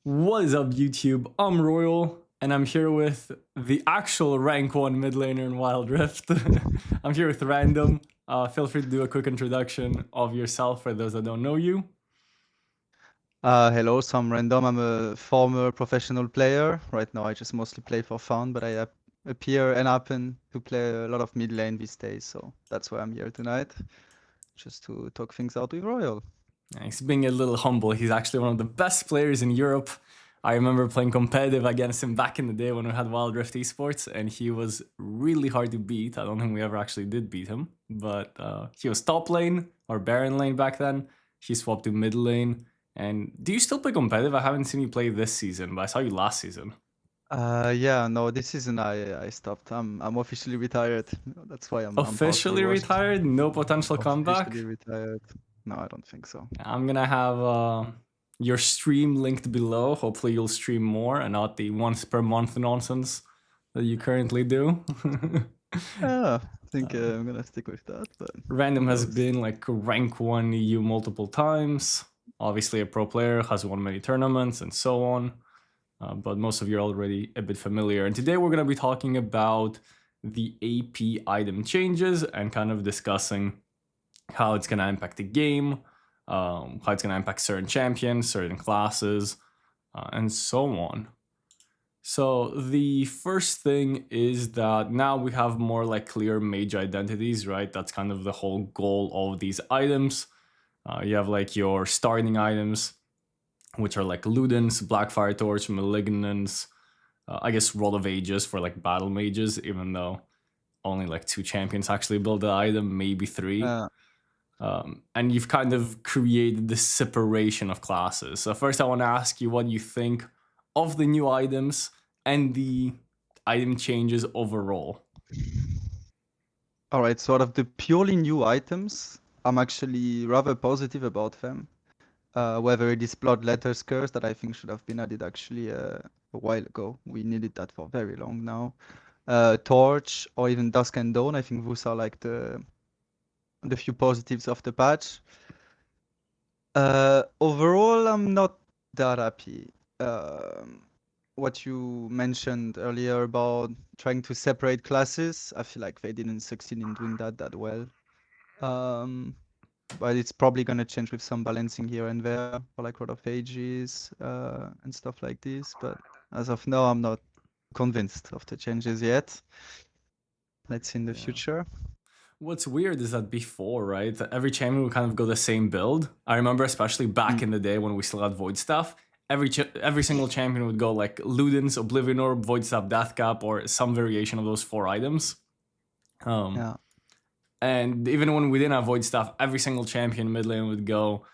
What is up, YouTube? I'm Royal, and I'm here with the actual rank 1 mid laner in Wild Rift. I'm here with Random. Feel free to do a quick introduction of yourself for those that don't know you. Hello, so I'm Random. I'm a former professional player. Right now I just mostly play for fun, but I appear and happen to play a lot of mid lane these days, so that's why I'm here tonight, just to talk things out with Royal. He's being a little humble. He's actually one of the best players in Europe. I remember playing competitive against him back in the day when we had Wild Rift Esports, and he was really hard to beat. I don't think we ever actually did beat him, but he was top lane or Baron lane back then. He swapped to mid lane. And do you still play competitive? I haven't seen you play this season, but I saw you last season. Yeah, no, this season I stopped. I'm officially retired. That's why I'm Officially partially washed. retired? No potential comeback? Officially retired. No, I don't think so. I'm gonna have your stream linked below. Hopefully you'll stream more and not the once per month nonsense that you currently do. Yeah, I think I'm gonna stick with that. But Random has been like rank 1 EU multiple times. Obviously a pro player, has won many tournaments and so on. But most of you are already a bit familiar. And today we're going to be talking about the AP item changes and kind of discussing how it's going to impact the game, how it's going to impact certain champions, certain classes, and so on. So the first thing is that now we have more like clear mage identities, right? That's kind of the whole goal of these items. You have like your starting items, which are like Ludens, Blackfire Torch, Malignants, I guess Roll of Ages for like battle mages, even though only like 2 champions actually build the item, maybe 3. And you've kind of created this separation of classes. So first I want to ask you what you think of the new items and the item changes overall. Alright, so out of the purely new items, I'm actually rather positive about them. Whether it is Bloodletter's Curse that I think should have been added actually a while ago. We needed that for very long now. Torch or even Dusk and Dawn, I think those are like the few positives of the patch. Overall, I'm not that happy. What you mentioned earlier about trying to separate classes, I feel like they didn't succeed in doing that well. But it's probably going to change with some balancing here and there for like Road of Ages and stuff like this. But as of now, I'm not convinced of the changes yet. Let's see in the future. What's weird is that before, right, every champion would kind of go the same build. I remember especially back in the day when we still had voidstaff, every single champion would go like Ludens, Oblivion Orb, voidstaff, Deathcap, or some variation of those 4 items. And even when we didn't have voidstaff, every single champion mid lane would go.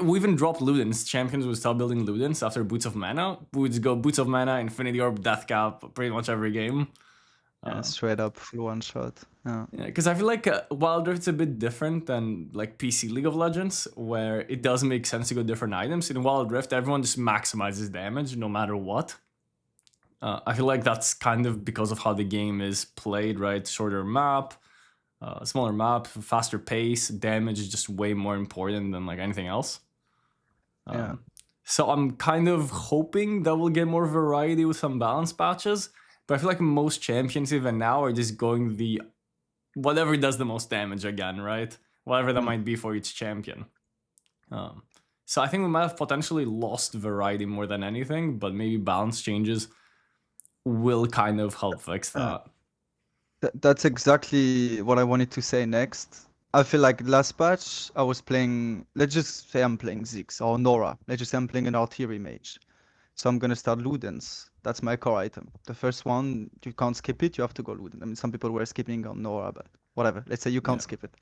We even dropped Ludens. Champions would start building Ludens after Boots of Mana. We would go Boots of Mana, Infinity Orb, Deathcap, pretty much every game. Straight up full one shot. Yeah, because I feel like Wild Rift's a bit different than like PC League of Legends, where it does make sense to go different items. In Wild Rift, everyone just maximizes damage no matter what. I feel like that's kind of because of how the game is played, right? Shorter map, smaller map, faster pace, damage is just way more important than like anything else. So I'm kind of hoping that we'll get more variety with some balance patches. But I feel like most champions even now are just going the whatever does the most damage again, right? Whatever that might be for each champion. So I think we might have potentially lost variety more than anything, but maybe balance changes will kind of help fix that. That's exactly what I wanted to say next. I feel like last patch I was playing, let's just say I'm playing Ziggs or Nora. Let's just say I'm playing an artillery mage. So I'm gonna start Ludens. That's my core item. The first one, you can't skip it, you have to go Ludens. I mean, some people were skipping on Nora, but whatever. Let's say you can't skip it.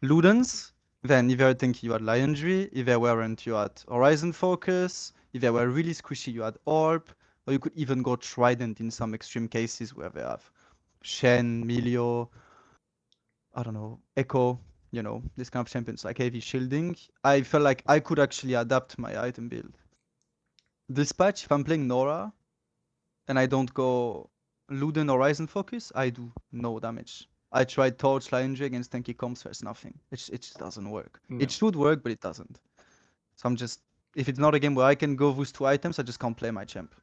Ludens, then if you think you had Lionry, if they weren't, you had Horizon Focus, if they were really squishy, you had Orb, or you could even go Trident in some extreme cases where they have Shen, Milio, I don't know, Echo, you know, this kind of champions like heavy shielding. I felt like I could actually adapt my item build. This patch, if I'm playing Nora and I don't go Luden Horizon Focus, I do no damage. I tried Torch Lionry against tanky comps, there's nothing. It just doesn't work. No. It should work, but it doesn't. So I'm just If it's not a game where I can go with 2 items, I just can't play my champ.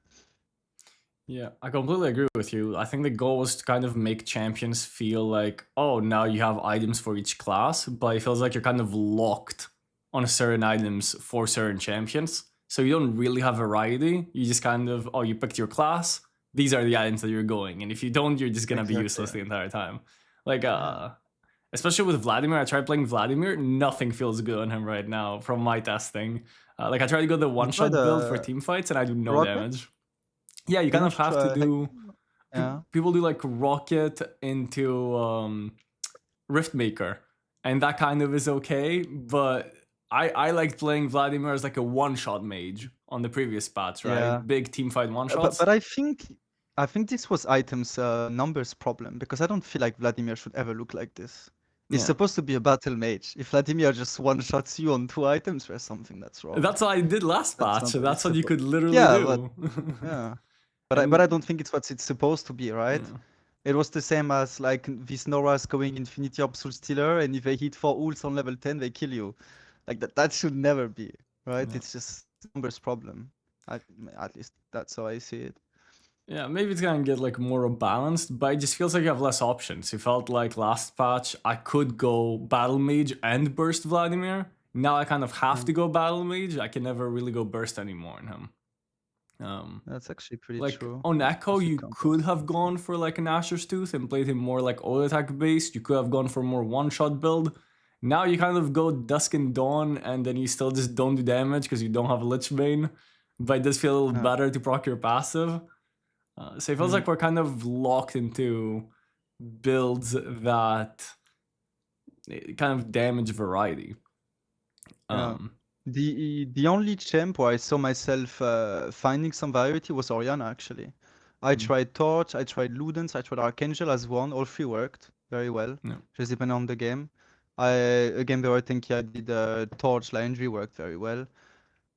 Yeah, I completely agree with you. I think the goal was to kind of make champions feel like, oh, now you have items for each class, but it feels like you're kind of locked on certain items for certain champions. So you don't really have variety. You just kind of, oh, you picked your class. These are the items that you're going. And if you don't, you're just going to be useless the entire time. Like, especially with Vladimir, I tried playing Vladimir. Nothing feels good on him right now from my testing. Like, I tried to go the one-shot build for team fights, and I do no rocket? damage. Yeah, you kind of have to do. Yeah. People do like rocket into Riftmaker, and that kind of is okay. But I liked playing Vladimir as like a one-shot mage on the previous patch, right? Yeah. Big team fight one-shots. But I think this was items numbers problem, because I don't feel like Vladimir should ever look like this. It's supposed to be a battle mage. If Vladimir just one-shots you on 2 items, there's something that's wrong. That's what I did last patch. So that's what you could literally do. Yeah. But I don't think it's what it's supposed to be, right? Yeah. It was the same as like these Noras going Infinity Orb Soul Stealer, and if they hit 4 ults on level 10, they kill you. Like that should never be, right? Yeah. It's just numbers problem. At least that's how I see it. Yeah, maybe it's gonna get like more balanced, but it just feels like you have less options. It felt like last patch I could go Battle Mage and Burst Vladimir. Now I kind of have to go Battle Mage. I can never really go Burst anymore in him. That's actually pretty like true. On Echo, you could have gone for like a Nashor's Tooth and played him more like auto attack based. You could have gone for more one-shot build. Now you kind of go Dusk and Dawn, and then you still just don't do damage because you don't have a Lich Bane. But it does feel a little better to proc your passive. So it feels like we're kind of locked into builds that kind of damage variety. The only champ where I saw myself finding some variety was Orianna, actually. I tried Torch, I tried Ludens, I tried Archangel as one. All 3 worked very well, just depending on the game. Again, where I think I did Torch, Landry worked very well.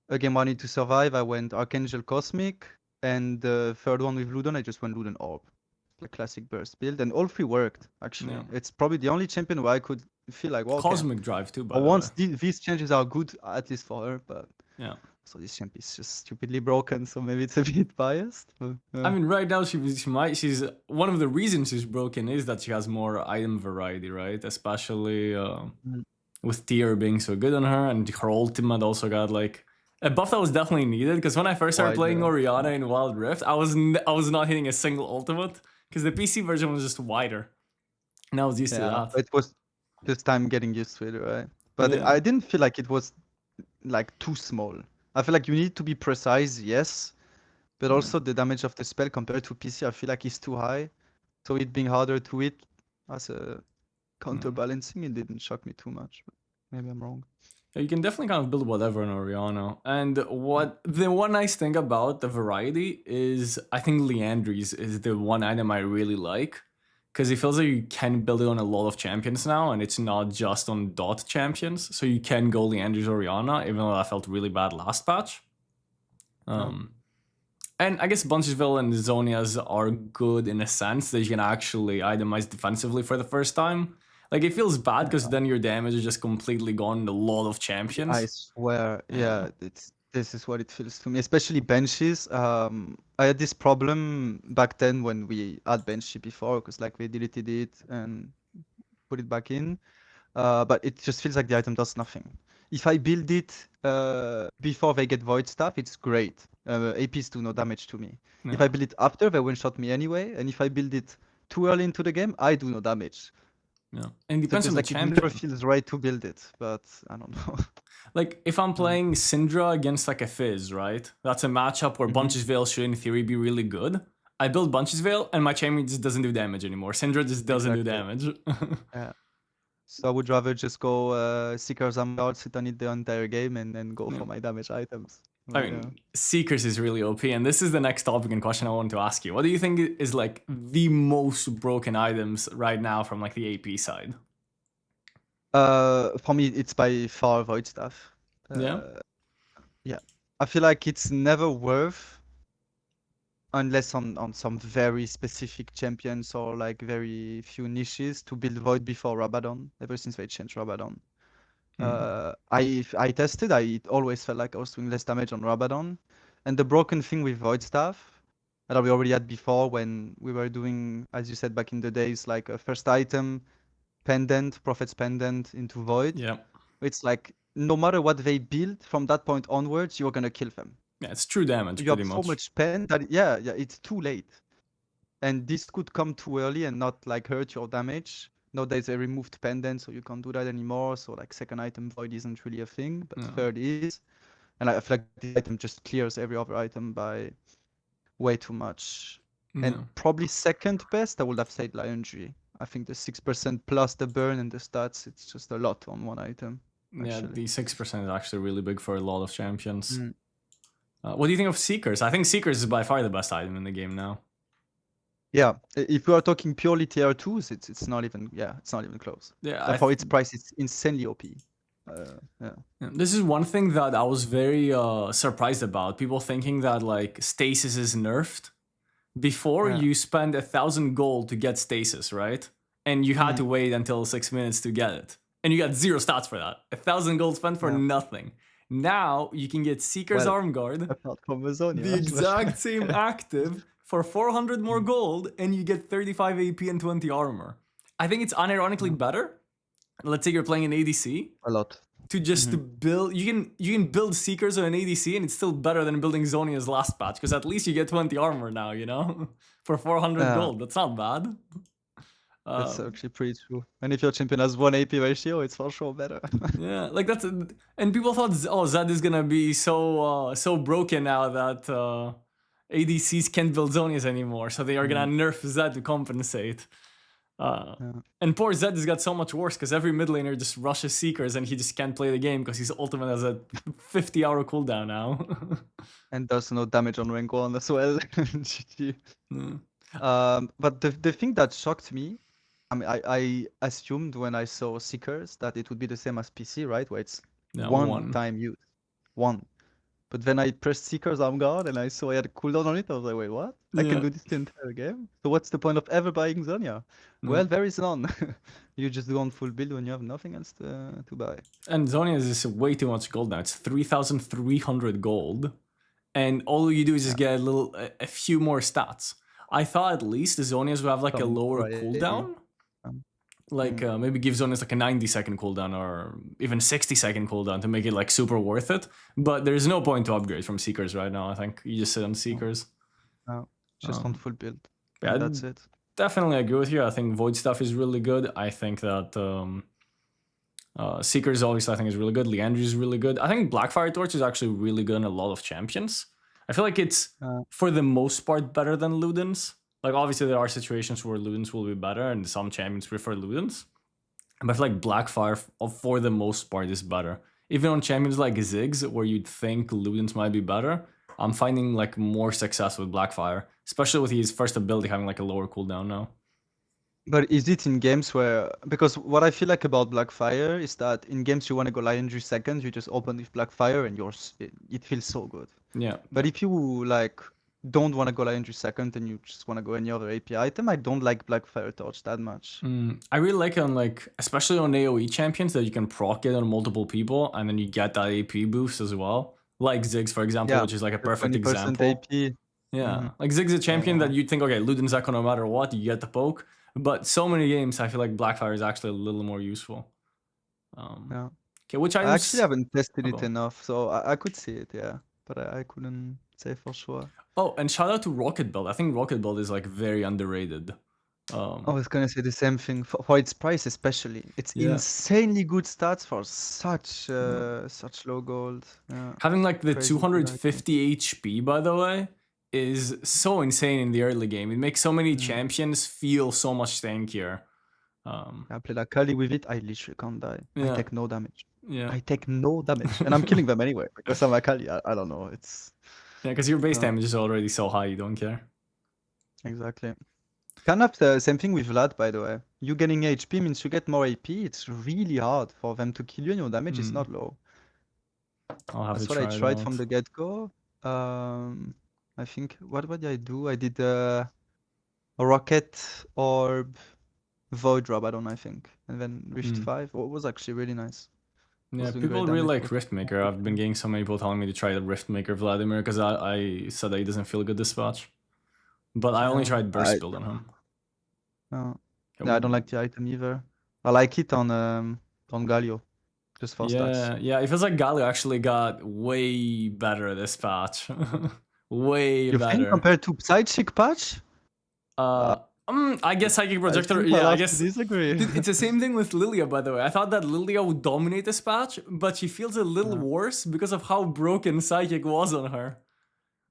Again, I need to survive. I went Archangel Cosmic, and the third one with Luden, I just went Luden Orb. The classic burst build, and all 3 worked, actually. Yeah. It's probably the only champion where I could feel like, well, Cosmic Drive too, by the way. Once these changes are good, at least for her, but yeah. So this champ is just stupidly broken, so maybe it's a bit biased. But, I mean, right now she's one of the reasons she's broken is that she has more item variety, right? Especially with tier being so good on her, and her ultimate also got like a buff that was definitely needed. Because when I first started playing Orianna in Wild Rift, I was not hitting a single ultimate because the PC version was just wider, and I was used to that. It was just time getting used to it, right? But I didn't feel like it was like too small. I feel like you need to be precise, yes, but also the damage of the spell compared to PC, I feel like is too high. So it being harder to hit as a counterbalancing, it didn't shock me too much. But maybe I'm wrong. You can definitely kind of build whatever in Orianna. And the one nice thing about the variety is I think Liandry's is the one item I really like. Because it feels like you can build it on a lot of champions now, and it's not just on dot champions. So you can go Liandry's Orianna, even though I felt really bad last patch. And I guess Bunchesville and Zonias are good in a sense that you can actually itemize defensively for the first time. Like, it feels bad because then your damage is just completely gone in a lot of champions. I swear, this is what it feels to me, especially benches. I had this problem back then when we had Banshee before, because like we deleted it and put it back in. But it just feels like the item does nothing. If I build it before they get voidstaff, it's great. APs do no damage to me. Yeah. If I build it after, they one-shot me anyway. And if I build it too early into the game, I do no damage. Yeah, and it depends on the champion. It never feels right to build it, but I don't know. Like, if I'm playing Syndra against like a Fizz, right? That's a matchup where Bunchesvale should in theory be really good. I build Bunchesvale and my champion just doesn't do damage anymore. Syndra just doesn't do damage. Yeah. So I would rather just go Seeker's Amgard, sit on it the entire game, and then go for my damage items. I mean, Seekers is really OP, and this is the next topic and question I wanted to ask you. What do you think is like the most broken items right now from like the AP side? For me, it's by far voidstaff. Yeah. I feel like it's never worth, unless on some very specific champions or like very few niches, to build void before Rabadon. Ever since they changed Rabadon, I tested. I always felt like I was doing less damage on Rabadon, and the broken thing with voidstaff that we already had before when we were doing, as you said back in the days, like a first item pendant, prophet's pendant into void. Yeah. It's like no matter what they build from that point onwards, you're gonna kill them. Yeah, it's true damage You pretty have so much. much spend that yeah, it's too late. And this could come too early and not like hurt your damage. Nowadays they removed pendant, so you can't do that anymore. So like second item void isn't really a thing, but Yeah. third is. And I feel like the item just clears every other item by way too much. Yeah. And probably second best, I would have said Lionry. I think the 6% plus the burn and the stats, it's just a lot on one item. Yeah, Actually. the 6% is actually really big for a lot of champions. Mm. What do you think of Seekers? I think Seekers is by far the best item in the game now. Yeah, if we are talking purely tier 2s, it's not even close. Yeah, Like for its price, it's insanely OP. Yeah. This is one thing that I was very surprised about. People thinking that like stasis is nerfed. Before you spend 1,000 gold to get stasis, right? And you had to wait until 6 minutes to get it. And you got 0 stats for that. 1,000 gold spent for nothing. Now you can get Seeker's Arm Guard, Apart from Zonia, the exact same active, for 400 more gold, and you get 35 AP and 20 armor. I think it's unironically better. Let's say you're playing an ADC. A lot. To just build, you can build Seekers on an ADC, and it's still better than building Zonia's last patch, because at least you get 20 armor now, you know, for 400 gold. That's not bad. That's actually pretty true. And if your champion has 1 AP ratio, it's for sure better. Yeah, like that's, and people thought, oh, Zed is gonna be so broken now that ADCs can't build Zonias anymore, so they are gonna nerf Zed to compensate. And poor Zed has got so much worse because every mid laner just rushes Seekers and he just can't play the game because his ultimate has a 50-hour cooldown now. And does no damage on rank 1 as well. GG. But the thing that shocked me, I mean, I assumed when I saw Seekers that it would be the same as PC, right? Where it's one time use. One. But then I pressed Seeker's Arm Guard and I saw I had a cooldown on it. I was like, wait, what? I can do this the entire game? So what's the point of ever buying Zonia? Well, there is none. You just go on full build when you have nothing else to buy. And Zonia is way too much gold now. It's 3,300 gold. And all you do is just get a few more stats. I thought at least the Zonias would have like a lower cooldown. Like maybe give Zonias like a 90-second cooldown or even 60-second cooldown to make it like super worth it. But there's no point to upgrade from Seekers right now, I think. You just sit on Seekers. No, just on full build. Yeah, that's it. Definitely agree with you. I think voidstaff is really good. I think that Seekers obviously I think is really good. Leandry is really good. I think Blackfire Torch is actually really good in a lot of champions. I feel like it's for the most part better than Ludens. Like obviously there are situations where Ludens will be better and some champions prefer Ludens. But I feel like Blackfire for the most part is better. Even on champions like Ziggs where you'd think Ludens might be better, I'm finding like more success with Blackfire. Especially with his first ability having like a lower cooldown now. But is it in games where, because what I feel like about Blackfire is that in games you want to go Lionry second, you just open with Blackfire and it feels so good. Yeah. But if you like don't want to go Lionry second and you just want to go any other AP item, I don't like Blackfire Torch that much. I really like it on like, especially on AoE champions that you can proc it on multiple people and then you get that AP boost as well. Like Ziggs, for example, which is like a perfect example. AP. Yeah, like Ziggs is a champion that you'd think, okay, Luden's Echo no matter what, you get the poke. But so many games, I feel like Blackfire is actually a little more useful. Okay, which items? I actually haven't tested it enough, so I could see it, yeah. But I couldn't say for sure. Oh, and shout out to Rocket Build. I think Rocket Build is like very underrated. I was gonna say the same thing for its price, especially. It's insanely good stats for such low gold. Yeah. Having like the 250 HP, by the way, is so insane in the early game. It makes so many champions feel so much tankier. I played Akali with it. I literally can't die. I take no damage. Yeah, I take no damage, and I'm killing them anyway because I'm Akali. I don't know. It's because your base damage is already so high. You don't care. Exactly. Kind of the same thing with Vlad, by the way. You getting HP means you get more AP. It's really hard for them to kill you, and your damage is not low. That's what I tried from the get-go. I think, what did I do? I did a Rocket Orb Void Rabadon, I think. And then Rift 5. It was actually really nice. Yeah, was doing people great really damage. like Riftmaker. I've been getting so many people telling me to try the Riftmaker Vladimir because I said that he doesn't feel good this patch. But I only Yeah, tried burst build on him. yeah, I don't like the item either. I like it on Galio, just for stats. Yeah, it feels like Galio actually got way better this patch. Way You think better. compared to Psychic patch? I guess Psychic Projector, think yeah, I'll I have to guess. disagree. Dude, it's the same thing with Lilia, by the way. I thought that Lilia would dominate this patch, but she feels a little worse because of how broken Psychic was on her.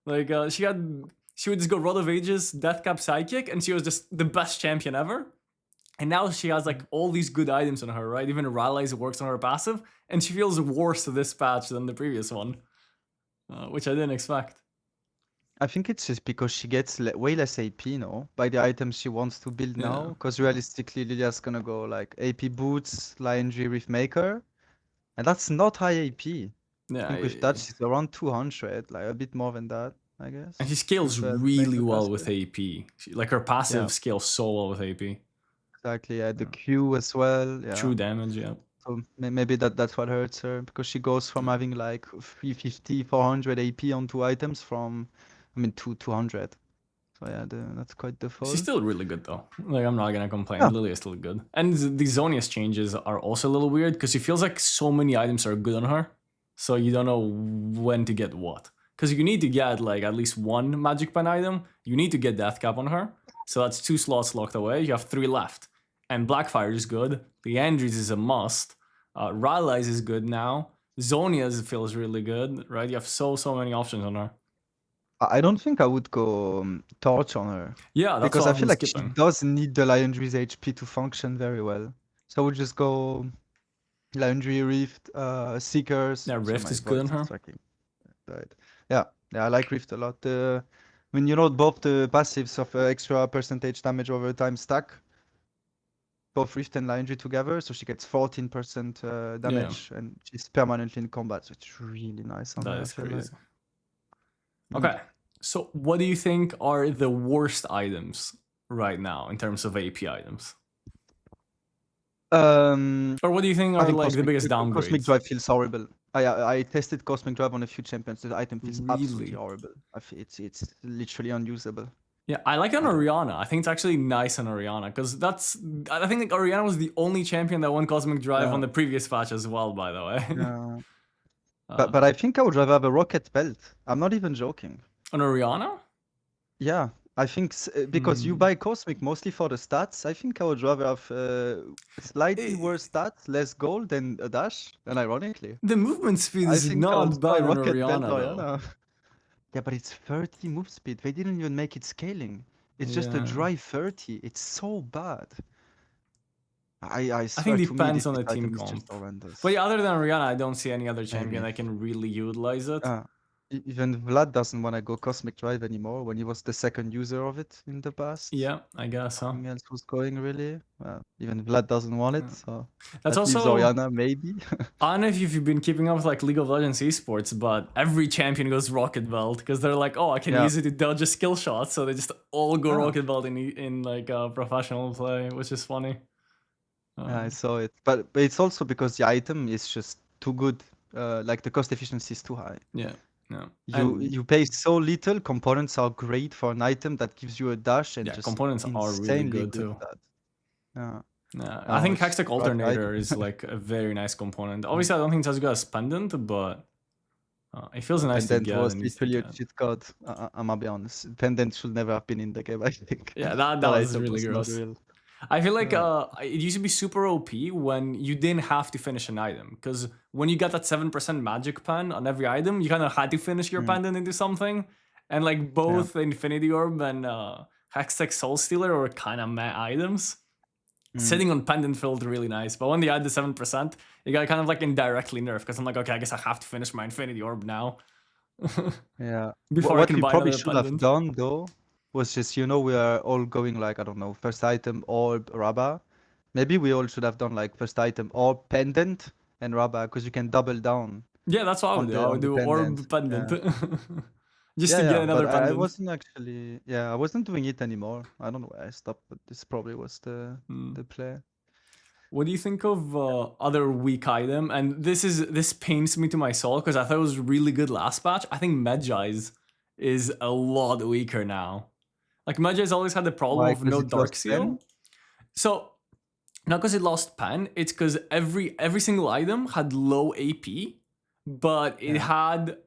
Like, she would just go Rod of Ages, Deathcap Psychic, and she was just the best champion ever. And now she has like all these good items on her, right? Even Rallies works on her passive, and she feels worse this patch than the previous one, which I didn't expect. I think it's just because she gets way less AP, no? By the items she wants to build now. Because realistically, Lilia's gonna go like AP Boots, Lion-G, Riftmaker. And that's not high AP. Yeah, I think with that, she's around 200, like a bit more than that, I guess. and she scales really well with AP. Like her passive scales so well with AP. Exactly, yeah. The Q as well. Yeah. True damage, yeah. So maybe that's what hurts her, because she goes from having like 350, 400 AP on 2 items to 200. So yeah, that's quite the fault. She's still really good though. Like, I'm not gonna complain. Yeah. Lilia is still good. And the Zonia's changes are also a little weird because she feels like so many items are good on her. So you don't know when to get what. Because you need to get like at least 1 magic pen item. You need to get Death Cap on her. So that's 2 slots locked away. You have 3 left. And Blackfire is good. Leandries is a must. Rallies is good now. Zonia's feels really good, right? You have so many options on her. I don't think I would go Torch on her. Yeah, that's because I feel like skipping. she does need the Lion-G's HP to function very well. So I would just go Lion-G, Rift, Seekers. Yeah, Rift is good on her. Right. Yeah, I like Rift a lot. I mean, you know, both the passives of extra percentage damage over time stack. Both Rift and Lion-G together, so she gets 14% damage, and she's permanently in combat, so it's really nice on her. That is crazy. Okay, so what do you think are the worst items right now in terms of AP items? Or what do you think are like the biggest downgrades? Cosmic Drive feels horrible. I tested Cosmic Drive on a few champions. The item feels absolutely horrible. It's literally unusable. Yeah, I like it on Orianna. I think it's actually nice on Orianna because I think like Orianna was the only champion that won Cosmic Drive on the previous patch as well, by the way. Yeah. But I think I would rather have a rocket belt. I'm not even joking. On Orianna? Yeah, I think because you buy Cosmic mostly for the stats. I think I would rather have slightly worse stats, less gold than a dash. And ironically, the movement speed is not bad on Orianna though. Yeah, but it's 30 move speed. They didn't even make it scaling. It's just a dry 30. It's so bad. I think it depends on the team comp. But yeah, other than Orianna, I don't see any other champion that can really utilize it. Even Vlad doesn't want to go Cosmic Drive anymore when he was the second user of it in the past. Yeah, I guess so. Nothing else was going really. Even Vlad doesn't want it, so that's also Orianna maybe. I don't know if you've been keeping up with like League of Legends esports, but every champion goes Rocket Belt because they're like, oh, I can use it to dodge a skill shot, so they just all go Rocket Belt in like professional play, which is funny. Yeah, I saw it, but it's also because the item is just too good. Like the cost efficiency is too high. Yeah. You pay so little. Components are great for an item that gives you a dash, and just components are really good too. Yeah. I think Hextech Alternator is like a very nice component. Obviously, I don't think it's as good as Pendant, but it feels nice to get. Was literally a cheat code. I'm gonna be honest. Pendant should never have been in the game, I think. Yeah, that was really gross. I feel like it used to be super OP when you didn't have to finish an item. Because when you got that 7% magic pen on every item, you kind of had to finish your pendant into something. And like both Infinity Orb and Hextech Soul Stealer were kind of meh items. Sitting on pendant felt really nice. But when they add the 7%, it got kind of like indirectly nerfed. Because I'm like, okay, I guess I have to finish my Infinity Orb now. Yeah. Before I can buy probably should have done though was just, we are all going like, I don't know, first item orb, Rabba. Maybe we all should have done like first item orb, pendant, and Rabba, because you can double down. Yeah, that's what I would do. I would do orb, pendant. Just to get another pendant. I wasn't actually, I wasn't doing it anymore. I don't know where I stopped, but this probably was the play. What do you think of other weak item? And this pains me to my soul because I thought it was really good last patch. I think Magi's is a lot weaker now. Like Magi's always had the problem Why? of Because no it Dark lost Seal. pen? So not because it lost pen, it's because every single item had low AP, but it Yeah. had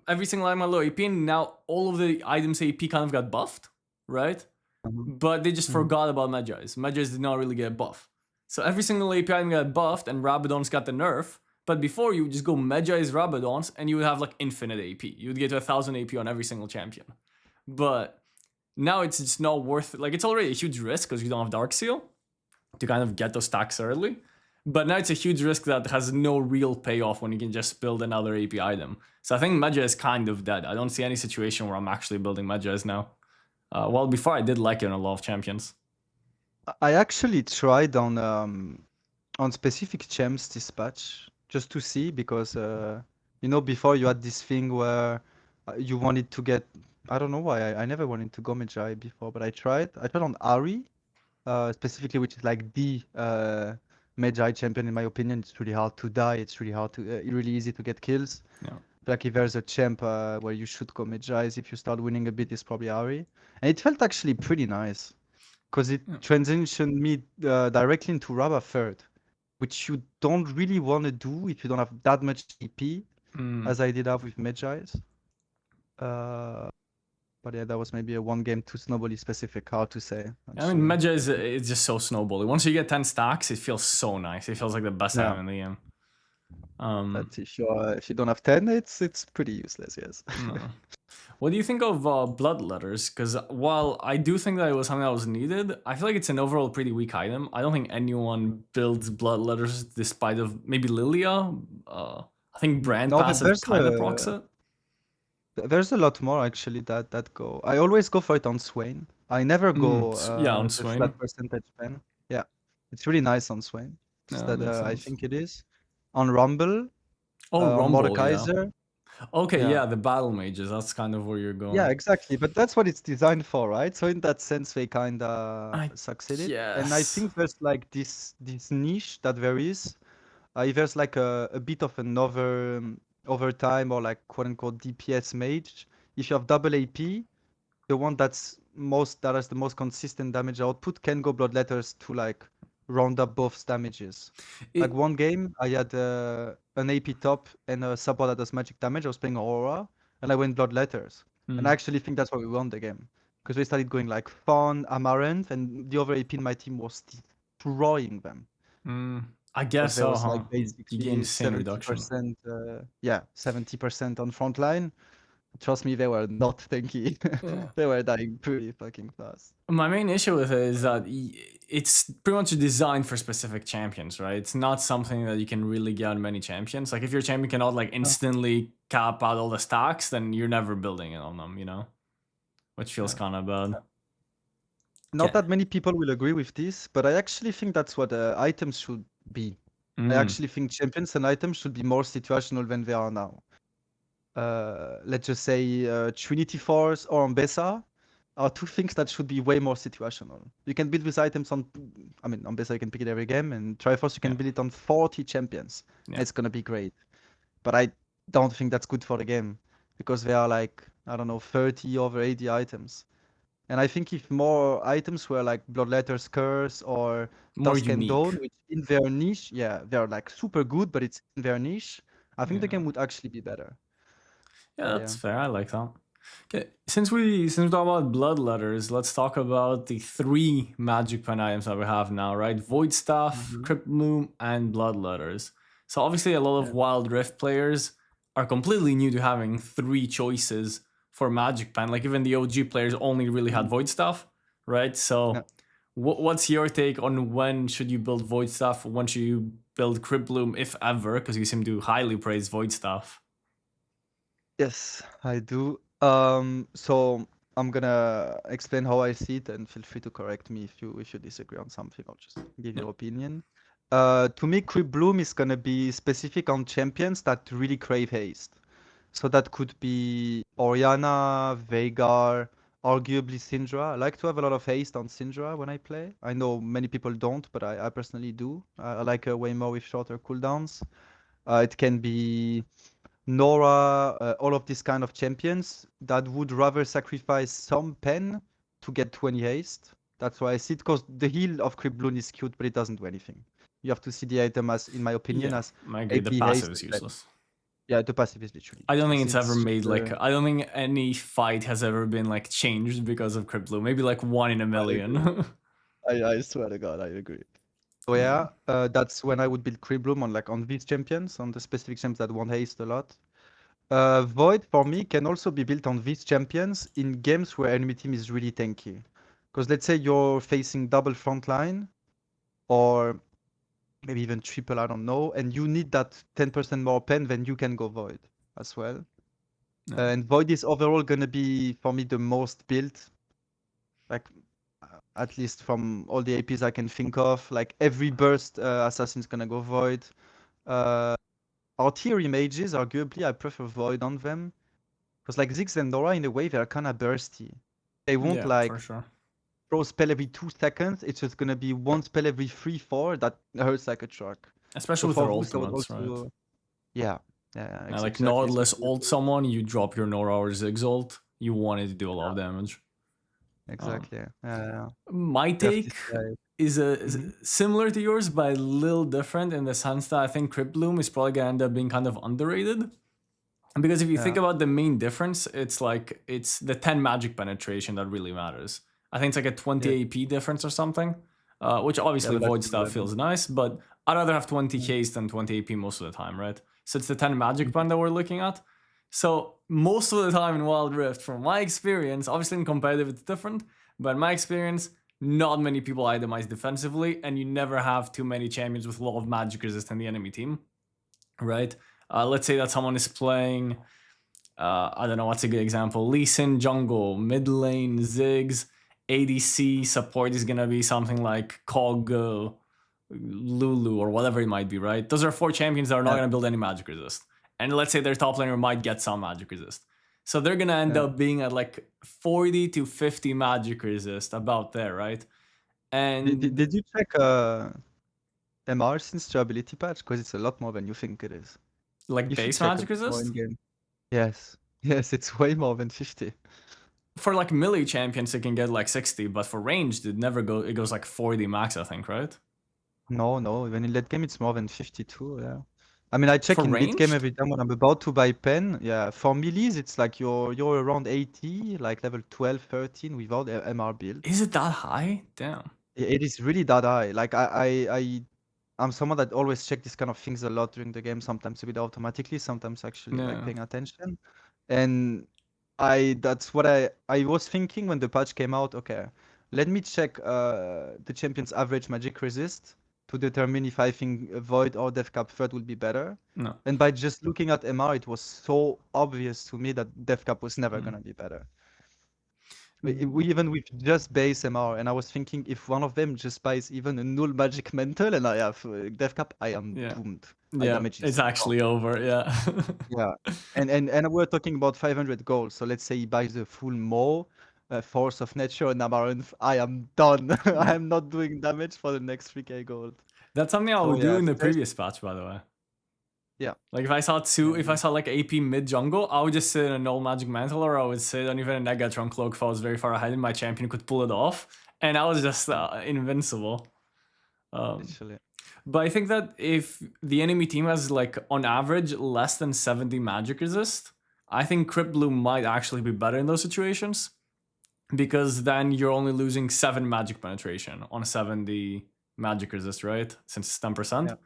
every single item had low AP, and now all of the items AP kind of got buffed, right? But they just forgot about Magi's. Magi's did not really get buff. So every single AP item got buffed, and Rabadon's got the nerf. But before, you would just go Magi's Rabadons, and you would have like infinite AP. You would get to 1,000 AP on every single champion. But now it's just not worth it. Like, it's already a huge risk because you don't have Dark Seal to kind of get those stacks early. But now it's a huge risk that has no real payoff when you can just build another AP item. So I think Magi is kind of dead. I don't see any situation where I'm actually building Magi's now. Well, before I did like it on a lot of champions. I actually tried on specific champs this patch just to see because you know before you had this thing where you wanted to get, I don't know why I never wanted to go Magi before, but I tried on Ari specifically, which is like the Magi champion in my opinion. It's really hard to die, it's really hard to really easy to get kills. Yeah. Like if there's a champ where you should go Magi's, if you start winning a bit, it's probably Ari. And it felt actually pretty nice because it transitioned me directly into Rabba third, which you don't really want to do if you don't have that much EP, as I did have with Magi's. But yeah, that was maybe a one game too snowbally specific, hard to say. I mean, Magi is it's just so snowbally. Once you get 10 stacks, it feels so nice. It feels like the best item in the game. But if you don't have 10, it's pretty useless, yes. No. What do you think of blood letters? Because while I do think that it was something that was needed, I feel like it's an overall pretty weak item. I don't think anyone builds blood letters despite of maybe Lilia. I think Brand No, but Passive there's kind of procs it. There's a lot more actually that go. I always go for it on Swain. I never go yeah, on the Swain. flat percentage pen. Yeah, it's really nice on Swain. Yeah, That makes I sense. think it is. On Rumble, Rumble, yeah. Mordekaiser. Okay, yeah, the battle mages. That's kind of where you're going. Yeah, exactly. But that's what it's designed for, right? So in that sense, they kind of succeeded. And I think there's like this niche that there is. If there's like a bit of another overtime or like quote unquote DPS mage, if you have double AP, the one that has the most consistent damage output can go bloodletters to like round up both damages. Like one game, I had an AP top and a support that does magic damage. I was playing Aurora, and I went bloodletters. And I actually think that's why we won the game. Because we started going like Fawn, Amaranth, and the other AP in my team was destroying them. I guess there so, was huh? like basically 70%, 70% on frontline. Trust me, they were not tanky. They were dying pretty fucking fast. My main issue with it is that it's pretty much designed for specific champions, right? It's not something that you can really get on many champions. Like if your champion cannot like instantly cap out all the stacks, then you're never building it on them, you know? Which feels kind of bad. Not that many people will agree with this, but I actually think that's what items should be. I actually think champions and items should be more situational than they are now. Let's just say Trinity Force or Ambessa are two things that should be way more situational. You can build these items on, I mean, Ambessa you can pick it every game, and Triforce you can build it on 40 champions. It's gonna be great. But I don't think that's good for the game, because there are like, I don't know, 30 over 80 items. And I think if more items were like Bloodletter's Curse or Dusk and Dawn, which in their niche, they're like super good, but it's in their niche, I think the game would actually be better. Yeah, that's fair. I like that. Okay, since we talk about blood letters, let's talk about the 3 magic pen items that we have now, right? Voidstaff, cryptbloom, and blood letters. So obviously a lot of Wild Rift players are completely new to having 3 choices for magic pen. Like even the OG players only really had Voidstaff, right? So what's your take on when should you build Voidstaff? When should you build cryptbloom, if ever? Because you seem to highly praise Voidstaff. Yes, I do. So I'm gonna explain how I see it, and feel free to correct me if you disagree on something. I'll just give your opinion. To me, cryptbloom is gonna be specific on champions that really crave haste. So that could be Orianna, Veigar, arguably Syndra. I like to have a lot of haste on Syndra when I play. I know many people don't, but I personally do. I like her way more with shorter cooldowns. It can be Nora, all of these kind of champions that would rather sacrifice some pen to get 20 haste. That's why I see it, because the heal of cryptbloom is cute, but it doesn't do anything. You have to see the item as, in my opinion, Yeah, as I agree. The AP passive haste. is useless. Yeah, the passive is literally I don't think useless. it's ever made just, I don't think any fight has ever been like changed because of cryptbloom. Maybe like one in a million. I swear to God, I agree. So yeah, that's when I would build cryptbloom on on these champions, on the specific champs that want haste a lot. Void for me can also be built on these champions in games where enemy team is really tanky. Because let's say you're facing double frontline or maybe even triple, I don't know, and you need that 10% more pen, then you can go Void as well. Yeah. And Void is overall gonna be for me the most built, like at least from all the APs I can think of. Like every burst assassin's gonna go Void. Artillery mages, arguably, I prefer Void on them. Because like Ziggs and Nora, in a way, they're kind of bursty. They won't Yeah, for like sure. throw spell every 2 seconds. It's just gonna be one spell every 3, 4 that hurts like a truck. Especially So with for their Vus, I would ultimates, right? also, yeah, And like exactly. Nautilus ult someone, you drop your Nora or Ziggs ult, you want it to do a lot of damage. Exactly. My You have take this guy. is similar to yours, but a little different in the sense that I think cryptbloom is probably gonna end up being kind of underrated. Because if you think Yeah. about the main difference, it's the 10 magic penetration that really matters. I think it's like a 20 Yeah. AP difference or something, which obviously but that's voidstaff feels nice, but I'd rather have 20 haste than 20 AP most of the time, right? So it's the 10 magic pen that we're looking at. So most of the time in Wild Rift, from my experience, obviously in competitive it's different, but in my experience, not many people itemize defensively, and you never have too many champions with a lot of magic resist in the enemy team, right? Let's say that someone is playing, I don't know, what's a good example? Lee Sin jungle, mid lane, Ziggs, ADC, support is gonna be something like Kog, Lulu, or whatever it might be, right? Those are 4 champions that are not Yeah. gonna build any magic resist. And let's say their top laner might get some magic resist. So they're gonna end up being at like 40 to 50 magic resist, about there, right? And Did you check MR since the ability patch? Because it's a lot more than you think it is. like You should base check magic it more resist? in game. Yes. Yes, it's way more than 50. For like melee champions, it can get like 60, but for ranged, it goes like 40 max, I think, right? No, when in late game it's more than 52, yeah. I mean, I check For in mid game ranged? every time when I'm about to buy pen. Yeah, for melees it's like you're around 80, like level 12, 13 without MR build. Is it that high? Damn. It is really that high. Like I'm someone that always check these kind of things a lot during the game, sometimes a bit automatically, sometimes actually like Yeah. paying attention. And that's what I was thinking when the patch came out. Okay, let me check the champion's average magic resist to determine if I think Void or Death Cap third would be better. No. And by just looking at MR, it was so obvious to me that Death Cap was never gonna be better. We even with just base MR, and I was thinking if one of them just buys even a null magic mental and I have Death Cap, I am doomed. My Yeah, damage is it's actually over, yeah. yeah, and we're talking about 500 gold. So let's say he buys the full Mo, Force of Nature, and Amaranth. I am done. I am not doing damage for the next 3k gold. That's something I So would do yeah, in the first, previous patch, by the way. yeah, Like if I saw like AP mid jungle, I would just sit in a null magic mantle, or I would sit on even a Negatron cloak if I was very far ahead and my champion could pull it off, and I was just invincible. literally. But I think that if the enemy team has like on average less than 70 magic resist, I think cryptbloom might actually be better in those situations, because then you're only losing 7 magic penetration on 70 magic resist, right? Since it's 10%. Yeah.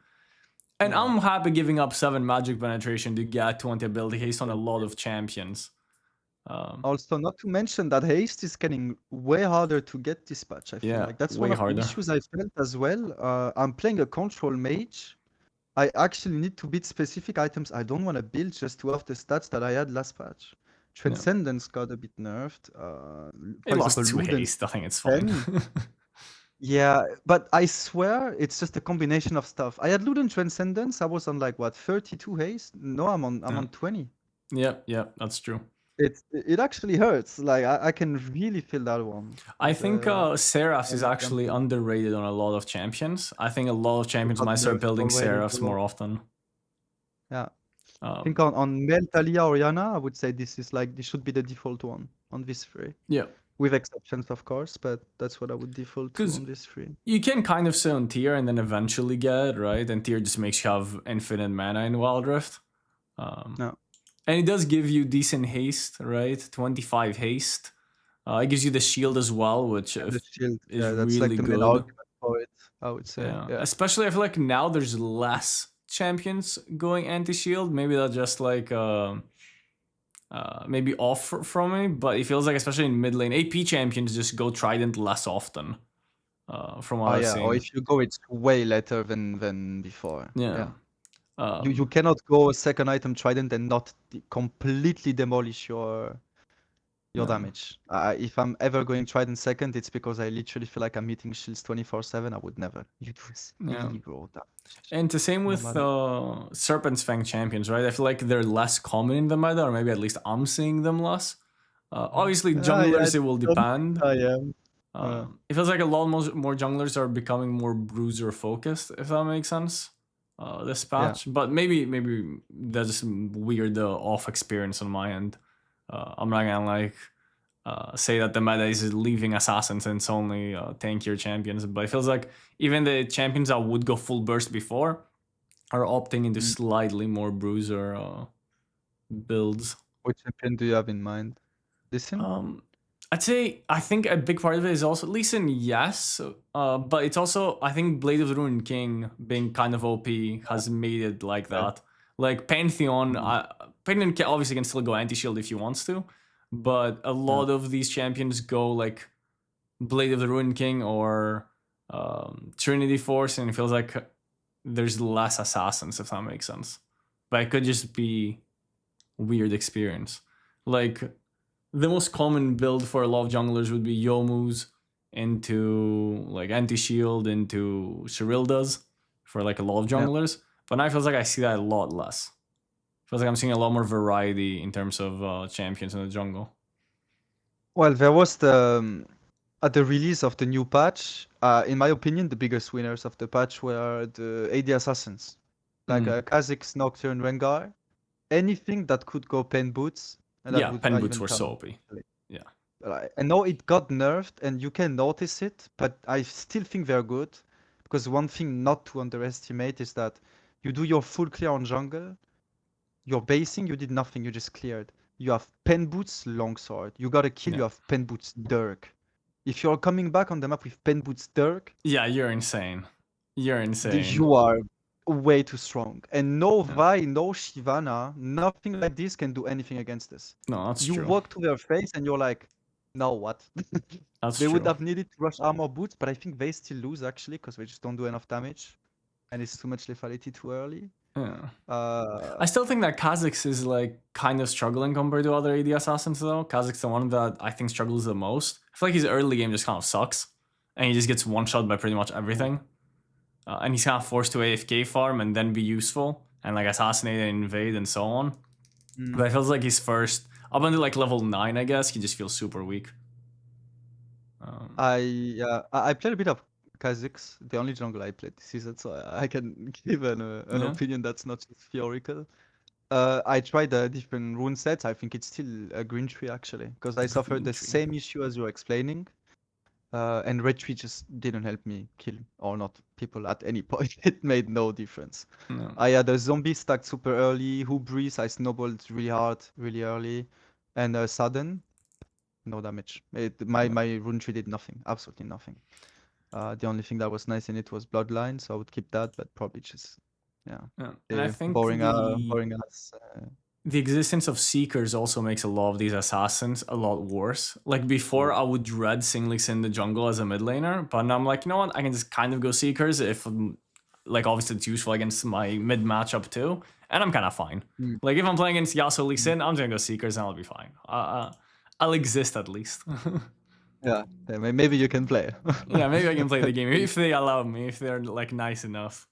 And Yeah. I'm happy giving up 7 magic penetration to get 20 ability haste on a lot of champions. Also, not to mention that Haste is getting way harder to get this patch. I feel Yeah, like that's way one of harder. the issues I felt as well. I'm playing a control mage. I actually need to beat specific items I don't want to build just to have the stats that I had last patch. Transcendence got a bit nerfed. It For lost example, 2 Luden haste, I think it's fine. Yeah, but I swear it's just a combination of stuff. I had Luden Transcendence. I was on like what 32 haste. No, I'm on 20. Yeah, that's true. it actually hurts. Like I can really feel that one. I think Seraphs is When actually jumping. underrated on a lot of champions. I think a lot of It champions got might start nerfed building already Seraphs too long. more often. Yeah. I think Um, on Mel, Talia, or Yana, I would say this should be the default one on this three. yeah, With exceptions, of course, but that's what I would default to because on this three. you can kind of sit on tier and then eventually get it, right? And tier just makes you have infinite mana in Wild Rift. No. And it does give you decent haste, right? 25 haste. It gives you the shield as well, which And the shield, is yeah, that's like really the main good. argument for it, I would say. Yeah. Yeah. Especially I feel like now there's less champions going anti-shield. Maybe that's just like maybe off from me, but it feels like especially in mid lane, AP champions just go Trident less often. From what Oh I've yeah, or seen. if you go, it's way later than before. Yeah. Yeah. You cannot go second item Trident and not completely demolish your No. damage. If I'm ever going Trident second, it's because I literally feel like I'm hitting shields 24/7. I would never. You do Yeah. zero damage. And the same with Serpent's Fang champions, right? I feel like they're less common in the meta, or maybe at least I'm seeing them less. Obviously, junglers, it will depend. I am. It feels like a lot more junglers are becoming more bruiser focused, if that makes sense. This patch, but maybe that's just weird off experience on my end. I'm not gonna like say that the meta is leaving assassins and it's only tankier champions, but it feels like even the champions that would go full burst before are opting into slightly more bruiser builds. Which champion do you have in mind? Listen? I'd say I think a big part of it is also Lee yes, but it's also I think Blade of the Rune King being kind of OP has made it like that. Like Pantheon, Pantheon obviously can still go anti-shield if he wants to, but a lot of these champions go like Blade of the Rune King or Trinity Force, and it feels like there's less assassins, if that makes sense. But it could just be weird experience. Like the most common build for a lot of junglers would be Yomu's into like anti-shield into Shirilda's for like a lot of junglers. But now it feels like I see that a lot less. Feels like I'm seeing a lot more variety in terms of champions in the jungle. Well, there was at the release of the new patch, in my opinion, the biggest winners of the patch were the AD assassins, like Kha'Zix, Nocturne, Rengar. Anything that could go pen boots. And yeah, pen boots were so OP. Yeah. I know it got nerfed and you can notice it, but I still think they're good. Because one thing not to underestimate is that you do your full clear on jungle, you're basing, you did nothing, you just cleared. You have pen boots, longsword. You got a kill, you have pen boots, dirk. If you're coming back on the map with pen boots, dirk. Yeah, you're insane. You're insane. You are way too strong. And no Vi, no Shyvana, nothing like this can do anything against us. No, that's true. You walk to their face and you're like, now what? They would have needed to rush armor boots, but I think they still lose actually because they just don't do enough damage. And it's too much lethality too early. Yeah. I still think that Kha'Zix is like kind of struggling compared to other AD assassins though. Kha'Zix the one that I think struggles the most. I feel like his early game just kind of sucks. And he just gets one-shot by pretty much everything. And he's kind of forced to AFK farm and then be useful. And like assassinate and invade and so on. But it feels like his first, up until like level 9 I guess, he just feels super weak. I played a bit of Kha'Zix, the only jungle I played this season, so I can give an opinion that's not just theoretical. I tried different rune sets. I think it's still a green tree actually, because I suffered the same issue as you're explaining. And red tree just didn't help me kill or not people at any point. It made no difference. No. I had a zombie stacked super early. Hubris, I snowballed really hard, really early. And sudden, no damage. My rune tree did nothing, absolutely nothing. The only thing that was nice in it was Bloodline, so I would keep that, but probably just, And I think boring us. The existence of Seekers also makes a lot of these assassins a lot worse. Like before, I would dread Singlix in the jungle as a mid laner, but now I'm like, you know what? I can just kind of go Seekers if, like, obviously it's useful against my mid matchup too, and I'm kind of fine. Like if I'm playing against Yasuo Lee Sin, I'm just gonna go Seekers and I'll be fine. I'll exist at least. Yeah, maybe you can play. Yeah, maybe I can play the game if they allow me, if they're like nice enough.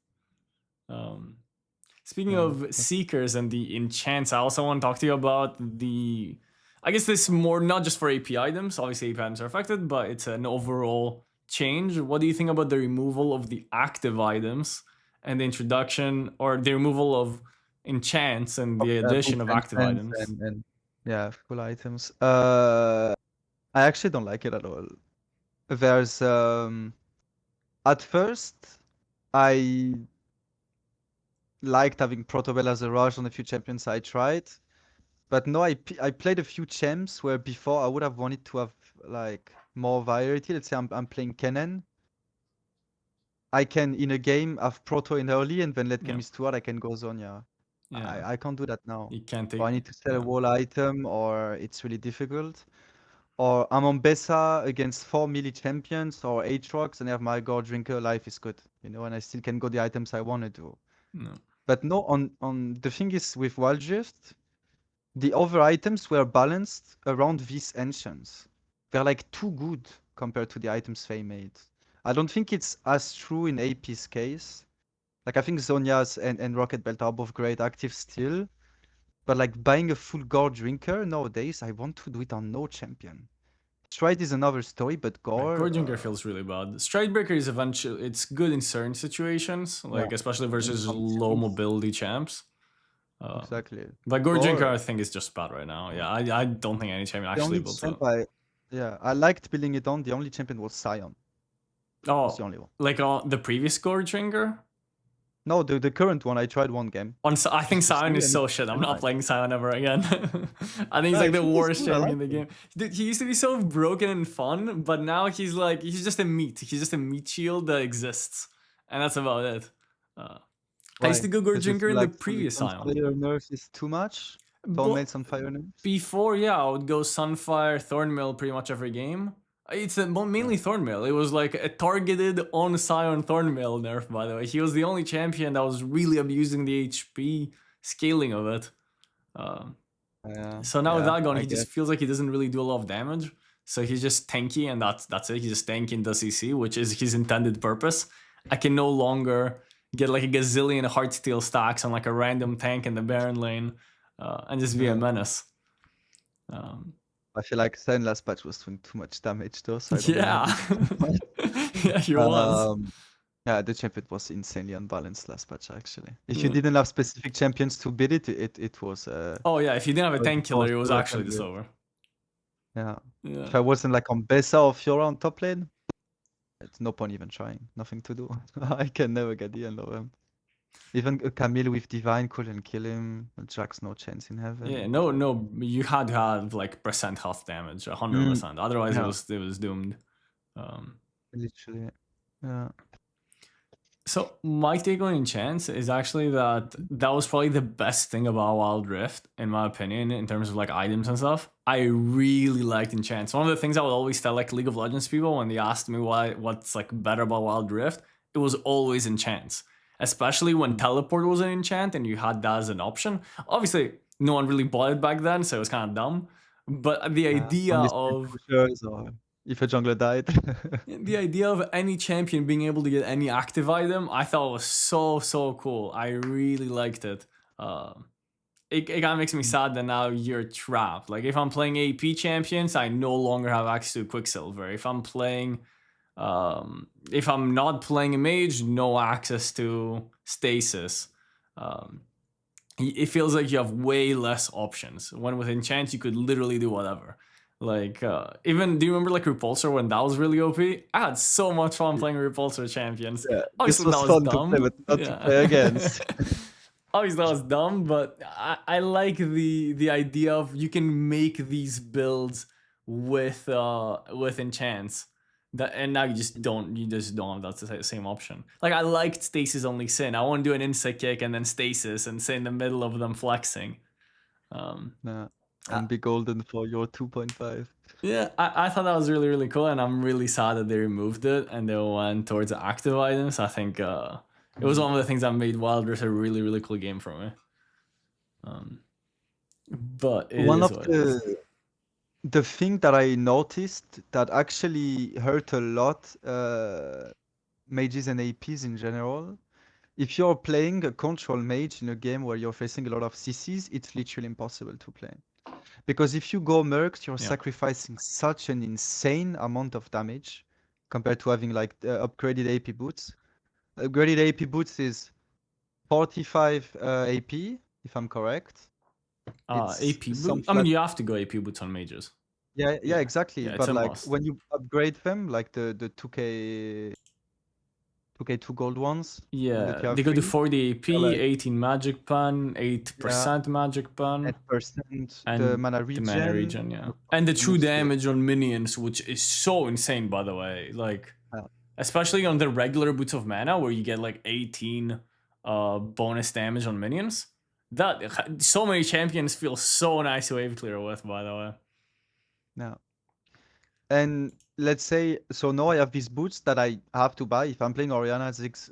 Speaking of Seekers and the enchants, I also want to talk to you about the I guess this is more not just for AP items. Obviously, AP items are affected, but it's an overall change. What do you think about the removal of the active items and the introduction or the removal of enchants and the addition Boots of and active friends items? and yeah, full items. I actually don't like it at all. There's at first I liked having Protobell as a rush on a few champions I tried, but no, I played a few champs where before I would have wanted to have like more variety. Let's say I'm playing Kennen. I can in a game have Proto in early and then let game Yeah, is too hard. I can go Zonya. yeah. I can't do that now. You can't Or I take. need to sell a Yeah, wall item, or it's really difficult. Or I'm on Bessa against 4 melee champions or Aatrox and I have my God Drinker, life is good, you know, and I still can go the items I want to do. no. But no, on the thing is with Wild Drift, the other items were balanced around these enchants. They're like too good compared to the items they made. I don't think it's as true in AP's case. Like I think Zonia's and Rocket Belt are both great active still. But like buying a full Gore Drinker nowadays, I want to do it on no champion. Stride is another story, but Right, Gore, Gorginger feels really bad. Stridebreaker is eventually it's good in certain situations, yeah, like especially in versus some low things, mobility champs. exactly. But Gorginger, Gore, I think, is just bad right now. Yeah, I don't think any champion the actually only builds champ it. I liked building it on. The only champion was Sion. Was the Oh, only one. like the previous Gorginger? No, the current one. I tried one game I think just to Sion see, is and so shit. I'm it's not nice. playing Sion ever again. I think he's Yeah, I like the think he's worst good. I champion like in the him. game. Dude, he used to be so broken and fun, but now he's just a meat. He's just a meat shield that exists, and that's about it. Uh, I used Why? to go Because you Gorginger feel in the like previous Sion. Sunfire nerfs is too much. Don't But make some fire nerfs. before, yeah, I would go Sunfire, Thornmail pretty much every game. Yeah. Mainly Thornmail. It was like a targeted on Sion Thornmail nerf, by the way. He was the only champion that was really abusing the HP scaling of it. Um, Yeah, so now with yeah, that gone, I he guess. just feels like he doesn't really do a lot of damage. So he's just tanky, and that's it. He's just tanky and does CC, which is his intended purpose. I can no longer get like a gazillion Heartsteel stacks on like a random tank in the Baron lane and just be a Yeah. menace. Um, I feel like Sen last patch was doing too much damage though, so I don't yeah, mind it too much. yeah, he was. Um, yeah, the champion was insanely unbalanced last patch actually. If you Yeah. didn't have specific champions to beat it, it was Oh yeah, if you didn't have a was tank killer, was it was worse actually than just good. over. Yeah. Yeah. If I wasn't like on Bessa or Fiora on top lane, it's no point even trying. Nothing to do. I can never get the end of him. Even a Camille with Divine couldn't kill him. Jack's no chance in Yeah, heaven. no, you had to have like percent health damage, 100%. Otherwise, Yeah, it was doomed. Um, literally. Yeah. So my take on Enchant is actually that that was probably the best thing about Wild Rift, in my opinion, in terms of like items and stuff. I really liked Enchants. One of the things I would always tell like League of Legends people when they asked me what's like better about Wild Rift, it was always Enchants. Especially when Teleport was an enchant and you had that as an option. Obviously, no one really bought it back then, so it was kind of dumb. But the idea Only of pushers or if a jungler died. the idea of any champion being able to get any active item, I thought was so cool. I really liked it. It kind of makes me sad that now you're trapped. Like if I'm playing AP champions, I no longer have access to Quicksilver. If I'm not playing a mage, no access to stasis. Um, it feels like you have way less options. When with enchant, you could literally do whatever. Like even do you remember like Repulsor when that was really OP? I had so much fun playing Repulsor champions. Yeah, this Obviously was that was fun to play, dumb. but not to play against. Obviously that was dumb, but I like the idea of you can make these builds with enchants. And now you just don't have that same option. Like I liked stasis only Sin. I want to do an insect kick and then stasis and sit in the middle of them flexing. Yeah. I, And be golden for your 2.5. yeah, I thought that was really cool, and I'm really sad that they removed it and they went towards the active items. I think it was one of the things that made Wild Rift a really cool game for me. But it One is of what it is. the thing that I noticed that actually hurt a lot mages and APs in general, if you're playing a control mage in a game where you're facing a lot of CCs, it's literally impossible to play. Because if you go mercs, you're Yeah. sacrificing such an insane amount of damage compared to having like upgraded AP boots. Upgraded AP boots is 45 AP, if I'm correct. It's AP boot. something I mean, like you have to go AP boots on mages. yeah, exactly. Yeah, it's But a like must. when you upgrade them, like the 2K 2 gold ones, that Yeah, you have they go to free, 40 they're AP, like 18 magic pan, yeah, 8% magic pan, 10% the and mana the mana regen, regen, yeah. the And the true bonus, damage on minions, which is so insane, by the way. Like, yeah. especially on the regular boots of mana, where you get like 18 bonus damage on minions. That so many champions feel so nice to wave clear with, by the way. Yeah. And let's say, so now I have these boots that I have to buy if I'm playing Orianna, Ziggs,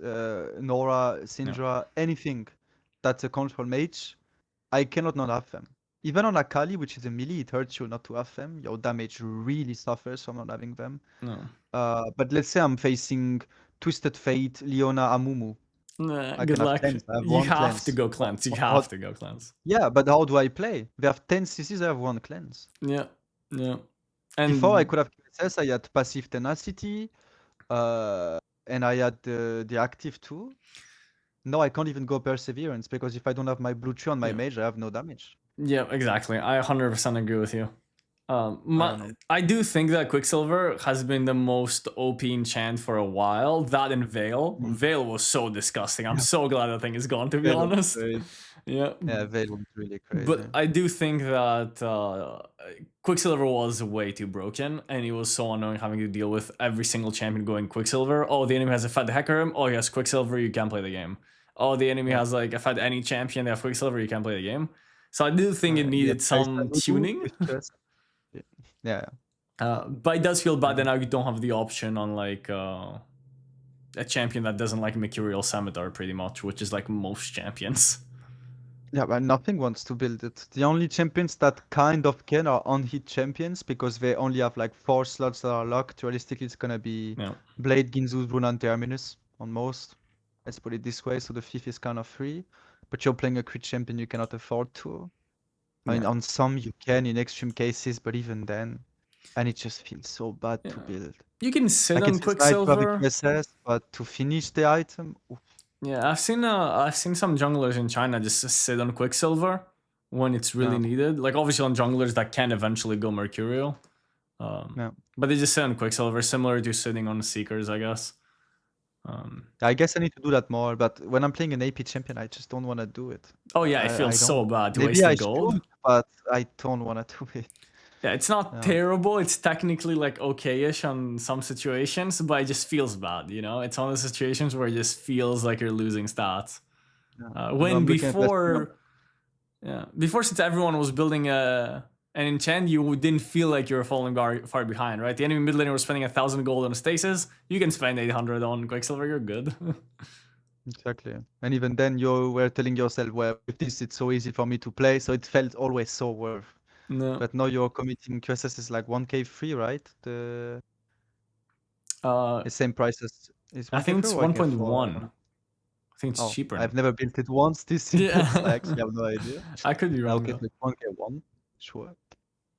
Nora, Syndra, anything that's a control mage, I cannot not have them. Even on Akali, which is a melee, it hurts you not to have them. Your damage really suffers from not having them. No. But let's say I'm facing Twisted Fate, Leona, Amumu. Nah, I good can have luck. cleanse. I have You one have to cleanse. go cleanse. You How- have to go cleanse. yeah, but how do I play? They have 10 CCs, I have one cleanse. Yeah, yeah. And Before I could have QSS, I had passive tenacity, and I had the active too. No, I can't even go perseverance because if I don't have my blue tree on my Yeah. mage, I have no damage. yeah, exactly. I 100% agree with you. I don't know. I do think that Quicksilver has been the most OP enchant for a while. That and Veil. Mm. Veil was so disgusting. I'm Yeah. so glad that thing is gone, to be Veil was honest. crazy. Yeah. Yeah, Veil was really crazy. But I do think that Quicksilver was way too broken, and it was so annoying having to deal with every single champion going Quicksilver. Oh, the enemy has a fed hacker. Oh, he has Quicksilver. You can't play the game. Oh, the enemy Yeah. has like a fed any champion. They have Quicksilver. You can't play the game. So I do think it needed some tuning. Yeah. But it does feel bad that now you don't have the option on like a champion that doesn't like Mercurial Scimitar pretty much, which is like most champions. Yeah, but nothing wants to build it. The only champions that kind of can are on-hit champions because they only have like 4 slots that are locked. Realistically, it's gonna be Yeah. Blade, Ginzu, Rune, and Terminus on most. Let's put it this way, so the fifth is kind of free. But you're playing a crit champion you cannot afford to. I mean, Yeah. on some you can in extreme cases, but even then, and it just feels so bad to Yeah. build. You can sit Like on it's nice to have a Quicksilver. QSS, but to finish the item, oof. Yeah, I've seen some junglers in China just sit on Quicksilver when it's really Yeah. needed. Like obviously on junglers that can eventually go Mercurial. Yeah. But they just sit on Quicksilver, similar to sitting on Seekers, I guess. I guess I need to do that more, but when I'm playing an AP champion, I just don't want to do it. Oh yeah, it I feels don't. so bad to Maybe waste I the gold. should, but I don't want to do it. Yeah, it's not Yeah. terrible. It's technically like okay-ish on some situations, but it just feels bad, you know? It's one of the situations where it just feels like you're losing stats. Yeah. When I'm looking at this, before since everyone was building an enchant, you didn't feel like you were falling far behind, right? The enemy mid laner was spending 1,000 gold on stasis. You can spend 800 on Quicksilver, you're good. Exactly. And even then, you were telling yourself, well, with this, it's so easy for me to play, so it felt always so worth. No. But now you're committing QSS is like 1k free, right? The same price as is 1k I think it's free or 1.1. I think it's Oh, cheaper. I've never built it once this season. Yeah. I actually have no idea. I could be wrong. Okay, though. so it's 1k1, sure.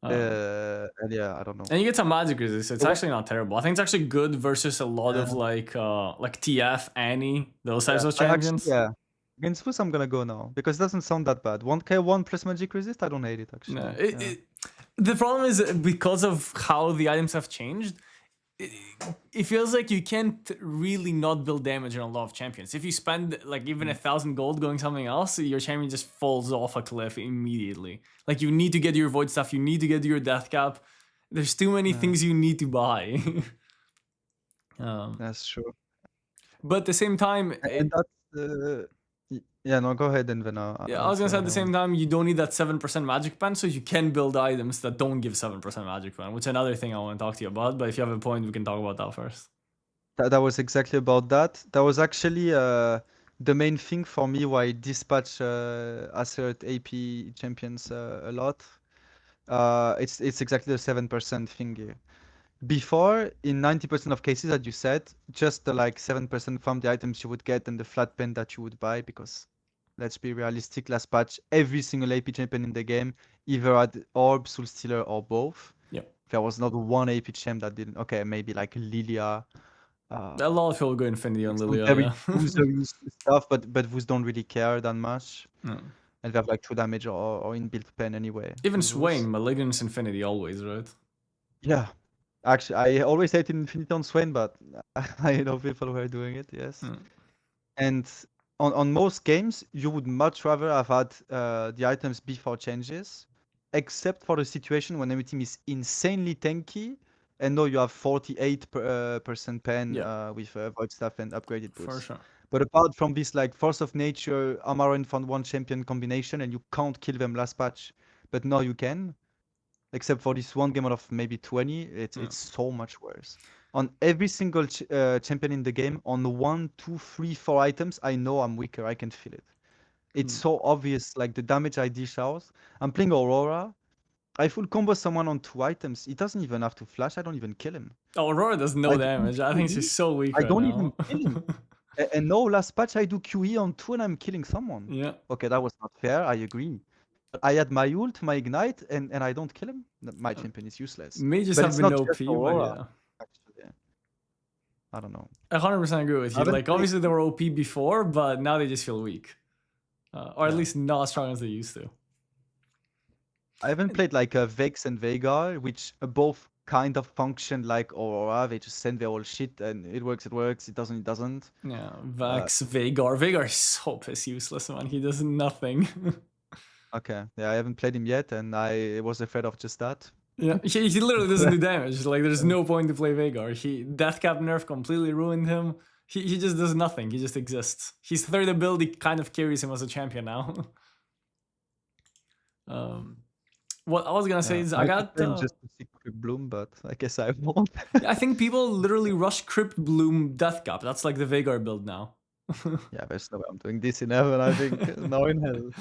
And yeah, I don't know. And you get some magic resist. It's actually not terrible. I think it's actually good versus a lot of like TF, Annie, those types of champions. Yeah. Against whose I'm gonna go now because it doesn't sound that bad. 1k1 plus magic resist, I don't hate it actually. No, Yeah. the problem is because of how the items have changed, it feels like you can't really not build damage on a lot of champions. If you spend like even 1,000 gold going something else, your champion just falls off a cliff immediately. Like you need to get your voidstaff, you need to get your death cap. There's too many things you need to buy. That's true. But at the same time, And that's yeah, no, go ahead and then yeah, I was gonna say at the same time, you don't need that 7% magic pen, so you can build items that don't give 7% magic pen, which is another thing I want to talk to you about. But if you have a point, we can talk about that first. That was exactly about that. That was actually the main thing for me why I dispatch assert AP champions a lot. It's exactly the 7% thing here. Before, in 90% of cases, as you said, just the like 7% from the items you would get and the flat pen that you would buy because Let's be realistic. Last patch, every single AP champion in the game either had Orb, Soul Stealer, or both. Yep. There was not one AP champ that didn't. Okay, maybe like Lilia. A lot of people go Infinity on Some Lilia, very yeah. user stuff, but Vus don't really care that much. No. And they have like true damage or inbuilt pen anyway. Even Vus. Swain, Malignant's Infinity always, right? Yeah. Actually, I always hated Infinity on Swain, but I know people who are doing it, yes. And on most games, you would much rather have had the items before changes, except for the situation when everything is insanely tanky, and now you have 48% pen with voidstaff and upgraded boots. For sure. But apart from this, like Force of Nature, Amaranth found one champion combination, and you can't kill them last patch, but now you can. Except for this one game out of maybe 20, it's so much worse. On every single champion in the game, on 1, 2, 3, 4 items, I know I'm weaker. I can feel it. It's so obvious, like the damage I dish out. I'm playing Aurora. I full combo someone on 2 items. He doesn't even have to flash. I don't even kill him. Oh, Aurora does no damage. I think she's so weak I right don't now. even kill him. And no, last patch I do QE on 2 and I'm killing someone. Yeah. Okay, that was not fair. I agree. But I had my ult, my ignite, and I don't kill him. My champion is useless. Mages But have it's been not OP, just but Aurora, yeah. actually. I don't know. I 100% agree with you. haven't Like, played- obviously they were OP before, but now they just feel weak. Or at least not as strong as they used to. I haven't played like Vex and Veigar, which both kind of function like Aurora. They just send their whole shit and it works, it doesn't, it doesn't. Yeah, Vax, Veigar. Veigar is so piss useless, man. He does nothing. Okay, yeah, I haven't played him yet and I was afraid of just that. Yeah, he literally doesn't do damage. Like, there's no point to play Veigar. Deathcap nerf completely ruined him. He just does nothing. He just exists. His third ability kind of carries him as a champion now. What I was gonna say is I got just to see cryptbloom, but I guess I won't. I think people literally rush cryptbloom Deathcap. That's like the Veigar build now. Yeah, there's no way I'm doing this in heaven. I think now in hell.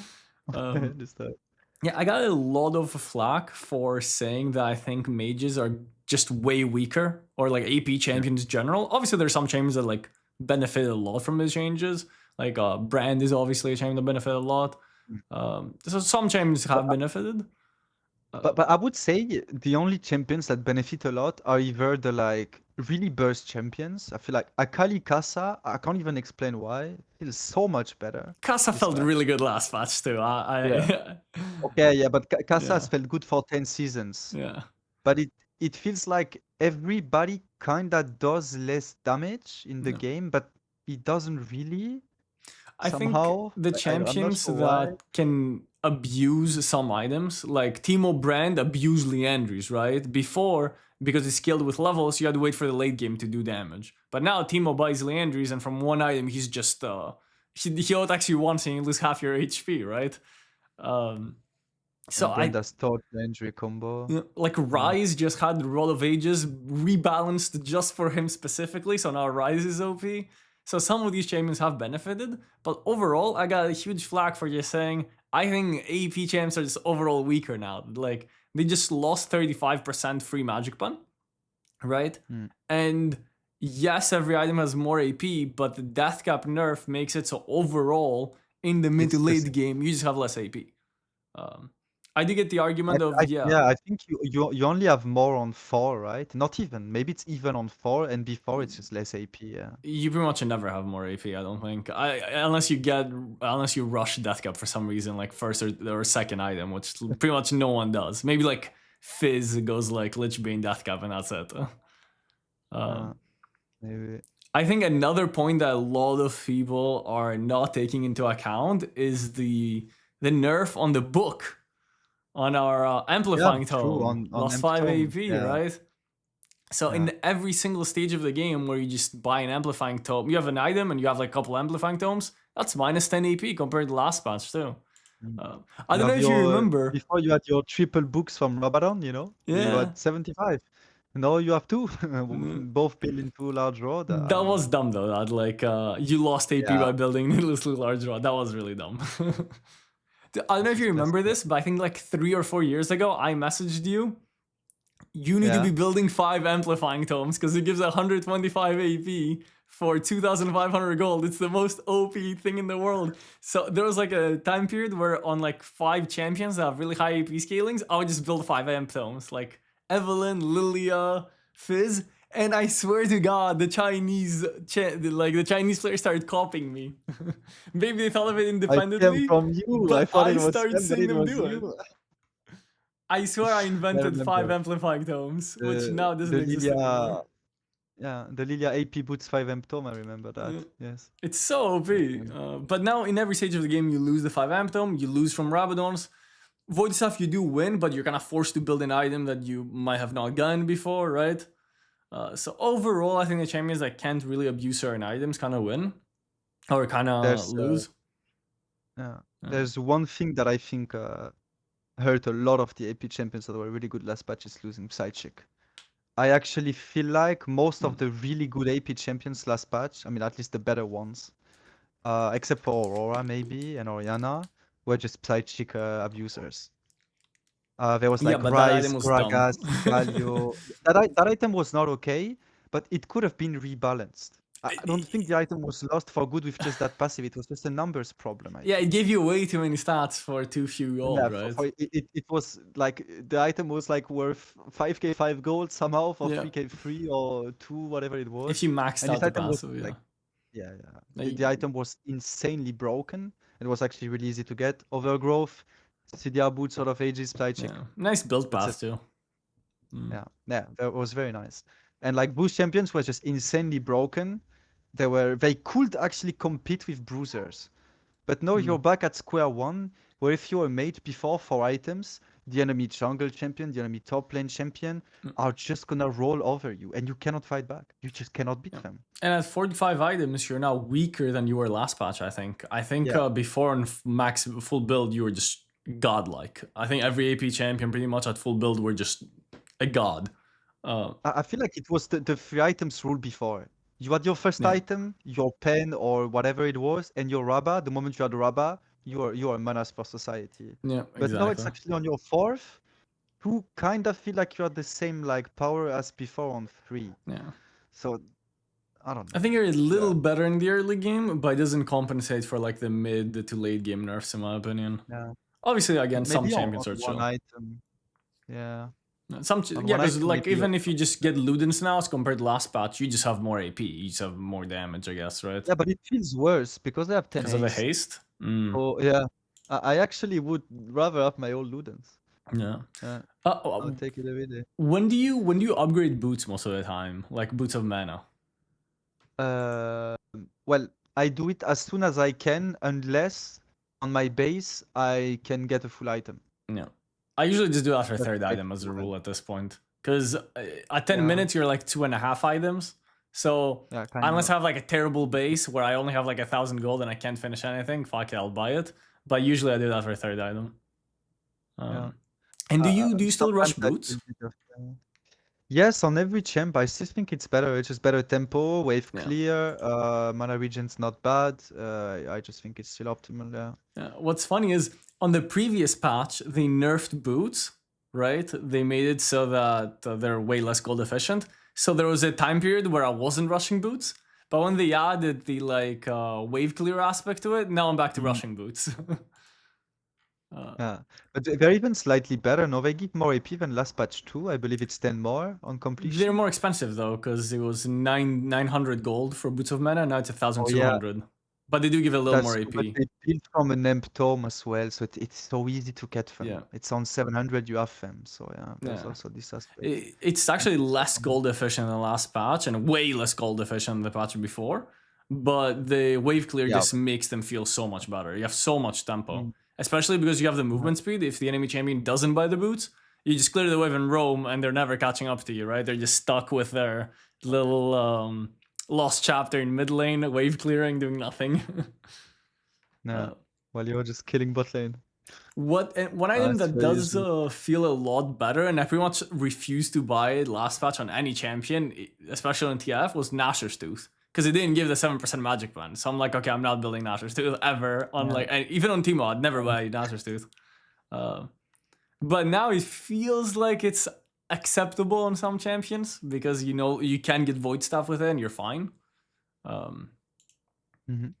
Yeah, I got a lot of flack for saying that I think mages are just way weaker, or like AP champions in general. Obviously, there's some champions that like benefited a lot from these changes. Like Brand is obviously a champion that benefited a lot. So some champions have benefited. But I would say the only champions that benefit a lot are either the like really burst champions. I feel like Akali Kassa, I can't even explain why, feels so much better. Kassa felt really good last patch too. Okay, yeah, but Kassa has felt good for 10 seasons. Yeah. But it feels like everybody kinda does less damage in the game, but it doesn't really. I somehow. think the champions that can abuse some items, like Teemo Brand abused Leandries, right? Before, because it's skilled with levels, you had to wait for the late game to do damage. But now Teemo buys Leandries, and from one item, he's just he attacks you once and you lose half your HP, right? So I does torch Leandry combo. Like Rise just had Rod of Ages rebalanced just for him specifically, so now Rise is OP. So some of these champions have benefited, but overall, I got a huge flag for just saying, I think AP champs are just overall weaker now. Like, they just lost 35% free magic pun, right? And yes, every item has more AP, but the Deathcap nerf makes it so overall, in the mid to late game, you just have less AP. I did get the argument I think you only have more on 4, right? Not even. Maybe it's even on 4, and before it's just less AP. Yeah. You pretty much never have more AP. I don't think. Unless you rush Deathcap for some reason, like first or second item, which pretty much no one does. Maybe like Fizz goes like Lichbane Deathcap, and that's it. Maybe. I think another point that a lot of people are not taking into account is the nerf on the book. On our amplifying tome, lost 5 AP, right? So in every single stage of the game where you just buy an amplifying tome, you have an item and you have like a couple amplifying tomes, that's minus 10 AP compared to last patch too. I don't know if you remember. Before you had your triple books from Rabadon, you know? Yeah. You had 75. Now you have 2, both built into large rod. That was dumb though, that like you lost AP by building needlessly large rod. That was really dumb. I don't know if you remember this, but I think like 3 or 4 years ago, I messaged you. You need to be building 5 amplifying tomes because it gives 125 AP for 2,500 gold. It's the most OP thing in the world. So there was like a time period where on like 5 champions that have really high AP scalings, I would just build 5 amp tomes like Evelyn, Lilia, Fizz, and I swear to God, the Chinese players started copying me. Maybe they thought of it I independently, came from you. I but thought I it was started them, but seeing it them was do it. you. I swear I I invented 5 remember amplifying tomes, which now doesn't the exist anymore. The Lilia AP boots 5 amp tome. I remember that. Yeah. Yes. It's so OP. But now in every stage of the game, you lose the 5 amp tome, you lose from Rabadons. Voidstaff, you do win, but you're kind of forced to build an item that you might have not gotten before, right? So overall, I think the champions that can't really abuse certain items kind of win, or kind of lose. There's one thing that I think hurt a lot of the AP champions that were really good last patch is losing Psychic. I actually feel like most of the really good AP champions last patch, I mean at least the better ones, except for Aurora maybe and Orianna, were just Psychic abusers. There was like Yeah, but that Ryze, item was dumb. Gragas, Galio. That item was not okay, but it could have been rebalanced. I don't think the item was lost for good with just that passive. It was just a numbers problem. Yeah, it gave you way too many stats for too few gold, Yeah, right? it was like the item was like worth 5k 5 gold somehow for 3k 3 or 2, whatever it was. If you maxed And out this the item was passive, like, yeah. The item was insanely broken. It was actually really easy to get. Overgrowth, CDR boot sort of ages, Psychic. Yeah. Nice build path too. Yeah, that was very nice. And like boost champions were just insanely broken. They could actually compete with bruisers. But now you're back at square one, where if you're a mage before 4 items, the enemy jungle champion, the enemy top lane champion are just gonna roll over you, and you cannot fight back. You just cannot beat them. And at 45 items, you're now weaker than you were last patch, I think. Before on max full build, you were just godlike. I think every AP champion pretty much at full build were just a god. I feel like it was the 3 items rule before. You had your first item, your pen or whatever it was, and your Rabba. The moment you had Rabba, you are a menace for society. Yeah, but now it's actually on your 4th. You kind of feel like you are the same like power as before on 3. Yeah. So I don't know. I think you're a little better in the early game, but it doesn't compensate for like the mid to late game nerfs, in my opinion. Yeah. Obviously, again, Maybe some champions on are chill. one item. Yeah. Because like even if you just get Ludens now as compared to last patch, you just have more AP, you just have more damage, I guess, right? Yeah, but it feels worse because they have 10 because of the haste. Oh yeah, I actually would rather have my old Ludens. Yeah. I'll take it every day. When do you upgrade boots most of the time, like boots of mana? Well, I do it as soon as I can, unless on my base I can get a full item. Yeah. I usually just do after a third item as a rule at this point. Because at 10 minutes, you're like 2.5 items. So unless I have like a terrible base where I only have like 1,000 gold and I can't finish anything, fuck it, I'll buy it. But usually I do that for a third item. And do you still rush boots? Yes, on every champ, I still think it's better. It's just better tempo, wave clear, mana regen's not bad. I just think it's still optimal, What's funny is, on the previous patch, they nerfed boots, right? They made it so that they're way less gold efficient. So there was a time period where I wasn't rushing boots. But when they added the like wave clear aspect to it, now I'm back to rushing boots. But they're even slightly better. No, they give more AP than last patch too. I believe it's 10 more on completion. They're more expensive though, because it was 900 gold for Boots of Mana, now it's 1,200. But they do give a little more AP. But they build from an Emp Tome as well, so it's so easy to get them. Yeah. It's on 700, you have them, so there's also this aspect. It's actually less gold efficient than the last patch, and way less gold efficient than the patch before. But the wave clear just makes them feel so much better. You have so much tempo. Especially because you have the movement speed. If the enemy champion doesn't buy the boots, you just clear the wave and roam, and they're never catching up to you, right? They're just stuck with their little lost chapter in mid lane, wave clearing, doing nothing. While you're just killing bot lane. One item that does feel a lot better, and I pretty much refused to buy it last patch on any champion, especially on TF, was Nashor's Tooth. Because it didn't give the 7% magic ban. So I'm like, okay, I'm not building Nashor's Tooth ever. And even on Teemo, I'd never buy Nashor's Tooth. But now it feels like it's acceptable on some champions, because you know you can get voidstaff with it and you're fine. Mhm.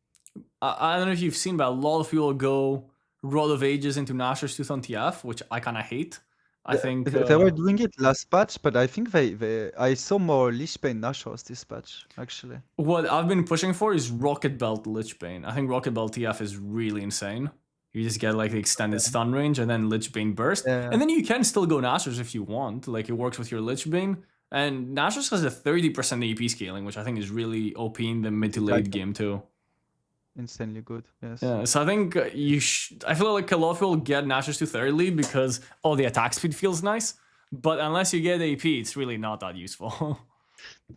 I don't know if you've seen, but a lot of people go Rod of Ages into Nashor's Tooth on TF, which I kind of hate. I think They were doing it last patch, but I think I saw more Lichbane Nashors this patch, actually. what I've been pushing for is Rocket Belt Lichbane. I think Rocket Belt TF is really insane. You just get like the extended stun range and then Lichbane burst. Yeah. And then you can still go Nashor's if you want. Like it works with your Lichbane. And Nashor's has a 30% AP scaling, which I think is really OP in the mid to late game too. Insanely good, yes. Yeah, so I think I feel like a lot of people get Nashor's Tooth early because the attack speed feels nice. But unless you get AP, it's really not that useful.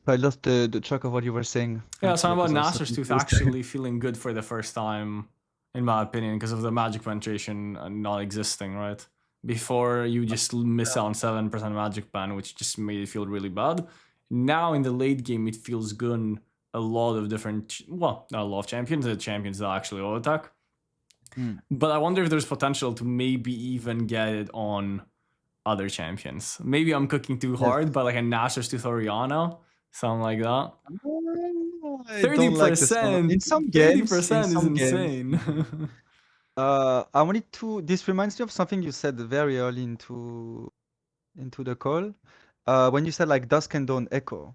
I lost the track of what you were saying. Yeah, something about because I was Nashor's so Tooth confused. actually feeling good for the first time, in my opinion, because of the magic penetration not existing, right? Before you just miss out on 7% magic ban, which just made it feel really bad. Now in the late game, it feels good. A lot of different, well, not a lot of champions, the champions that actually auto attack. But I wonder if there's potential to maybe even get it on other champions. Maybe I'm cooking too hard, but like a Nashor's Tooth Oriana, something like that. I don't like this one. 30%. In some games, 30% is insane. I wanted to. This reminds me of something you said very early into the call, when you said like Dusk and Dawn Echo.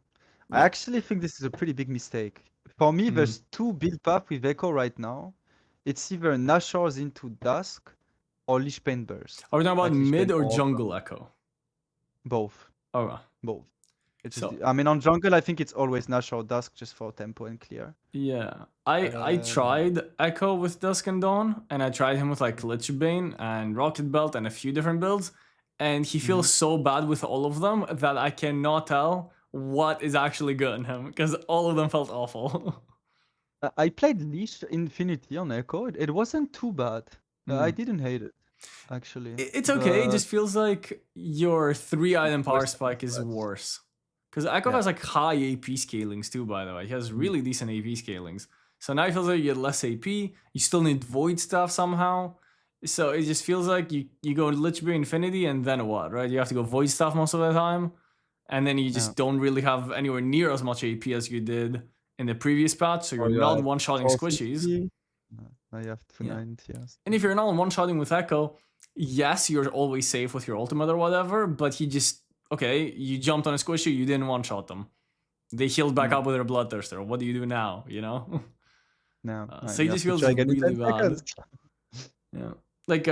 I actually think this is a pretty big mistake. For me, there's two build paths with Echo right now. It's either Nashor's into Dusk or Lichbane Burst. Are we talking about Like mid Lichbane or Orb. jungle Echo? Both. Okay. Both. It's So- just, I mean, on jungle, I think it's always Nashor Dusk just for tempo and clear. Yeah, I tried Echo with Dusk and Dawn, and I tried him with like Lichbane and Rocket Belt and a few different builds, and he feels so bad with all of them that I cannot tell what is actually good in him, because all of them felt awful. I played Leash Infinity on Echo. It wasn't too bad. I didn't hate it, actually. It's okay, it but- just feels like your 3-item power worse spike is than worse. Because Echo Yeah. has like high AP scalings too, by the way. He has really decent AP scalings. So now it feels like you get less AP. You still need voidstaff somehow. So it just feels like you go Lichbane Infinity and then what, right? You have to go voidstaff most of the time. And then you just don't really have anywhere near as much AP as you did in the previous patch. So you're not one-shotting squishies. I have 290, yes. And if you're not one-shotting with Echo, yes, you're always safe with your ultimate or whatever, but he just, okay, you jumped on a squishy, you didn't one-shot them. They healed back up with their Bloodthirster. What do you do now, you know? No. So he just feels really bad. Yeah. Like,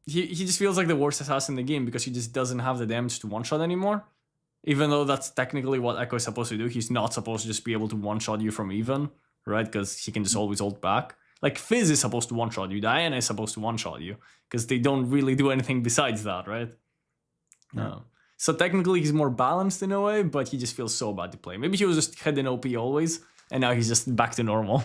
he just feels like the worst assassin in the game because he just doesn't have the damage to one-shot anymore. Even though that's technically what Echo is supposed to do. He's not supposed to just be able to one-shot you from even, right? Because he can just always ult back. Like, Fizz is supposed to one-shot you. Diana is supposed to one-shot you. Because they don't really do anything besides that, right? Yeah. So technically he's more balanced in a way, but he just feels so bad to play. Maybe he was just head in OP always, and now he's just back to normal.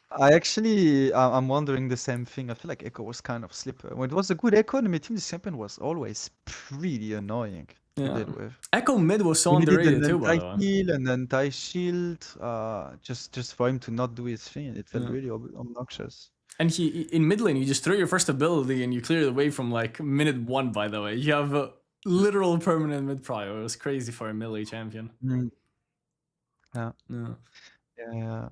I'm wondering the same thing. I feel like Echo was kind of slippery. When it was a good Echo, the team champion was always pretty annoying to deal with. Echo mid was so He needed underrated an too, by the way. anti-heal and anti-shield, just for him to not do his thing. It felt really obnoxious. And in mid lane, you just throw your first ability and you clear the way from like minute 1, by the way. You have a literal permanent mid prio. It was crazy for a melee champion. Yeah. Yeah. Yeah,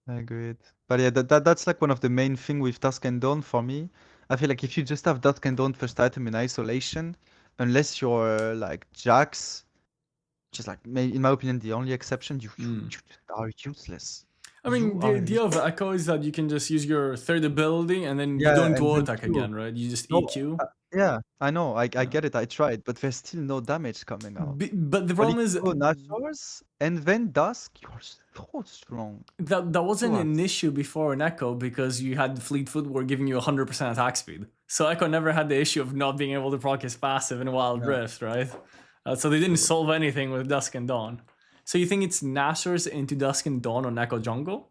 I agree. But yeah, that's like one of the main thing with Dusk and Dawn for me. I feel like if you just have Dusk and Dawn first item in isolation, unless you're like Jax, which is like, in my opinion, the only exception, you are useless. I mean, the idea of Echo is that you can just use your third ability and then you Yeah, don't do and then attack Q. again, right? You just No, EQ. Yeah, I know, I get it, I tried, but there's still no damage coming out. But the problem is Nashors and then Dusk, you're so strong. that wasn't an issue before in Echo because you had Fleet Footwear giving you 100% attack speed. So Echo never had the issue of not being able to proc his passive in Wild Rift, right? So they didn't solve anything with Dusk and Dawn. So you think it's Nashor's into Dusk and Dawn on Echo jungle?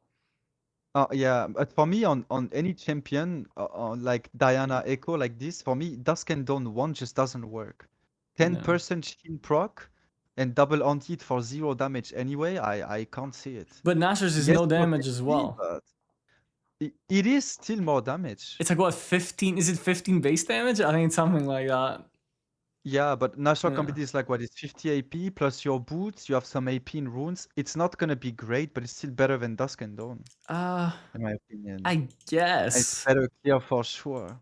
Yeah, but for me, on any champion, like Diana Echo, like this, for me, Dusk and Dawn 1 just doesn't work. 10% shield proc and double anti-hit for 0 damage anyway, I can't see it. But Nashor's is Yes, no for damage 50, as well. but it is still more damage. It's like what, 15? Is it 15 base damage? I think it's something like that. Yeah, but Nashor Yeah. complete is like what is 50 AP plus your boots. You have some AP in runes. It's not gonna be great, but it's still better than Dusk and Dawn, Uh, in my opinion. I It's guess. better clear for sure.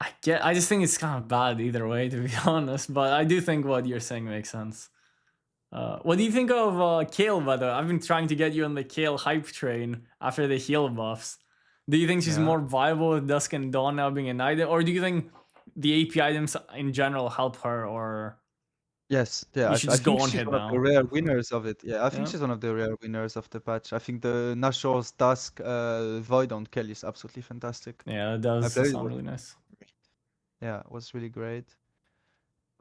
I just think it's kind of bad either way, to be honest. But I do think what you're saying makes sense. What do you think of Kale, by the way? I've been trying to get you on the Kale hype train after the heal buffs. Do you think she's Yeah. more viable with Dusk and Dawn now being an item? Or do you think the AP items in general help her? Or Yes, yeah, you I, should I just go think on she's hit one of the now? rare winners of it. Yeah, I think Yeah. she's one of the rare winners of the patch. I think the Nashor's Dusk Void on Kelly is absolutely fantastic. Yeah, that I does played it. sound really nice. Yeah, it was really great.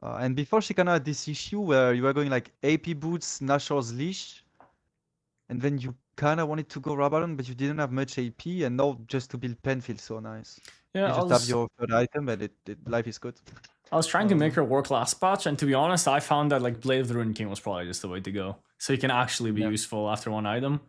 And before she kind of had this issue where you were going like AP boots, Nashor's leash, and then you kind of wanted to go Rabadon, but you didn't have much AP, and now just to build pen feels so nice. Yeah, You I just have was your third item, and life is good. trying to make her work last patch, and to be honest, I found that like Blade of the Rune King was probably just the way to go. So you can actually be Yeah. useful after one item.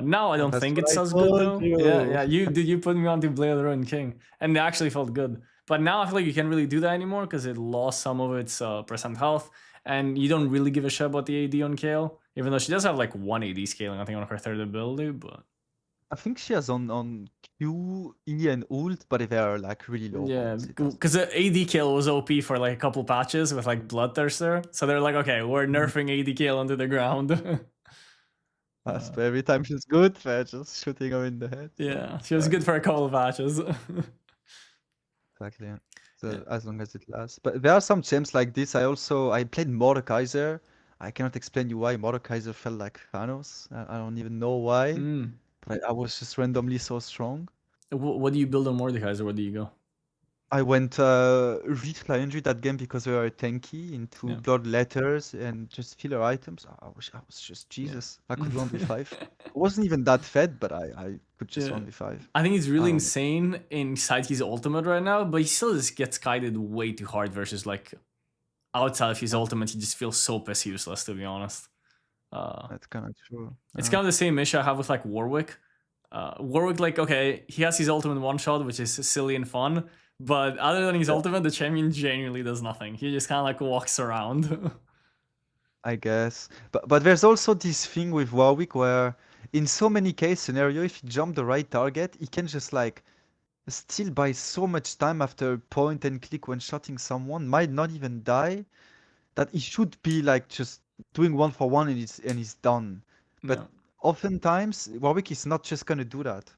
Now I don't That's think what it's I as good told though. you. Yeah, you put me onto Blade of the Rune King, and it actually felt good. But now I feel like you can't really do that anymore because it lost some of its percent health, and you don't really give a shit about the AD on Kale, even though she does have like 1 AD scaling, I think, on her third ability. But I think she has on Q, E, and ult, but they are like really low yeah, bolts. It does. because the AD kill was OP for like a couple patches with like Bloodthirster, so they're like, okay, we're nerfing AD kill into the ground. But every time she's good, they're just shooting her in the head. So Yeah, she was good for a couple of patches. exactly. Yeah. Yeah. So as long as it lasts. But there are some gems like this. I played Mordekaiser. I cannot explain you why Mordekaiser felt like Thanos. I don't even know why. Mm. But I was just randomly so strong. What do you build on Mordekaiser? Where do you go? I went Rift Legendary that game because we were tanky into Yeah. blood letters and just filler items. I was just Jesus. I could 1v5. I wasn't even that fed, but I could just Yeah. 1v5. I think he's really don't know. insane inside his ultimate right now, but he still just gets guided way too hard versus like outside of his ultimate, he just feels so piss useless, to be honest. That's kind of true. It's kind of the same issue I have with like Warwick. Warwick, like, okay, he has his ultimate one shot, which is silly and fun, but other than his ultimate, the champion genuinely does nothing. He just kind of like walks around. I guess. But there's also this thing with Warwick where in so many case scenario, if you jump the right target, he can just like still buy so much time after point and click when shotting someone, might not even die, that he should be like just doing 1-for-1 and he's done. But Yeah. oftentimes Warwick is not just gonna do that.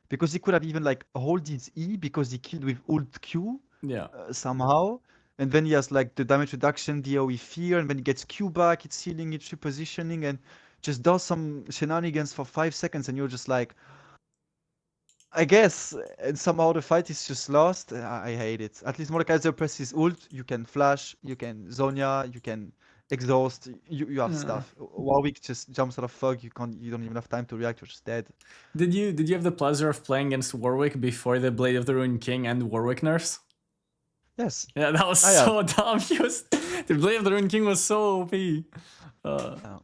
Because he could have even like hold his E because he killed with ult Q Yeah. somehow. And then he has like the damage reduction, the AoE fear, and then he gets Q back, it's healing, it's repositioning, and just does some shenanigans for 5 seconds, and you're just like, I guess, and somehow the fight is just lost. I hate it. At least Mordekaiser presses ult, you can flash, you can Zonya, you can exhaust, you have stuff. Warwick just jumps out of fog, you don't even have time to react, you're just dead. Did you have the pleasure of playing against Warwick before the Blade of the Rune King and Warwick nerfs? Yes. Yeah, that was so dumb. The Blade of the Rune King was so OP.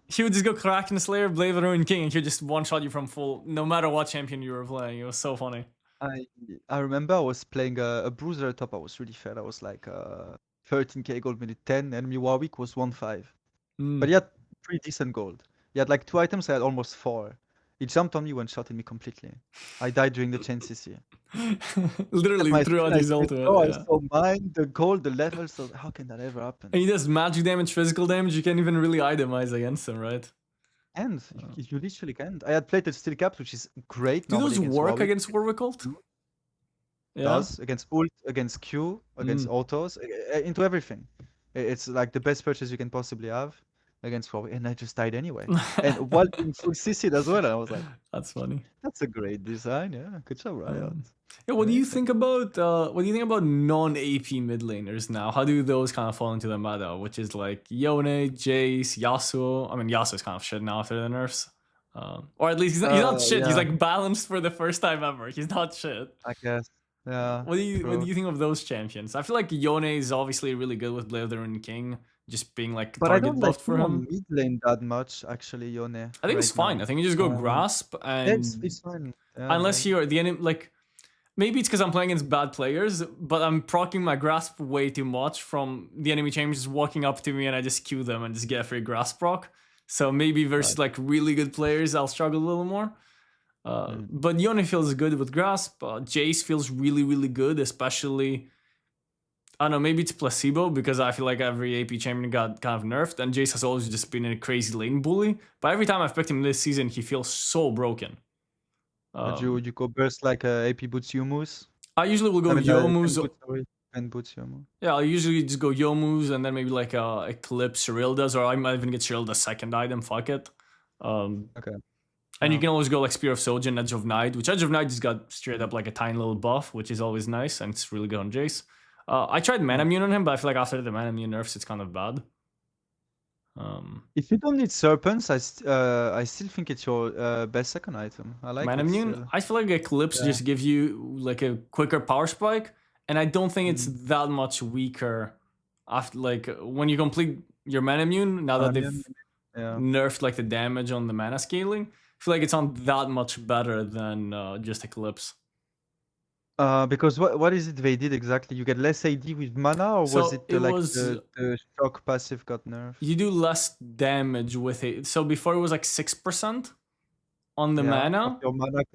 He would just go Kraken Slayer, Blade of the Rune King, and he would just one-shot you from full, no matter what champion you were playing. It was so funny. I remember I was playing a Bruiser top. I was really fed. I was like 13k gold minute 10. Enemy Warwick was 1-5. But he had pretty decent gold. He had like 2 items. I had almost 4. He jumped on me, one shot me completely. I died during the chain CC. Literally threw out his ultimate. I saw mine, the gold, the levels. So how can that ever happen? And he does magic damage, physical damage. You can't even really itemize against him, right? And you literally can't. I had played steel caps, which is great. Do those work against Warwick ult? Yeah. Does against ult, against Q, against autos, into everything. It's like the best purchase you can possibly have against Warwick, and I just died anyway. And while being full CC'd as well, I was like, "That's funny. That's a great design. Yeah, good job, Riot." Yeah, what do you think about non-AP mid laners now? How do those kind of fall into the meta? Which is like Yone, Jace, Yasuo. I mean, Yasuo's kind of shit now after the nerfs. Or at least he's not shit. Yeah. He's like balanced for the first time ever. He's not shit. I guess. Yeah. What do you think of those champions? I feel like Yone is obviously really good with Blade of the Rune King, just being like But target buffed for him. Mid lane that much actually, Yone. I think it's fine. I think you just go grasp and it's fine. unless you're the enemy, like Maybe it's because I'm playing against bad players, but I'm proccing my grasp way too much from the enemy champion just walking up to me and I just Q them and just get a free grasp proc. So maybe versus like really good players, I'll struggle a little more. But Yone feels good with grasp. Jace feels really, really good, especially. I don't know, maybe it's placebo because I feel like every AP champion got kind of nerfed, and Jace has always just been a crazy lane bully. But every time I've picked him this season, he feels so broken. Would you go burst like AP boots Youmuu's? I usually will go Youmuu's. And boots Youmuu's. Yeah, I usually just go Youmuu's and then maybe like Eclipse Cyrilda's, or I might even get Cyrilda's second item, fuck it. Okay. And you can always go like Spear of Sojin, Edge of Night, which Edge of Night just got straight up like a tiny little buff, which is always nice, and it's really good on Jace. I tried Mana Immune on him, but I feel like after the Mana Immune nerfs, it's kind of bad. If you don't need Serpents, I still think it's your best second item. I like Mana it Immune, still. I feel like Eclipse just gives you like a quicker power spike, and I don't think it's that much weaker after like when you complete your Mana Immune, now that they've nerfed like the damage on the mana scaling. I feel like it's not that much better than just Eclipse. Because what is it they did exactly? You get less AD with mana, or was it the shock passive got nerfed? You do less damage with it. So before it was like 6% on the mana,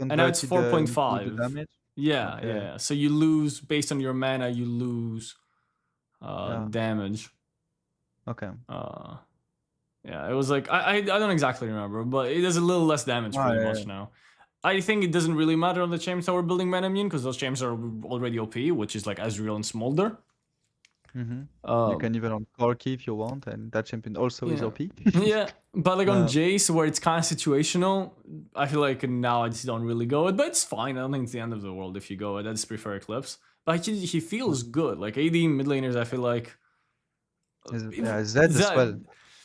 and now it's 4.5 damage. Yeah. So you lose based on your mana. You lose damage. Okay. Yeah, it was like I don't exactly remember, but it does a little less damage pretty much now. I think it doesn't really matter on the champs that we're building Mana Immune because those champs are already OP, which is like Ezreal and Smolder. You can even on Corki if you want, and that champion also is OP. Yeah, but like on Jace, where it's kind of situational, I feel like now I just don't really go it, but it's fine. I don't think it's the end of the world if you go it. I just prefer Eclipse. But he feels good. Like AD mid laners, I feel like. Zed as well.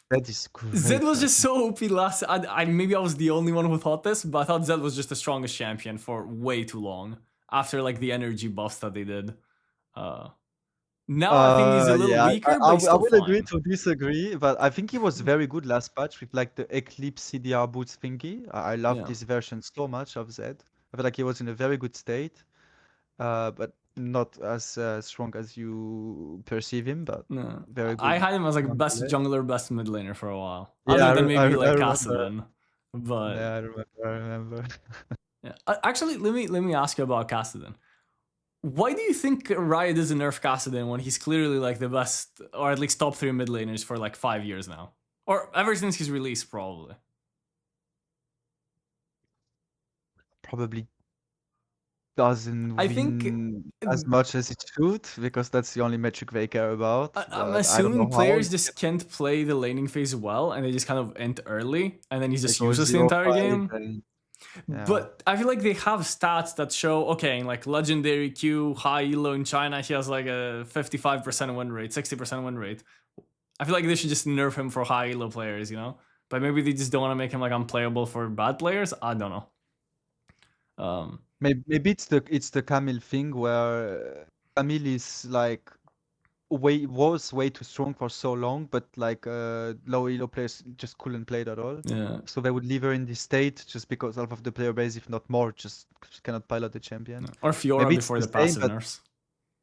That is great. Zed was just so OP last. Maybe I was the only one who thought this, but I thought Zed was just the strongest champion for way too long after like the energy buffs that they did. Now I think he's a little weaker. But I will agree to disagree, but I think he was very good last patch with like the Eclipse CDR boots thingy. I love this version so much of Zed. I feel like he was in a very good state, but not as strong as you perceive him, but very good. I had him as like best jungler, best mid laner for a while. Other than maybe like Kassadin. But yeah, I remember. Yeah. Actually, let me ask you about Kassadin. Why do you think Riot doesn't nerf Kassadin when he's clearly like the best, or at least top 3 mid laners for like 5 years now? Or ever since his release, probably. Probably doesn't win as much as it should, because that's the only metric they care about. I'm assuming players just can't play the laning phase well, and they just kind of end early, and then he just uses the entire game. But I feel like they have stats that show, okay, in like legendary Q, high elo in China, he has like a 55% win rate, 60% win rate. I feel like they should just nerf him for high elo players, you know? But maybe they just don't want to make him like unplayable for bad players. I don't know. Maybe it's the Camille thing where Camille is like was way too strong for so long, but like low elo players just couldn't play it at all. Yeah. So they would leave her in this state just because half of the player base, if not more, just cannot pilot the champion. Or Fiora before the passive nerfs.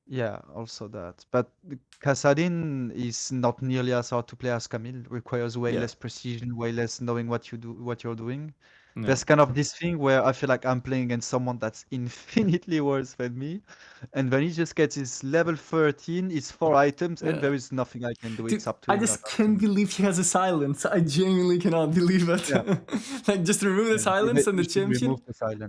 Yeah, also that. But Kassadin is not nearly as hard to play as Camille. Requires way less precision, way less knowing what you're doing. Yeah. There's kind of this thing where I feel like I'm playing against someone that's infinitely worse than me, and when he just gets his level 13, it's 4 items, and there is nothing I can do. Dude, it's up to him. I just can't believe he has a silence. I genuinely cannot believe it. Yeah. Like, just remove the silence and the champion.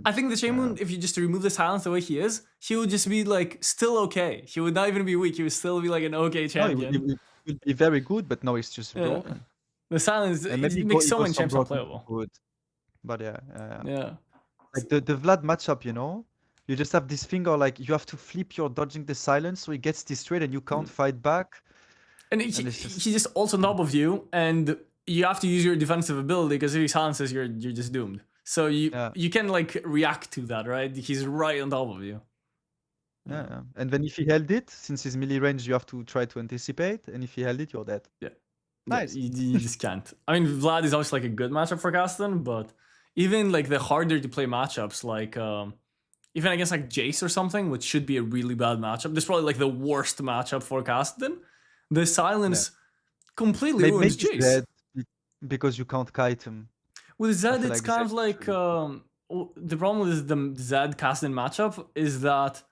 I think the champion, if you just remove the silence the way he is, he would just be like still okay. He would not even be weak. He would still be like an okay champion. No, he would be very good, but no, it's just broken. The silence, it makes so many champs unplayable. Good. But yeah. Like the Vlad matchup, you know, you just have this thing, or like you have to flip your dodging the silence, so he gets destroyed and you can't fight back. And he's just also on top of you, and you have to use your defensive ability because if he silences, you're just doomed. So you can like react to that, right? He's right on top of you. Yeah. And then if he held it, since his melee range, you have to try to anticipate, and if he held it, you're dead. Yeah. Nice. You just can't. I mean, Vlad is obviously like a good matchup for Kassadin, but even like the harder to play matchups, like even against like Jace or something, which should be a really bad matchup. This is probably like the worst matchup for Kassadin. The silence completely ruins Maybe Jace. Zed, because you can't kite him. With Zed, feel it's like kind of Zed like should- the problem with the Zed Kassadin matchup is that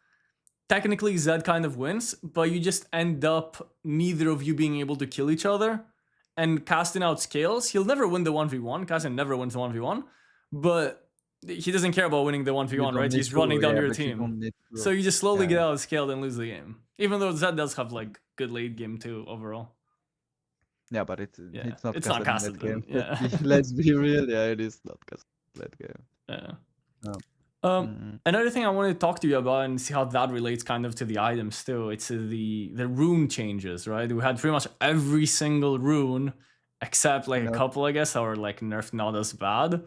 technically Zed kind of wins, but you just end up neither of you being able to kill each other, and Kassadin outscales. He'll never win the 1v1. Kassadin never wins the 1v1, but he doesn't care about winning the 1v1, right? He's running down your team. So you just slowly get outscaled and lose the game. Even though Zed does have like good late game too overall. Yeah, but it's not Kassadin game. Yeah. Let's be real. Yeah, it is not Kassadin late game. Yeah. Another thing I wanted to talk to you about and see how that relates kind of to the items too. It's the rune changes, right? We had pretty much every single rune except like a couple, I guess, that were like nerfed not as bad,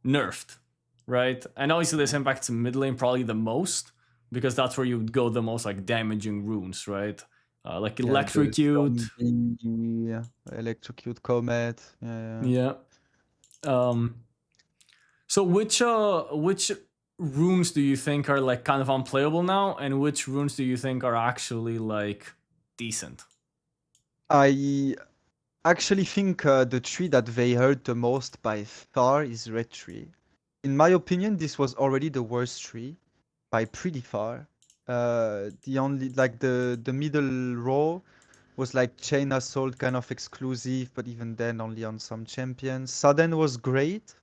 nerfed, right? And obviously this impacts mid lane probably the most because that's where you would go the most like damaging runes, right? Like electrocute. Yeah, electrocute, comet. Yeah. So which runes do you think are like kind of unplayable now, and which runes do you think are actually like decent? I actually think the tree that they hurt the most by far is red tree. In my opinion, this was already the worst tree by pretty far. The only like the middle row was like chain assault kind of exclusive, but even then only on some champions. Sudden was great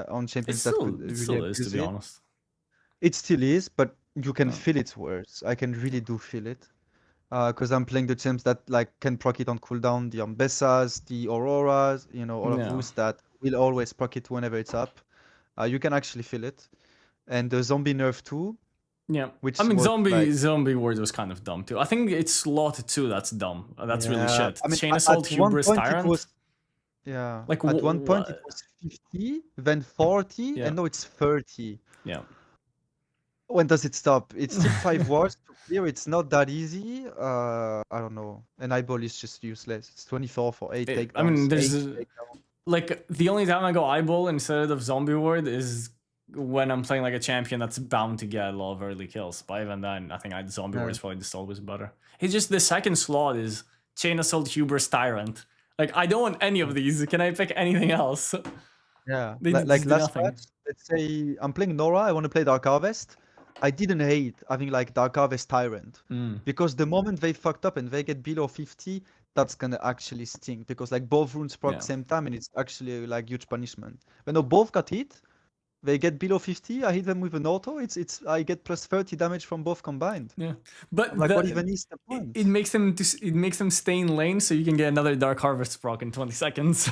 on champions that could really still is, to abuse be it. honest. It still is, but you can feel it worse. I can really do feel it. Because I'm playing the champs that like can proc it on cooldown, the Ambessas, the Auroras, you know, all of those that will always proc it whenever it's up. You can actually feel it. And the zombie nerf too. Yeah, which I mean, was, zombie word was kind of dumb too. I think it's slot too. That's dumb. That's really shit. I mean, Chain assault, hubris, tyrant. Like at one point it was 50, then 40, and now it's 30. Yeah. When does it stop? It's still 5 wards to clear. It's not that easy. I don't know. An eyeball is just useless. It's 24 for 8 takedowns. I mean, there's like the only time I go eyeball instead of zombie ward is when I'm playing like a champion that's bound to get a lot of early kills. But even then, I think zombie ward is probably just always better. It's just the second slot is chain assault, hubris, tyrant. Like I don't want any of these. Can I pick anything else? Yeah, like last match, let's say I'm playing Nora. I want to play Dark Harvest. I didn't hate having like Dark Harvest Tyrant because the moment they fucked up and they get below 50, that's gonna actually stink because like both runes proc same time and it's actually like huge punishment. When they both got hit, they get below 50. I hit them with an auto. I get plus 30 damage from both combined. Yeah, but like what even is the point? It makes them stay in lane so you can get another Dark Harvest proc in 20 seconds.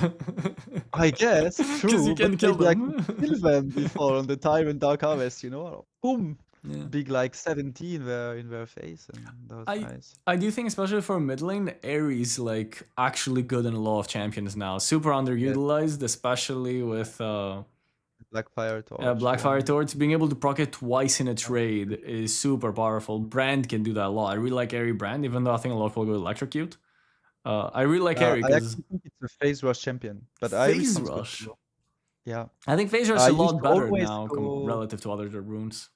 I guess true. Because you can kill them. I could kill them before on the Tyrant Dark Harvest. You know, boom. Yeah. Big like 70 in their face, and that was nice. I do think, especially for mid lane, Ares like actually good in a lot of champions now. Super underutilized, especially with Blackfire Torch. Yeah, Blackfire Torch. Being able to proc it twice in a trade is super powerful. Brand can do that a lot. I really like Ares Brand, even though I think a lot of people go electrocute. I really like Ares because I actually think it's a phase rush champion, but phase rush. Yeah, I think phase rush is a lot better now relative to other runes.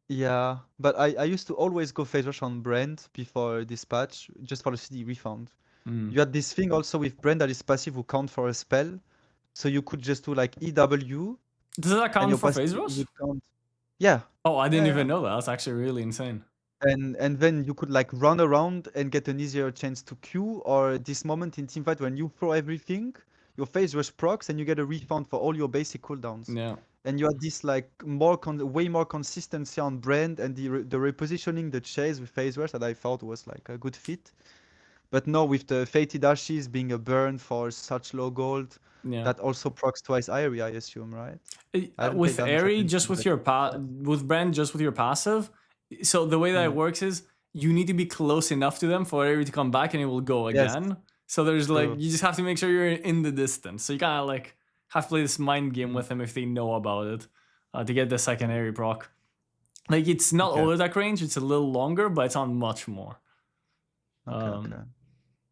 Yeah, but I used to always go phase rush on Brand before this patch, just for the CD refund. You had this thing also with Brand that is passive who count for a spell, so you could just do like EW. Does that count for phase rush? Yeah. Oh, I didn't even know that. That's actually really insane. And then you could like run around and get an easier chance to Q, or this moment in teamfight when you throw everything, your phase rush procs and you get a refund for all your basic cooldowns. Yeah. And you had this like way more consistency on Brand, and the repositioning the chase with phase rush that I thought was like a good fit. But no, with the Fated Ashes being a burn for such low gold, that also procs twice Aerie, I assume, right? With Aerie, just with your with Brand, just with your passive. So the way that it works is you need to be close enough to them for Aerie to come back, and it will go again. Yes. So there's like you just have to make sure you're in the distance. So you kind of like have to play this mind game with them if they know about it to get the second Aerie proc. Like it's not all attack range; it's a little longer, but it's on much more.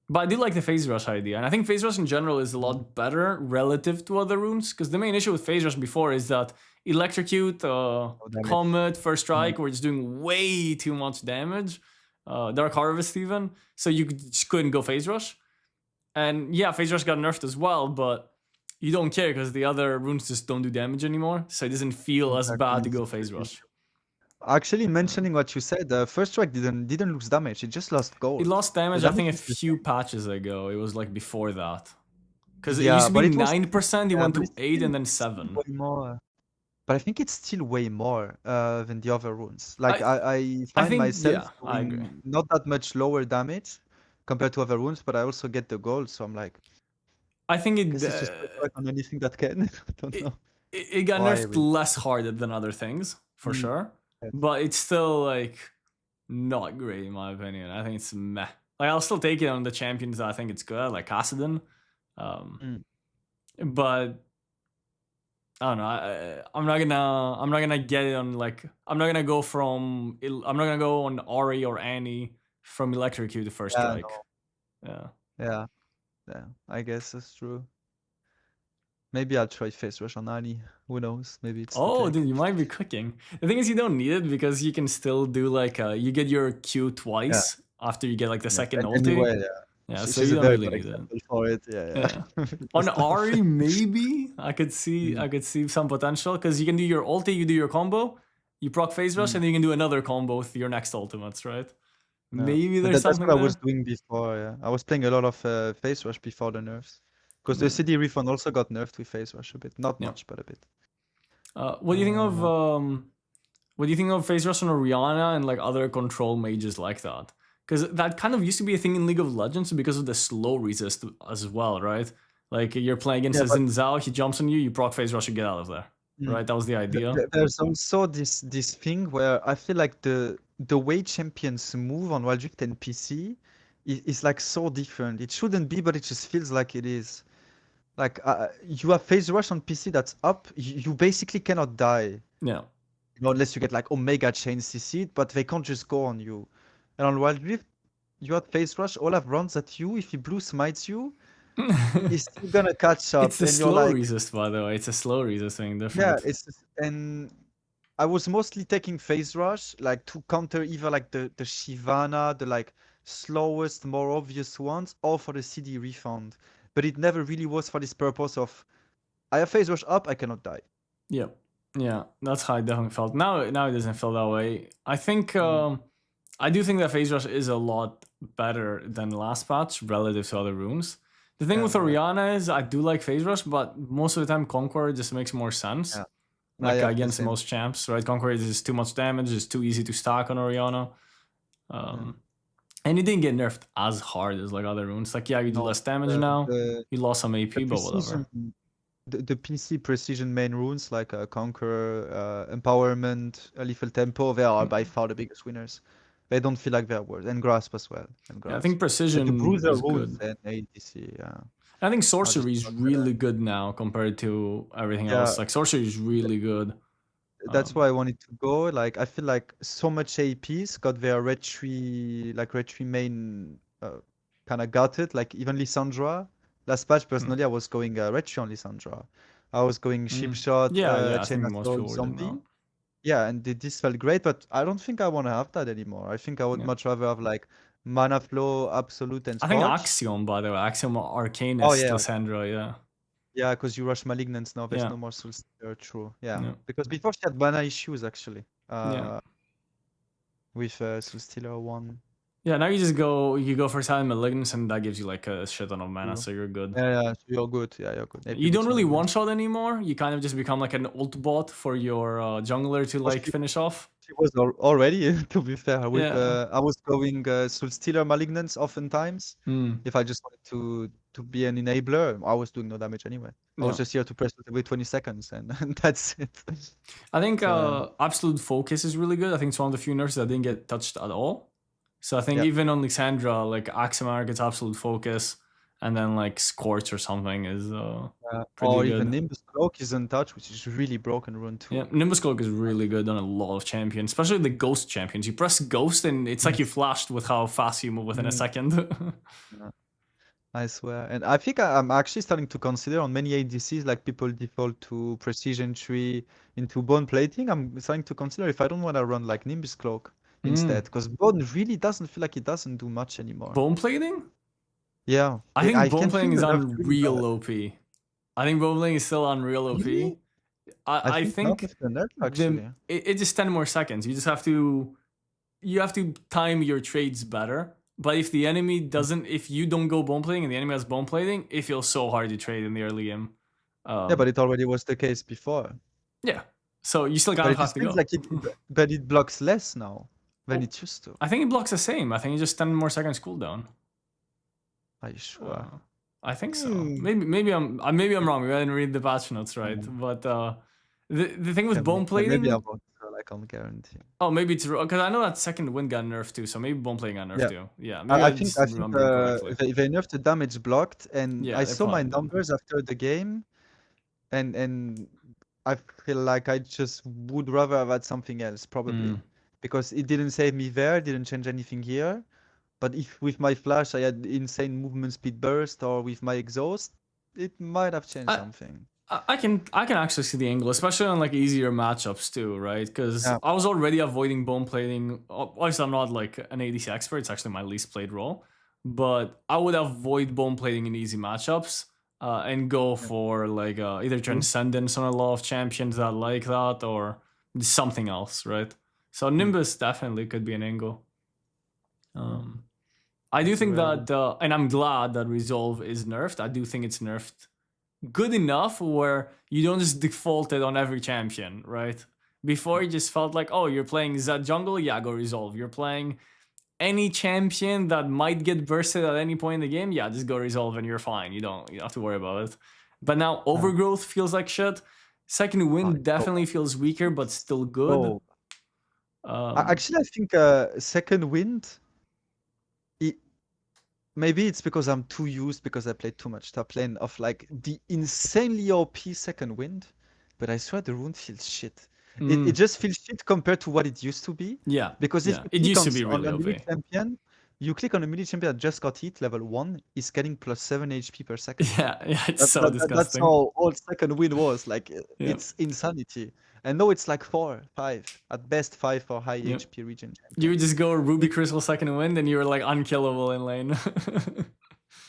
But I do like the phase rush idea, and I think phase rush in general is a lot better relative to other runes, because the main issue with phase rush before is that electrocute, damage. comet, first strike were just doing way too much damage. Dark harvest even, so you just couldn't go phase rush. And yeah, phase rush got nerfed as well, but you don't care because the other runes just don't do damage anymore, so it doesn't feel as bad to go phase rush. Actually, mentioning what you said, the first strike didn't lose damage. It just lost gold. It lost damage, The I think, a damage is the few patches ago. It was like before that. Because it Yeah, used to but be it was 9%, it went but to it's 8 still- and then it's still 7. way more. But I think it's still way more than the other runes. Like I find think, myself yeah, I agree. doing not that much lower damage compared to other runes, but I also get the gold, so I'm like, I think I guess it's just work on anything that can. I don't know. it got Why, nerfed really? less hard than other things, for sure. Yes. But it's still, like, not great, in my opinion. I think it's meh. Like, I'll still take it on the champions that I think it's good, like Kassadin. But I don't know. I'm not gonna get it on, like, I'm not gonna go on Ori or Annie from electrocute to first Yeah, strike. no. Yeah. Yeah, I guess that's true. Maybe I'll try face rush on Ali. Who knows? Maybe it's the Oh, pick. dude, you might be cooking. The thing is, you don't need it because you can still do like you get your Q twice after you get like the second ulti. Anyway, Yeah, so she's you a don't very really good need it. example for it. Yeah. On Ari, maybe I could see some potential because you can do your ulti, you do your combo, you proc phase rush, and then you can do another combo with your next ultimates, right? Yeah. Maybe But there's that's something what there. I was doing before. Yeah, I was playing a lot of face rush before the nerfs, because the CD refund also got nerfed with face rush a bit, not much, but a bit. What do you think of phase rush on Orianna and like other control mages like that? Because that kind of used to be a thing in League of Legends because of the slow resist as well, right? Like you're playing against a Xin Zhao, he jumps on you, you proc phase rush, you get out of there, right? That was the idea. There's also this thing where I feel like the way champions move on Wild Rift and PC is like so different. It shouldn't be, but it just feels like it is. Like you have phase rush on PC that's up, you basically cannot die. Yeah. Unless you get like Omega chain CC, but they can't just go on you. And on Wild Rift, you have phase rush, Olaf runs at you. If he blue smites you, he's still gonna catch up. It's a and slow you're like, resist, by the way. It's a slow resist thing, different. yeah, and I was mostly taking phase rush like to counter either like the Shyvana, the like slowest, more obvious ones, or for the CD refund. But it never really was for this purpose of I have phase rush up, I cannot die. Yeah, that's how I definitely felt. Now it doesn't feel that way. I think I do think that phase rush is a lot better than last patch relative to other runes. The thing with Orianna is I do like phase rush, but most of the time Conqueror just makes more sense. Yeah. Like against most champs, right? Conqueror is just too much damage, it's too easy to stack on Orianna. And it didn't get nerfed as hard as like other runes. Like, yeah, you do less damage now. You lost some AP, but whatever. The PC precision main runes like Conqueror, Empowerment, Lethal Tempo, they are by far the biggest winners. They don't feel like they're worse. And Grasp as well. Yeah, I think precision the Bruiser is runes good. and ADC, yeah. I think sorcery is really good now compared to everything else. Like sorcery is really good. That's why I wanted to go. Like I feel like so much APs got their red tree main kind of got it. Like even Lissandra. Last patch personally I was going red tree on Lissandra. I was going ship shot, I think most people zombie. did. Yeah, and this felt great, but I don't think I want to have that anymore. I think I would much rather have like mana flow, absolute, and I spark. think Axiom, by the way, Axiom Arcanist, Lissandra, yeah. Yeah, because you rush Malignance now. There's no more Soul Stealer, true. Yeah, because before she had mana issues actually. With Soul Stealer 1. Yeah, now you go for Silent Malignance and that gives you like a shit ton of mana, so you're good. Yeah, you're good. Yeah, you're good. You don't really one-shot anymore. You kind of just become like an ult bot for your jungler to like finish off. She was already, to be fair. With I was going Soul Stealer Malignance oftentimes. If I just wanted to be an enabler, I was doing no damage anyway. I was just here to press wait 20 seconds and that's it. I think Absolute Focus is really good. I think it's one of the few nerfs that didn't get touched at all. So I think even on Lissandra, like Axamar gets Absolute Focus, and then like Scorch or something is pretty good. Even Nimbus Cloak is untouched, which is really broken rune too. Yeah, Nimbus Cloak is really good on a lot of champions, especially the Ghost champions. You press Ghost and it's like you flashed with how fast you move within a second. I swear. And I think I'm actually starting to consider on many ADCs, like people default to Precision Tree into Bone Plating. I'm starting to consider if I don't want to run like Nimbus Cloak instead, because Bone really doesn't feel like it doesn't do much anymore. Bone plating? Yeah, I think I bone can feel plating is the nerf doing unreal that. OP. I think bone plating is still unreal OP. Really? I I think not think with the nerf actually. it's just 10 more seconds. You just have to time your trades better. But if the enemy doesn't, if you don't go bone plating and the enemy has bone plating, it feels so hard to trade in the early game. Yeah, but it already was the case before. Yeah. So you still kind But of it have just to feels go. like but it blocks less now than Oh, it used to. I think it blocks the same. I think it's just 10 more seconds cooldown. Are you sure? I think so. Maybe I'm wrong. We didn't read the patch notes right. But the thing with bone plating. Maybe I won't. So like I'm guaranteeing. Oh, maybe it's because I know that second wind got nerfed too. So maybe bone plating got nerfed too. Yeah. Maybe I I think just remembering correctly. they nerfed the damage blocked, and Yeah, I they saw my probably did. numbers after the game, and I feel like I just would rather have had something else probably, because it didn't save me there, didn't change anything here. But if with my flash I had insane movement speed burst, or with my exhaust, it might have changed something. I can actually see the angle, especially on like easier matchups too, right? Because I was already avoiding bone plating. Obviously, I'm not like an ADC expert. It's actually my least played role, but I would avoid bone plating in easy matchups and go for like either Transcendence on a lot of champions that like that, or something else, right? So Nimbus definitely could be an angle. I do think that, and I'm glad that Resolve is nerfed. I do think it's nerfed good enough where you don't just default it on every champion, right? Before it just felt like, oh, you're playing Zed jungle, yeah, go Resolve. You're playing any champion that might get bursted at any point in the game, yeah, just go Resolve and you're fine. You don't have to worry about it. But now Overgrowth feels like shit. Second Wind definitely feels weaker, but still good. Actually, I think Second Wind. Maybe it's because I'm too used, because I played too much top lane, of like the insanely OP Second Wind, but I swear the rune feels shit. It just feels shit compared to what it used to be. Yeah. Because if it used to be really on a OP. melee champion, you click on a melee champion that just got hit, level 1, is getting plus 7 HP per second. Yeah, it's so disgusting. That's how old Second Wind was. Like, it's insanity. And now it's like 4, 5, at best 5 for high HP region. You would just go Ruby Crystal Second Wind and you were like unkillable in lane.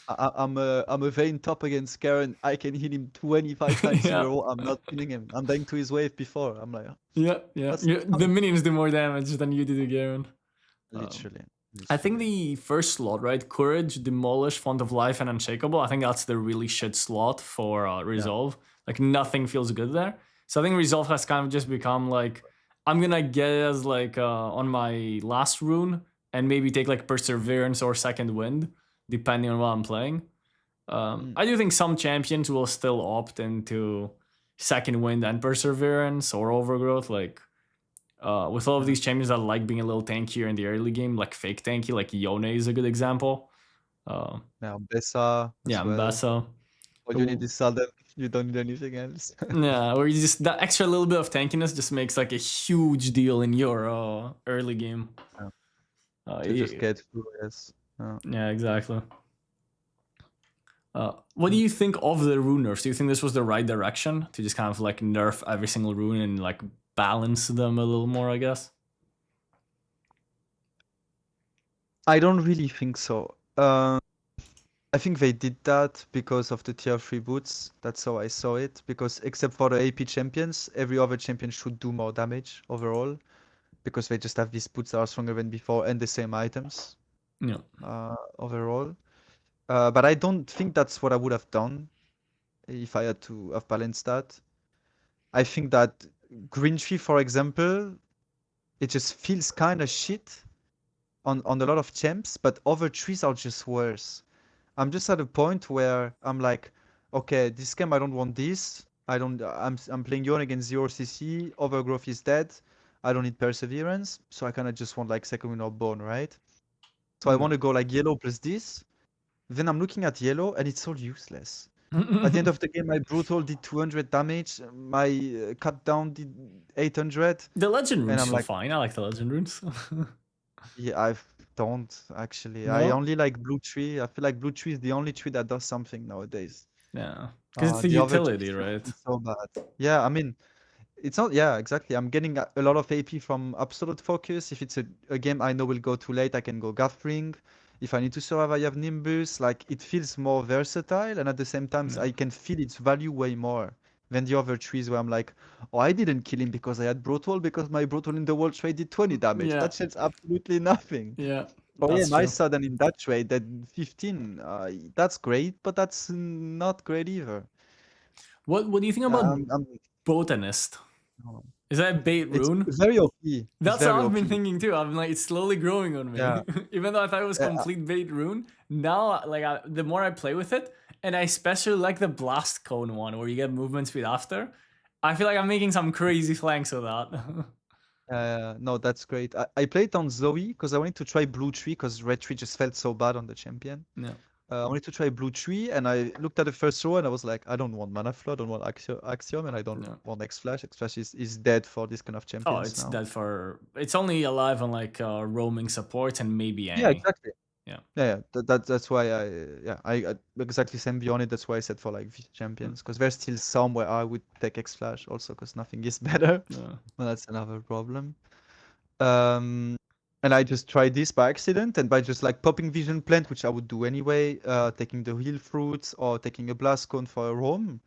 I'm a Vayne top against Garen. I can hit him 25 times in a row. I'm not killing him. I'm dying to his wave before. I'm like, the minions do more damage than you do to Garen. Literally. I think the first slot, right? Courage, Demolish, Font of Life, and Unshakable. I think that's the really shit slot for Resolve. Like nothing feels good there. So I think Resolve has kind of just become like, I'm gonna get it as like on my last rune and maybe take like Perseverance or Second Wind, depending on what I'm playing. I do think some champions will still opt into Second Wind and Perseverance or Overgrowth. Like with all of these champions that like being a little tankier in the early game, like fake tanky, like Yone is a good example. Bessa. Bessa. All you need is Salden. You don't need anything else. Yeah, or you just that extra little bit of tankiness just makes like a huge deal in your early game. To just get through, yes. Yeah, exactly. What do you think of the rune nerfs? Do you think this was the right direction to just kind of like nerf every single rune and like balance them a little more, I guess? I don't really think so. I think they did that because of the tier 3 boots. That's how I saw it. Because except for the AP champions, every other champion should do more damage overall. Because they just have these boots that are stronger than before and the same items. Yeah. Overall. But I don't think that's what I would have done if I had to have balanced that. I think that Green Tree, for example, it just feels kind of shit on a lot of champs, but other trees are just worse. I'm just at a point where I'm like, okay, this game I don't want this. I'm playing Yone against 0 CC. Overgrowth is dead. I don't need Perseverance, so I kind of just want like Second Wind or Bone, right? So I want to go like yellow plus this. Then I'm looking at yellow and it's all useless. At the end of the game, my Brutal did 200 damage. My Cut Down did 800. The Legend runes feel fine. I like the Legend runes. Yeah, don't actually. I No? only like blue tree. I feel like blue tree is the only tree that does something nowadays. Yeah. Because it's the The other trees utility, are right? so bad. Yeah, I mean, it's not. Yeah, exactly. I'm getting a lot of AP from absolute focus. If it's a game I know will go too late, I can go Gathering. If I need to survive, I have Nimbus. Like it feels more versatile, and at the same time, Yeah. I can feel its value way more than the other trees where I'm like, oh, I didn't kill him because I had Brutal because my Brutal in the world trade did 20 damage. Yeah. That says absolutely nothing. Yeah. Oh yeah, That's my true. sudden in that trade that 15. That's great, but that's not great either. What do you think about I'm Botanist? no. Is that a bait It's rune? very OP. It's That's what very I've been OP. thinking too. I'm like, it's slowly growing on Yeah. me. Even though I thought it was complete bait rune, now like the more I play with it, and I especially like the blast cone one where you get movement speed after. I feel like I'm making some crazy flanks with that. No, that's great. I played on Zoe because I wanted to try Blue Tree because Red Tree just felt so bad on the champion. Yeah. I wanted to try Blue Tree and I looked at the first row and I was like, I don't want Mana Flood, I don't want Axiom, and I don't No. want X Flash. X Flash is dead for this kind of Oh, champions it's now. dead for. It's only alive on like roaming supports and maybe Yeah, any. exactly. Yeah. Yeah. That's why I exactly same beyond it. That's why I said for like V champions because there's still some where I would take X Flash also because nothing is better. Yeah. Well, that's another problem. And I just tried this by accident and by just like popping Vision Plant, which I would do anyway, taking the heal fruits or taking a blast cone for a roam.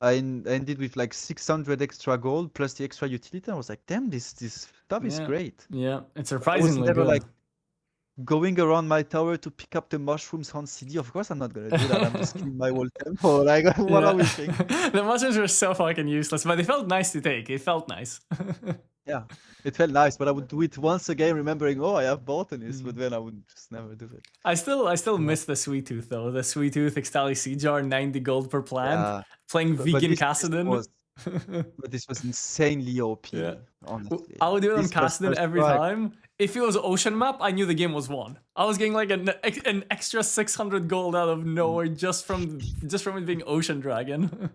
I ended with like 600 extra gold plus the extra utility. I was like, damn, this stuff is Yeah. great. Yeah. It's I was surprisingly never good. like going around my tower to pick up the mushrooms on CD. Of course, I'm not gonna do that. I'm just killing my whole tempo. Like, what are we thinking? The mushrooms were so fucking useless, but they felt nice to take. It felt nice. Yeah, it felt nice, but I would do it once again, remembering, oh, I have Botanist, but then I would just never do it. I still miss the Sweet Tooth though. The Sweet Tooth Extali Sea Jar, 90 gold per plant. Yeah, Playing but vegan this Kassadin. was insanely OP, Yeah. honestly. I would do it on This was Kassadin first every strike. time. If it was Ocean Map, I knew the game was won. I was getting like an extra 600 gold out of nowhere just from it being Ocean Dragon.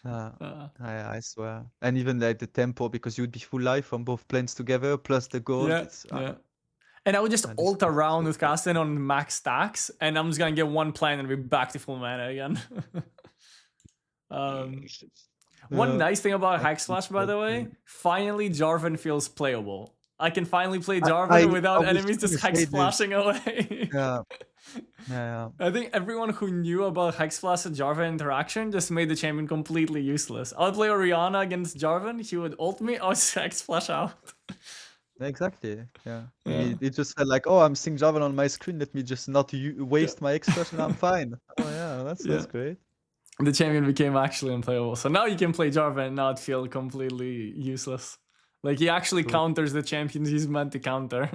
I swear. And even like the tempo, because you would be full life from both planes together, plus the gold. Yeah, yeah. And I would just ult around with Kassadin on max stacks, and I'm just gonna get one plan and be back to full mana again. One nice thing about Hack Slash, by the way, finally Jarvan feels playable. I can finally play Jarvan without enemies just hex splashing away. Yeah. I think everyone who knew about hex splash and Jarvan interaction just made the champion completely useless. I would play Orianna against Jarvan, he would ult me, I would just hex splash out. Exactly. Yeah. It just felt like, oh, I'm seeing Jarvan on my screen. Let me just not waste my expression. I'm fine. Oh yeah, that's great. The champion became actually unplayable. So now you can play Jarvan and not feel completely useless. Like he actually counters the champions he's meant to counter.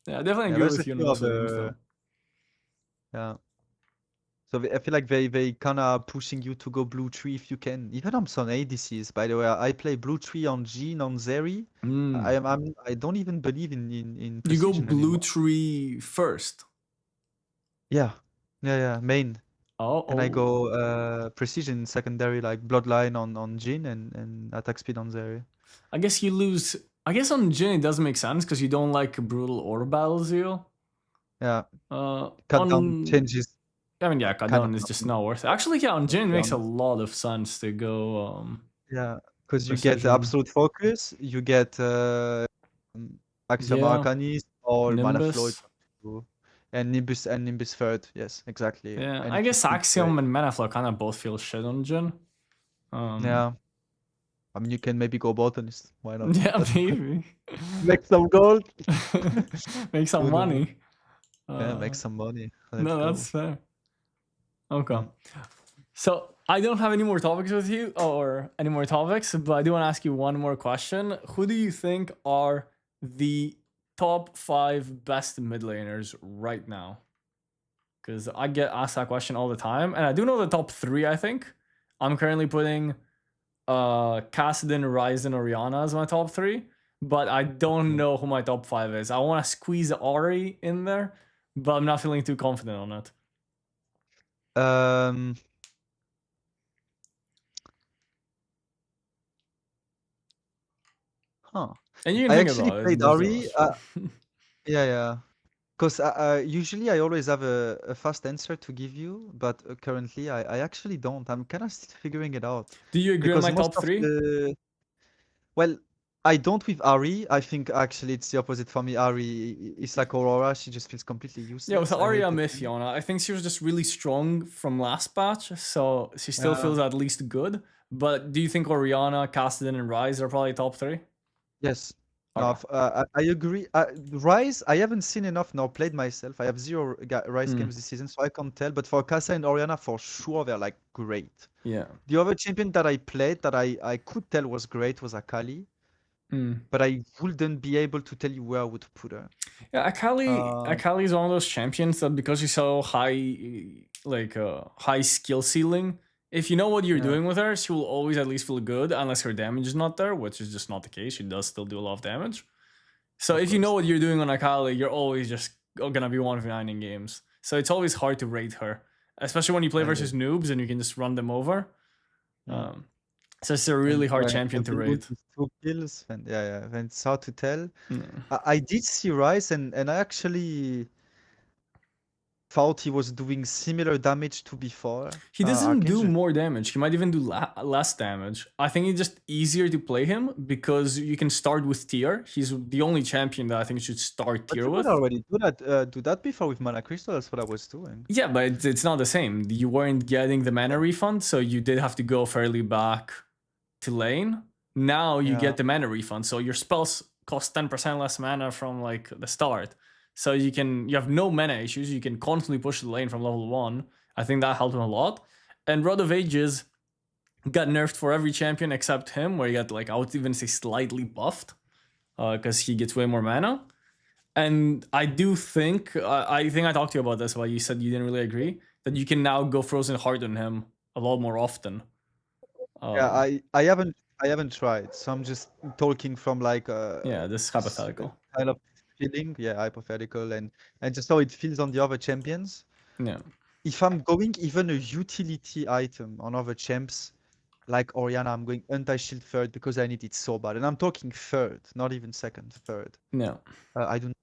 Yeah, I definitely agree with you on most of them. Yeah. So I feel like they kind of pushing you to go blue tree if you can. Even on some ADCs, by the way, I play blue tree on Jean on Zeri. I don't even believe in you go blue anymore. tree first. Yeah, main. Oh, and I go precision secondary, like bloodline on Jin and attack speed on Zeri. I guess you lose. I guess on Jin it doesn't make sense because you don't like brutal or battle zeal. Yeah. Cut down changes. I mean, yeah, cut down is just not worth it. Actually, yeah, on Jin it makes a lot of sense to go. Yeah, because you get absolute focus, you get Axiom Arcanist or Mana Flow. And Nimbus third, yes, exactly. Yeah, I guess Axiom and Manaflow kind of both feel shit on Jin. Yeah. I mean, you can maybe go Botanist. Why not? Yeah, maybe. Make some gold. Make some money. Yeah, make some money. That's fair. Okay. So I don't have any more topics with you or any more topics, but I do want to ask you one more question. Who do you think are the top 5 best mid laners right now? Because I get asked that question all the time, and I do know the top 3. I think I'm currently putting Kassadin, Ryzen, Orianna as my top 3, but I don't know who my top 5 is. I want to squeeze Ari in there, but I'm not feeling too confident on it. And you can think about it. Played Ari. Yeah. Because usually I always have a fast answer to give you, but currently I actually don't. I'm kind of still figuring it out. Do you agree on Because my most top of three? well, I don't with Ari. I think actually it's the opposite for me. Ari is like Aurora. She just feels completely Yeah, with useless. I Arya, hate I'm the with thing. Fiona. I think she was just really strong from last batch, so she still Yeah. feels at least good. But do you think Oriana, Kassadin, and Rise are probably top three? Yes. No, Okay. I agree. Rise, I haven't seen enough nor played myself. I have zero Rise Mm, games this season, so I can't tell. But for Kassa and Oriana, for sure, they're like great. yeah. The other champion that I played that I could tell was great was Akali, Mm. but I wouldn't be able to tell you where I would put her. Yeah, Uh, Akali is one of those champions that because she's so high, like high skill ceiling, if you know what you're yeah, doing with her, she will always at least feel good unless her damage is not there, which is just not the case. She does still do a lot of damage. So of if you know course. what you're doing on Akali, you're always just gonna be 1v9 in games. So it's always hard to rate her, especially when you play I agree. versus noobs and you can just run them over. Yeah. Um, so it's a really And hard when champion to the ult rate. is 2 kills, and yeah, then it's hard to tell. Mm. I did see Rise, and I actually thought he was doing similar damage to before. He doesn't do Archangel. more damage. He might even do less damage. I think it's just easier to play him because you can start with tier. He's the only champion that I think you should start But tier you could with. already do that before with Mana Crystal. That's what I was doing. Yeah, but it's not the same. You weren't getting the mana refund, so you did have to go fairly back to lane. Now you Yeah. get the mana refund, so your spells cost 10% less mana from like the start. So you have no mana issues. You can constantly push the lane from level 1. I think that helped him a lot. And Rod of Ages got nerfed for every champion except him, where he got like I would even say slightly buffed, because he gets way more mana. And I do think I think I talked to you about this, but you said you didn't really agree that you can now go Frozen Heart on him a lot more often. Yeah, Um, I haven't tried, so I'm just talking from like yeah, this is this hypothetical. kind of feeling, yeah, hypothetical, and just how it feels on the other champions. Yeah, If I'm going even a utility item on other champs, like Oriana, I'm going anti-shield third because I need it so bad, and I'm talking third, not even second, third. yeah, I don't.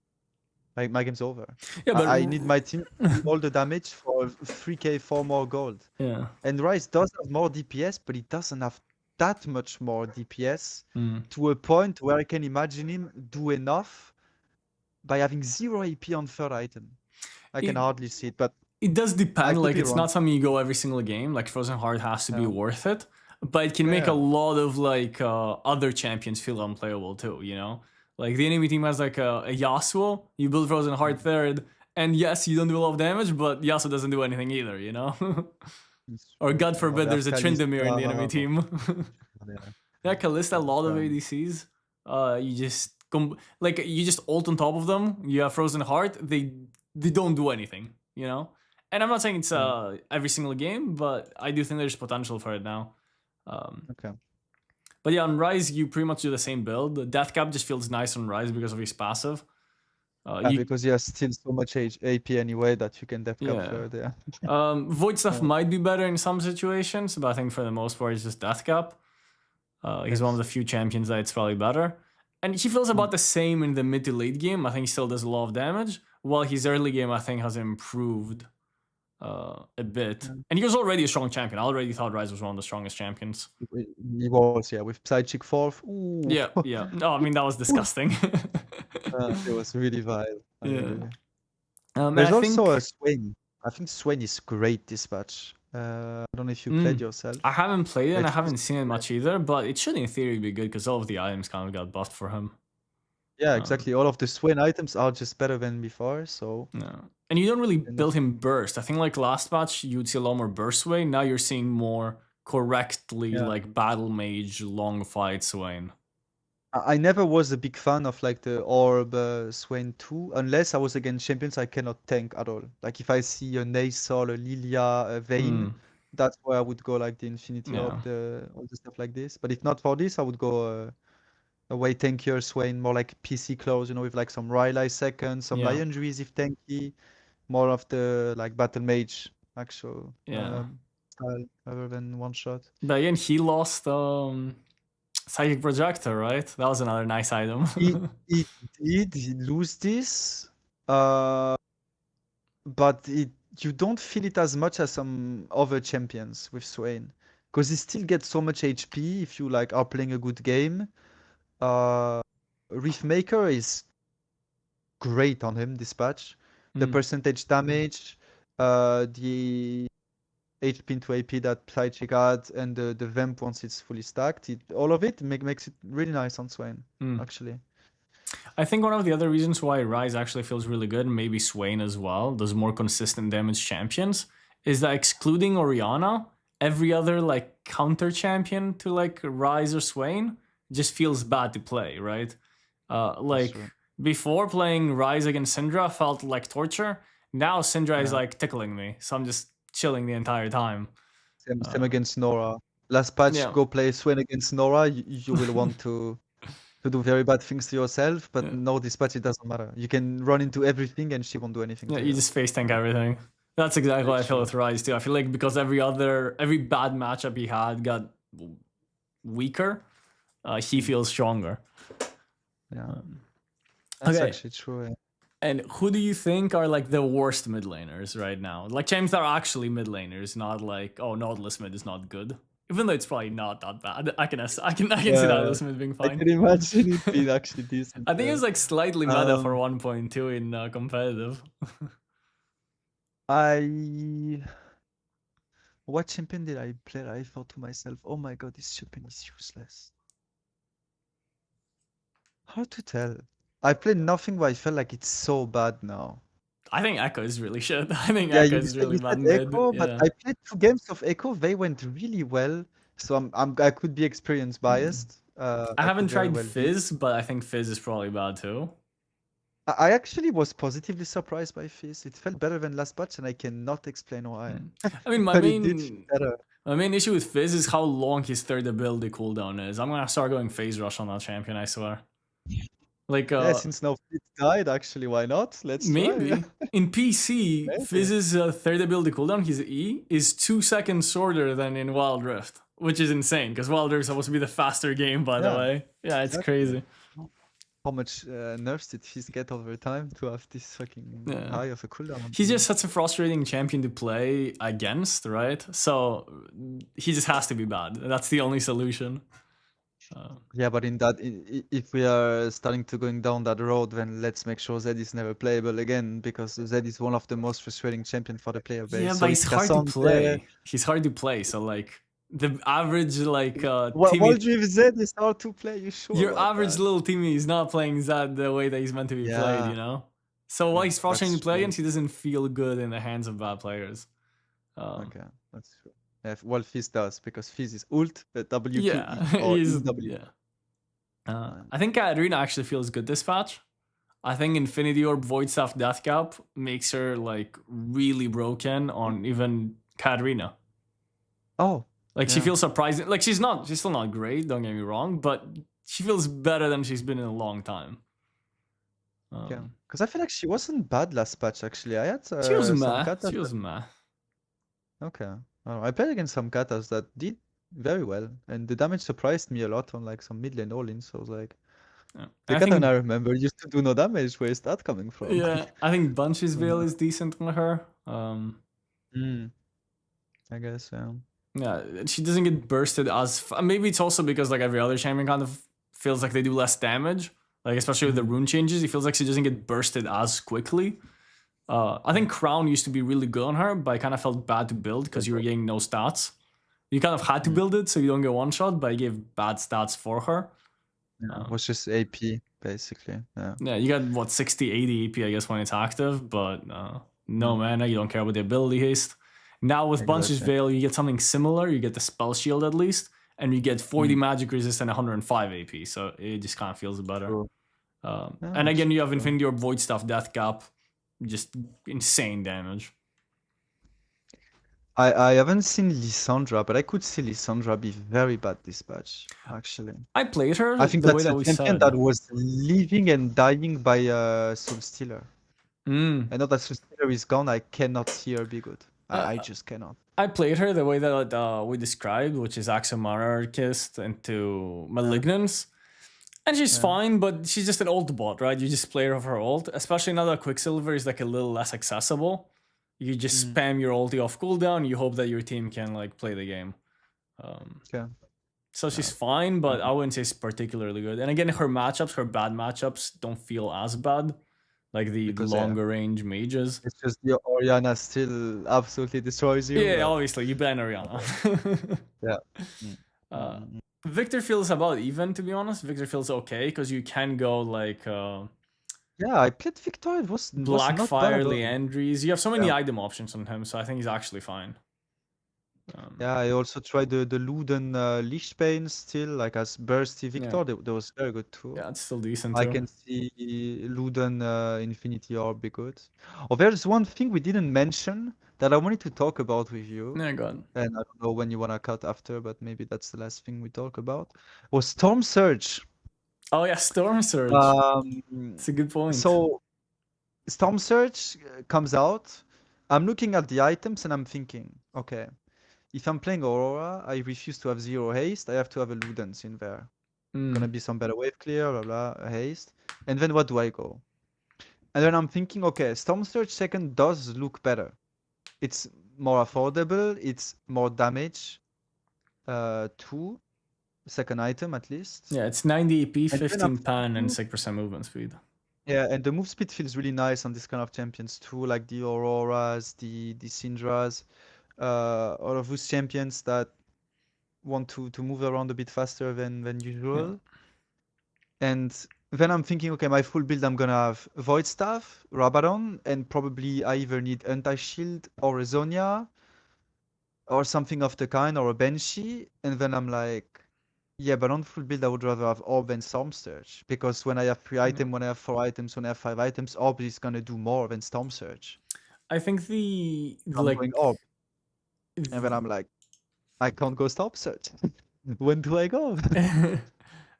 My game's over. yeah, but I need my team to do all the damage for 3k, 4 more gold. yeah, And Ryze does have more DPS, but he doesn't have that much more DPS mm. to a point where I can imagine him do enough by having 0 AP on third item. I can it hardly see it, but it does I depend. could Like be it's wrong. not something you go every single game. Like Frozen Heart has to be Yeah. worth it, but it can make a Yeah. lot of like other champions feel unplayable too. You know, like the enemy team has like a Yasuo. You build Frozen Heart third, and yes, you don't do a lot of damage, but Yasuo doesn't do anything either. You know. It's Or true. God Or forbid they have there's a Tryndamere in the enemy Kalista, or team. yeah. Yeah, Kalista, a lot of Um, ADCs. You just like you just ult on top of them. You have Frozen Heart. They don't do anything, you know. And I'm not saying it's yeah. every single game, but I do think there's potential for it now. Okay. But yeah, on Rise you pretty much do the same build. The Death Cap just feels nice on Rise because of his passive. Yeah, You because he has still so much AP anyway that you can death cap yeah. third, yeah. Voidstaff Yeah. might be better in some situations, but I think for the most part it's just Death Cap. He's one of the Yes. few champions that it's probably better. And he feels about the same in the mid to late game. I think he still does a lot of damage, while his early game, I think, has improved a bit. Yeah. And he was already a strong champion. I already thought Rise was one of the strongest champions. He was, yeah, with Psychic fourth. Ooh. Yeah, yeah. No, I mean, that was disgusting. It was really vile. I Yeah. agree. And There's I also a think Swain. I think Swain is great this patch. I don't know if you Mm. played yourself. I haven't played it and I Like, haven't seen it much either, but it should in theory be good because all of the items kind of got buffed for him. yeah, exactly. All of the Swain items are just better than before, so Yeah. And you don't really And build him burst. I think like last patch you'd see a lot more burst Swain. Now you're seeing more correctly Yeah. like battle mage long fight Swain. I never was a big fan of like the Orb Swain 2, unless I was against champions I cannot tank at all. Like if I see a Nashor, a Lilia, a Vayne, that's where I would go like the Infinity Yeah. Orb, all the stuff like this. But if not for this, I would go a way tankier Swain, more like PC close, with like some Rylai second, some Yeah. Lion Druids if tanky, more of the like Battle Mage actual Yeah. style rather than one shot. But again, he lost Psychic Projector, right? That was another nice item. He did lose this, but you don't feel it as much as some other champions with Swain, because he still gets so much HP if you like are playing a good game. Reefmaker is great on him this patch. The percentage damage, the HP into AP that Psychic adds, and the Vamp once it's fully stacked, all of it makes it really nice on Swain, actually. I think one of the other reasons why Rise actually feels really good, and maybe Swain as well, those more consistent damage champions, is that excluding Orianna, every other like counter champion to like Rise or Swain just feels bad to play, right? Before playing Rise against Syndra felt like torture. Now Syndra is like tickling me, so I'm just chilling the entire time. Same against Nora. Last patch, go play Swain against Nora. You will want to do very bad things to yourself, but no, this patch it doesn't matter. You can run into everything and she won't do anything. Yeah, you just face tank everything. That's exactly what I feel with Rise too. I feel like because every bad matchup he had got weaker, he feels stronger. Yeah, that's actually true. Yeah. And who do you think are like the worst mid laners right now? Like champs that are actually mid laners, not like, oh, Nautilus mid is not good. Even though it's probably not that bad. I can see Nautilus mid being fine. I can imagine it being actually decent. I think it's like slightly meta for 1.2 in competitive. What champion did I play? I thought to myself, oh my god, this champion is useless. Hard to tell. I played nothing, but I felt like it's so bad now. I think Echo is really shit. I think Echo is really bad mid. But I played 2 games of Echo. They went really well, so I could be experience biased. I haven't tried Fizz, but I think Fizz is probably bad too. I actually was positively surprised by Fizz. It felt better than last patch, and I cannot explain why. I mean, my main issue with Fizz is how long his third ability cooldown is. I'm gonna start going phase rush on that champion, I swear. Like since now Fizz died, actually, why not? Let's maybe try. In PC, Fizz's third ability cooldown, his E, is 2 seconds shorter than in Wild Rift, which is insane because Wild Rift is supposed to be the faster game, by the way. Yeah, it's crazy. How much nerfs did Fizz get over time to have this fucking high of a cooldown? He's just such a frustrating champion to play against, right? So he just has to be bad. That's the only solution. Yeah, but if we are starting to going down that road, then let's make sure Zed is never playable again, because Zed is one of the most frustrating champions for the player base. Yeah, so but he's hard to play. He's hard to play, so like the average like World with Zed is hard to play, you sure? Your average little teammate is not playing Zed the way that he's meant to be played, you know? So while he's frustrating to play against, he doesn't feel good in the hands of bad players. Okay, that's true. Well, Fizz does, because Fizz is ult, W. He's I think Kassadin actually feels good this patch. I think Infinity Orb Voidstaff Death Cap makes her like really broken on even Kassadin. Oh. Like she feels surprising. Like she's still not great, don't get me wrong, but she feels better than she's been in a long time. Yeah, because I feel like she wasn't bad last patch actually. I had she was meh. Okay. I played against some katas that did very well, and the damage surprised me a lot on like some mid lane all-ins. So I was like, the kata I remember used to do no damage. Where is that coming from? Yeah, I think Bunch's Veil is decent on her. I guess, yeah, she doesn't get bursted as maybe it's also because like every other champion kind of feels like they do less damage. Like especially with the rune changes, it feels like she doesn't get bursted as quickly. I think Crown used to be really good on her, but I kind of felt bad to build because you were getting no stats. You kind of had to build it so you don't get one shot, but I gave bad stats for her. It was just AP basically. Yeah, you got what 60, 80 AP I guess when it's active, but no mana. You don't care about the ability haste. Now with Bunch's Veil, you get something similar. You get the spell shield at least, and you get 40 magic resist and 105 AP. So it just kind of feels better. And again, you have Infinity Orb Voidstaff Death Cap. Just insane damage. I haven't seen Lissandra, but I could see Lissandra be very bad this patch, actually. I played her. I think that's a champion that was living and dying by Soulstealer. I know that Soulstealer is gone. I cannot see her be good. I just cannot. I played her the way that we described, which is Axomonarchist into Malignance. And she's Yeah. fine, but she's just an ult bot, right? You just play her of her ult, especially now that Quicksilver is like a little less accessible. You just spam your ulti off cooldown, you hope that your team can like play the game. Yeah. So she's fine, but I wouldn't say it's particularly good. And again, her bad matchups don't feel as bad. Like the Because, longer range mages. It's just the Oriana still absolutely destroys you. Yeah, but- obviously, you ban Oriana. Yeah. Victor feels about even, to be honest. Victor feels okay, because you can go like Yeah, I played Victor. It was not Blackfire, bad at all. Leandries. You have so many item options on him, so I think he's actually fine. Yeah, I also tried the Luden Lichtbane still, like as Bursty Victor. That was very good too. Yeah, it's still decent I too. can see Luden Infinity Orb be good. Oh, there's one thing we didn't mention that I wanted to talk about with you. Yeah, go on. And I don't know when you wanna cut after, but maybe that's the last thing we talk about. Was Stormsurge. Oh yeah, Stormsurge. It's a good point. So Stormsurge comes out. I'm looking at the items and I'm thinking, okay, if I'm playing Aurora, I refuse to have 0 haste. I have to have a Ludens in there. Gonna be some better wave clear, blah blah, haste. And then what do I go? And then I'm thinking, okay, Stormsurge second does look better. It's more affordable, it's more damage. 2 second item at least. Yeah, it's 90 EP, And then 15 pan, and 6% movement speed. Yeah, and the move speed feels really nice on this kind of champions too, like the Auroras, the Syndras, all of those champions that want to move around a bit faster than usual. And then I'm thinking, okay, my full build, I'm gonna have voidstaff, Rabadon, and probably I either need anti-shield or a Zonia or something of the kind, or a Banshee. And then I'm like, yeah, but on full build, I would rather have Orb and Stormsurge. Because when I have 3 items, when I have 4 items, when I have 5 items, Orb is gonna do more than Stormsurge. I think the I'm like going Orb. And then I'm like, I can't go Stormsurge. When do I go?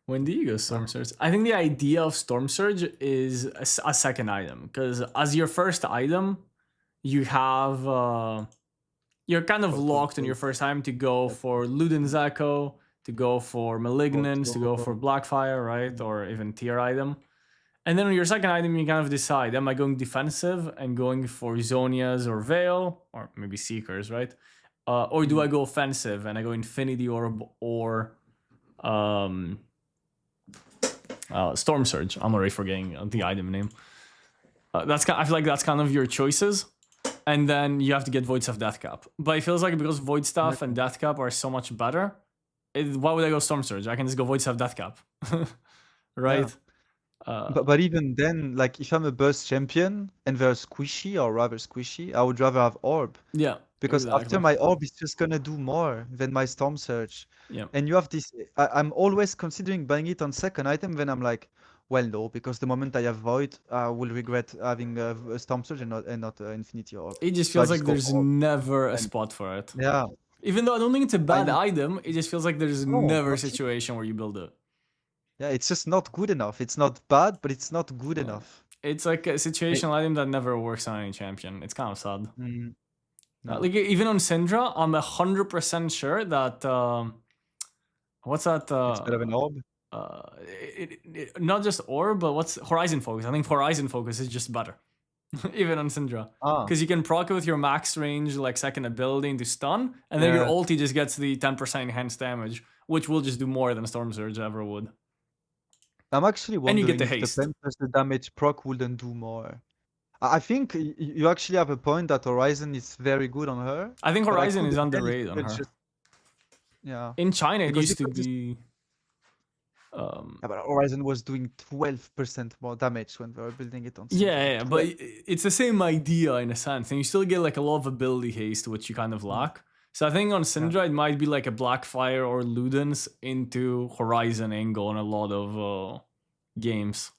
when do you go Stormsurge? I think the idea of Stormsurge is a second item, because as your first item, you have you're kind of locked on your first time to go for Luden's Echo, to go for Malignance, to go for Blackfire, right? Or even tier item. And then on your second item, you kind of decide, am I going defensive and going for Zonias or Veil, or maybe Seekers, right? Or do I go offensive and I go Infinity Orb or Stormsurge? I'm already forgetting the item name. I feel like that's kind of your choices. And then you have to get Voidstaff Deathcap. But it feels like because Voidstaff and Deathcap are so much better, why would I go Stormsurge? I can just go Voidstaff Deathcap. Right? Yeah. But even then, like if I'm a burst champion and they're squishy or rather squishy, I would rather have Orb. Yeah. Because exactly. after my Orb is just gonna do more than my Stormsurge. Yeah. And you have this, I'm always considering buying it on second item, then I'm like, well, no, because the moment I have Void, I will regret having a Stormsurge and not Infinity Orb. It just So I feels like go there's Orb. never a spot for it. Yeah. Even though I don't think it's a bad item, it just feels like there's No, never a actually- situation where you build it. Yeah, it's just not good enough. It's not bad, but it's not good enough. It's like a situational item that never works on any champion. It's kind of sad. No. Like even on Syndra, I'm 100% sure that what's that? It's better than Orb. Not just Orb, but what's Horizon Focus? I think Horizon Focus is just better, even on Syndra, because you can proc it with your max range, like second ability into stun, and then your ulti just gets the 10% enhanced damage, which will just do more than Stormsurge ever would. I'm actually wondering you get the if haste. the 10% damage proc wouldn't do more. I think you actually have a point that Horizon is very good on her. I think but Horizon is couldn't tell if underrated you on could her. just- Yeah. In China, it Because used you to could just- be. Yeah, but Horizon was doing 12% more damage when they were building it on. Yeah, but it's the same idea in a sense, and you still get like a lot of ability haste, which you kind of lack. So I think on Syndra, it might be like a Blackfire or Ludens into Horizon angle on a lot of games.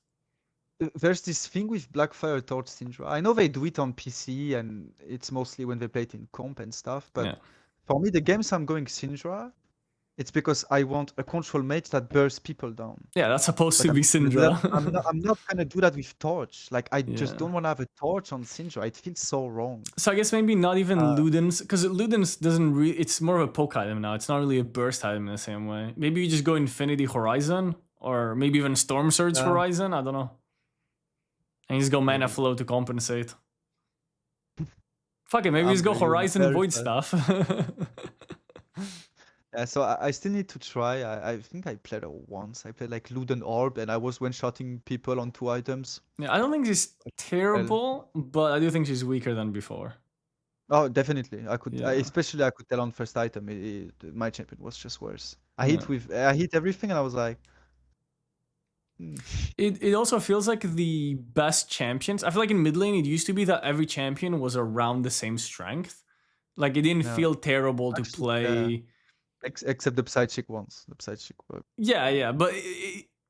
There's this thing with Blackfire towards Syndra. I know they do it on PC, and it's mostly when they play it in comp and stuff. But for me, the games I'm going Syndra, It's because I want a control mage that bursts people down. Yeah, that's supposed Like to be Syndra. I'm not gonna do that with Torch. Like I just Yeah. don't want to have a Torch on Syndra. It feels so wrong. So I guess maybe not even Uh, Ludens, because Ludens doesn't really. It's more of a poke item now. It's not really a burst item in the same way. Maybe you just go Infinity Horizon, or maybe even Stormsurge Horizon. I don't know. And you just go Mana Maybe. Flow to compensate. Fuck it, maybe I'm just go gonna use Horizon very voidstaff. Yeah, so I still need to try. I think I played it once. I played like Luden Orb, and I was one-shotting people on 2 items. Yeah, I don't think she's terrible, but I do think she's weaker than before. Oh, definitely. I could, Yeah. especially I could tell on first item. My champion was just worse. I Yeah. hit everything, and I was like, It also feels like the best champions. I feel like in mid lane it used to be that every champion was around the same strength. Like it didn't Yeah. feel terrible to Actually, play. except the Psy chick ones. The Psy chick were. Yeah, but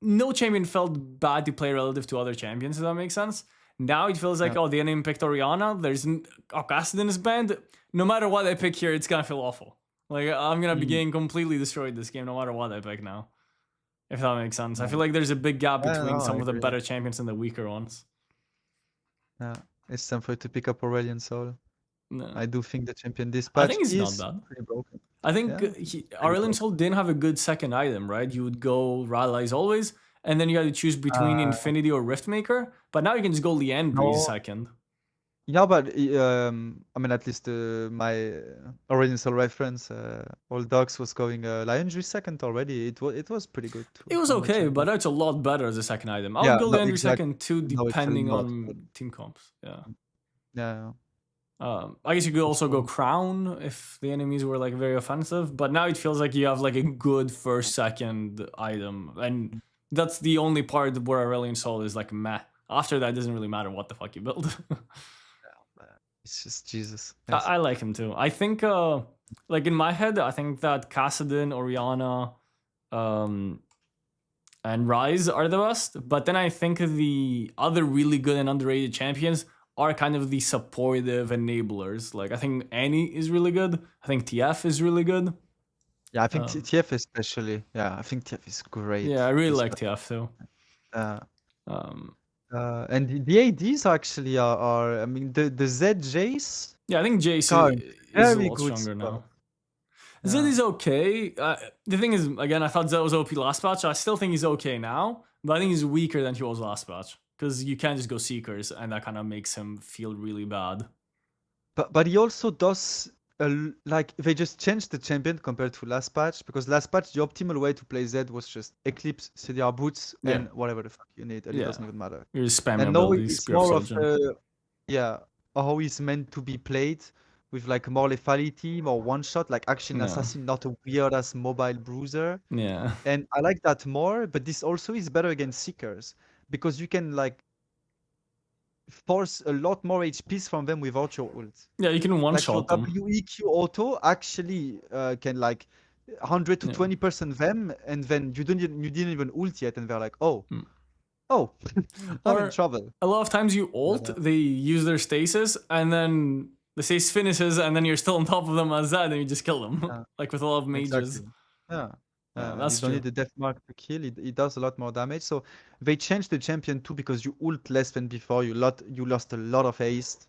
no champion felt bad to play relative to other champions, if that makes sense. Now it feels like, Yeah. oh, the enemy picked Orianna, there's Kassadin is banned. No matter what I pick here, it's gonna feel awful. Like I'm gonna be getting completely destroyed this game no matter what I pick now. If that makes sense. I feel like there's a big gap Yeah, between no, some I of the agree. better champions and the weaker ones. Yeah, it's time for you to pick up Aurelion Soul. No. I do think the champion dispatch I think it's is not bad. pretty broken. I think Yeah, Aurelion Sol didn't have a good second item, right? You would go Rallies always, and then you had to choose between Infinity or Riftmaker. But now you can just go Liandry No. second. Yeah, but I mean, at least my Aurelion Soul reference, Old Dogs was going Liandry second already. It was pretty good too. It was I'm not okay, sure, but it's a lot better as a second item. I Yeah, would go no, Liandry exactly. second too, No, it's a depending lot on better. team comps. Yeah. Yeah. I guess you could also go Crown if the enemies were like very offensive, but now it feels like you have like a good first, second item, and that's the only part where Aurelion Sol is like meh. After that, it doesn't really matter what the fuck you build. It's just Jesus. I like him too. I think, like in my head, I think that Kassadin, Orianna, and Rise are the best. But then I think the other really good and underrated champions are kind of the supportive enablers. Like I think Annie is really good. I think TF is really good. Yeah, I think TF especially. Yeah, I think TF is great. Yeah, I really like TF too. And the ADs actually are I mean the Z Jace. Yeah, I think Jace is a lot stronger now. Zed is okay. The thing is, again, I thought Zed was OP last patch. I still think he's okay now, but I think he's weaker than he was last patch. Because you can't just go Seekers, and that kind of makes him feel really bad. But he also does, like, they just changed the champion compared to last patch, because last patch, the optimal way to play Zed was just Eclipse, CDR Boots, and whatever the fuck you need, and it doesn't even matter. You're just spamming and now abilities, it's Spear of more of, Sojourn. how he's meant to be played, with like more lethality, more one-shot, like actually an assassin, not a weird-ass mobile bruiser. Yeah. And I like that more, but this also is better against Seekers, because you can like force a lot more HPs from them without your ult. Yeah, you can one-shot them. WEQ auto actually can like 100 to 20% them, and then you didn't even ult yet, and they're like, oh, I'm in trouble. A lot of times you ult, they use their stasis, and then the stasis finishes, and then you're still on top of them as that, and you just kill them, like with a lot of mages. Exactly. Yeah. That's you don't need the death mark to kill. It does a lot more damage. So they changed the champion too, because you ult less than before. You lost a lot of haste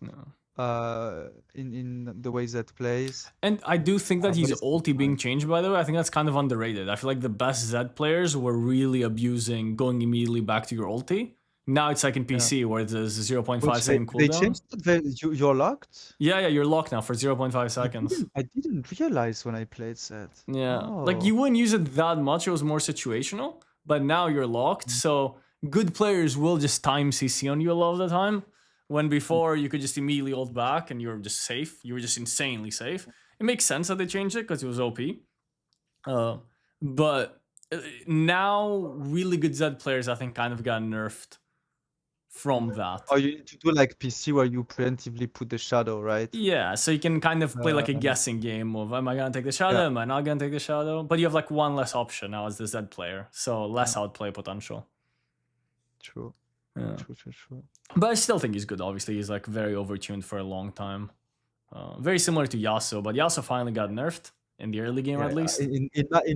in the ways that plays. And I do think that his ulti being changed, by the way, I think that's kind of underrated. I feel like the best Zed players were really abusing going immediately back to your ulti. Now it's like in PC where there's a 0.5 second cooldown. They changed it? You're locked? Yeah, you're locked now for 0.5 seconds. I didn't realize when I played Zed. Yeah, like you wouldn't use it that much. It was more situational. But now you're locked, so good players will just time CC on you a lot of the time. When before you could just immediately ult back and you were just safe. You were just insanely safe. It makes sense that they changed it because it was OP. But now really good Zed players, I think, kind of got nerfed from that. Oh, you need to do like PC where you preemptively put the shadow, right? Yeah, so you can kind of play like a guessing game of, am I going to take the shadow? Am I not going to take the shadow? But you have like one less option now as the Zed player. So less outplay potential. True. Yeah. True. But I still think he's good, obviously. He's like very overtuned for a long time. Very similar to Yasuo, but Yasuo finally got nerfed. in the early game Yeah, at least. in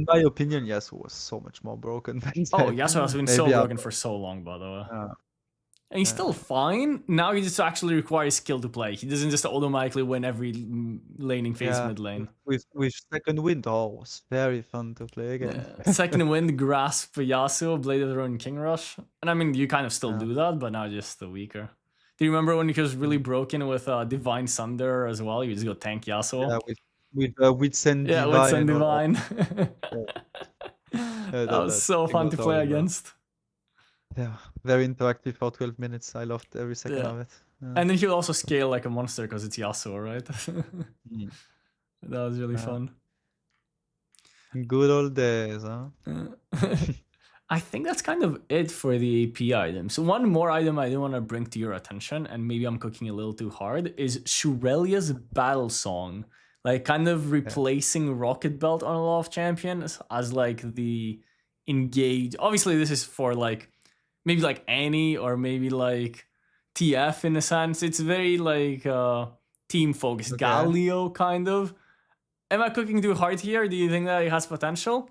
my opinion, Yasuo was so much more broken than Oh, that. Yasuo has been so Maybe broken for so long, by the way. And he's still yeah. fine. Now he just actually requires skill to play. He doesn't just automatically win every laning phase Yeah, mid lane. with second wind, it was very fun to play again. Second wind, grasp Yasuo, Blade of the Ruin, King Rush. And I mean, you kind of still Yeah. do that, but now just the weaker. Do you remember when he was really broken with Divine Sunder as well? You just go tank Yasuo. Yeah, with Send Yeah, Divine. with Send and all Divine. that. That was so fun to play against. Yeah, very interactive for 12 minutes. I loved every second of it. Yeah. And then he'll also scale like a monster because it's Yasuo, right? That was really fun. Good old days, huh? I think that's kind of it for the AP items. One more item I do want to bring to your attention, and maybe I'm cooking a little too hard, is Shurelia's Battle Song. Like, kind of replacing Rocket Belt on a lot of champions as, like, the engage. Obviously, this is for, like, maybe, like, Annie or maybe, like, TF in a sense. It's very, like, team-focused. Okay. Galio, kind of. Am I cooking too hard here? Do you think that it has potential?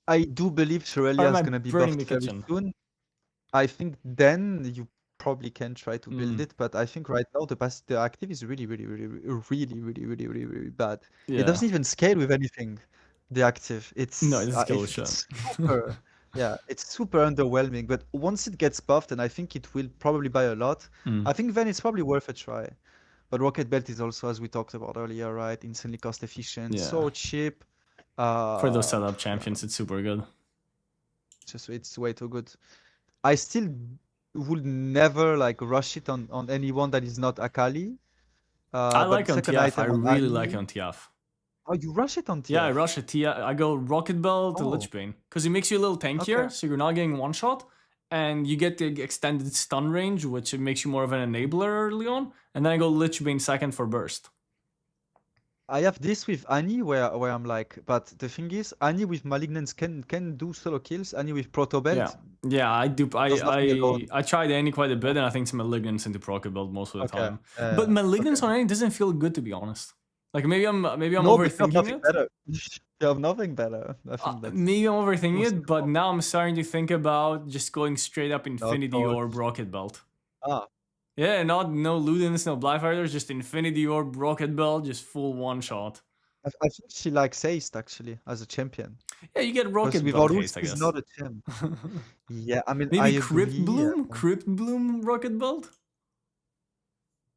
I do believe Shorelia is gonna be buffed very soon. I think then you probably can try to build it, but I think right now the active is really bad. Yeah. It doesn't even scale with anything. The active, it's super. Yeah, it's super underwhelming. But once it gets buffed, and I think it will probably buy a lot. I think then it's probably worth a try. But Rocket Belt is also, as we talked about earlier, right? Instantly cost efficient, so cheap. For those setup champions, it's super good. It's way too good. I still would never like rush it on anyone that is not Akali. I like on TF. I really like on TF. Oh, you rush it on TF? Yeah, I rush it. I go Rocket Belt to Lichbane because it makes you a little tankier, so you're not getting one shot, and you get the extended stun range, which makes you more of an enabler early on. And then I go Lichbane second for burst. I have this with Annie where I'm like, but the thing is, Annie with Malignance can do solo kills. Annie with Proto Belt. Yeah, I do. I tried Annie quite a bit, and I think it's Malignance into Proto Belt most of the time. But Malignance on Annie doesn't feel good, to be honest. Like maybe I'm overthinking it. Better. You have nothing better. I think maybe I'm overthinking it, but now I'm starting to think about just going straight up Infinity Orb Rocket Belt. Yeah, no Ludens, no Blighfighters, just Infinity Orb, Rocket Belt, just full one shot. I think she likes Haste actually as a champion. Yeah, you get Rocket Belt Haste, I guess. Not a champ. Yeah, I mean, maybe Cryptbloom Rocket Belt.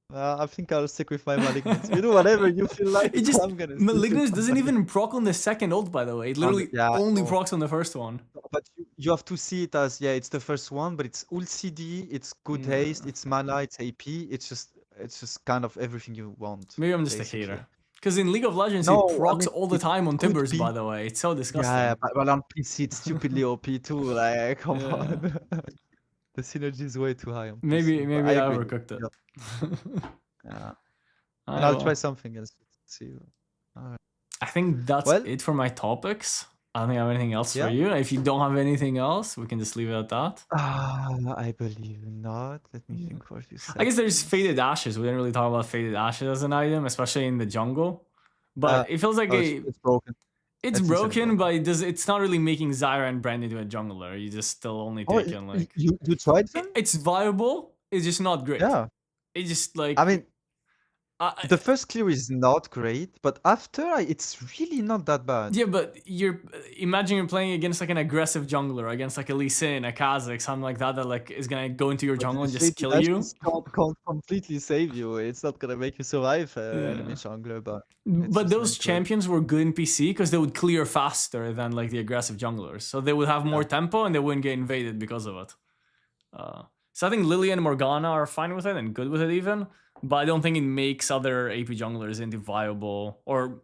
I think I'll stick with my Malignance. You do whatever you feel like. Malignance doesn't even proc on the second ult, by the way. It literally only procs on the first one. But you have to see it as, it's the first one, but it's ult CD, it's good haste, it's mana, it's AP. It's just kind of everything you want. Maybe I'm just a hater. Because in League of Legends, it procs all the time on Timbers, by the way. It's so disgusting. Yeah, but on PC, it's stupidly OP too. Like, come on. The synergy is way too high. Maybe I overcooked it. Yeah. And I'll try something else. See. Right. I think that's it for my topics. I don't think I have anything else for you. If you don't have anything else, we can just leave it at that. I believe not. Let me think for a few seconds. I guess there's Faded Ashes. We didn't really talk about Faded Ashes as an item, especially in the jungle. But it feels like it's broken. It's broken, but it's not really making Zyra and Brand into a jungler. You just still only taking like... You tried them? It's viable. It's just not great. Yeah. It's just like... I mean, the first clear is not great, but after, it's really not that bad. Yeah, but imagine you're playing against like an aggressive jungler, against like a Lee Sin, a Kha'Zix, something like that like is gonna go into your jungle and just kill you. Can't completely save you. It's not gonna make you survive enemy jungler, but those champions were good in PC because they would clear faster than like the aggressive junglers, so they would have more tempo and they wouldn't get invaded because of it. So I think Lily and Morgana are fine with it and good with it even. But I don't think it makes other AP junglers into viable, or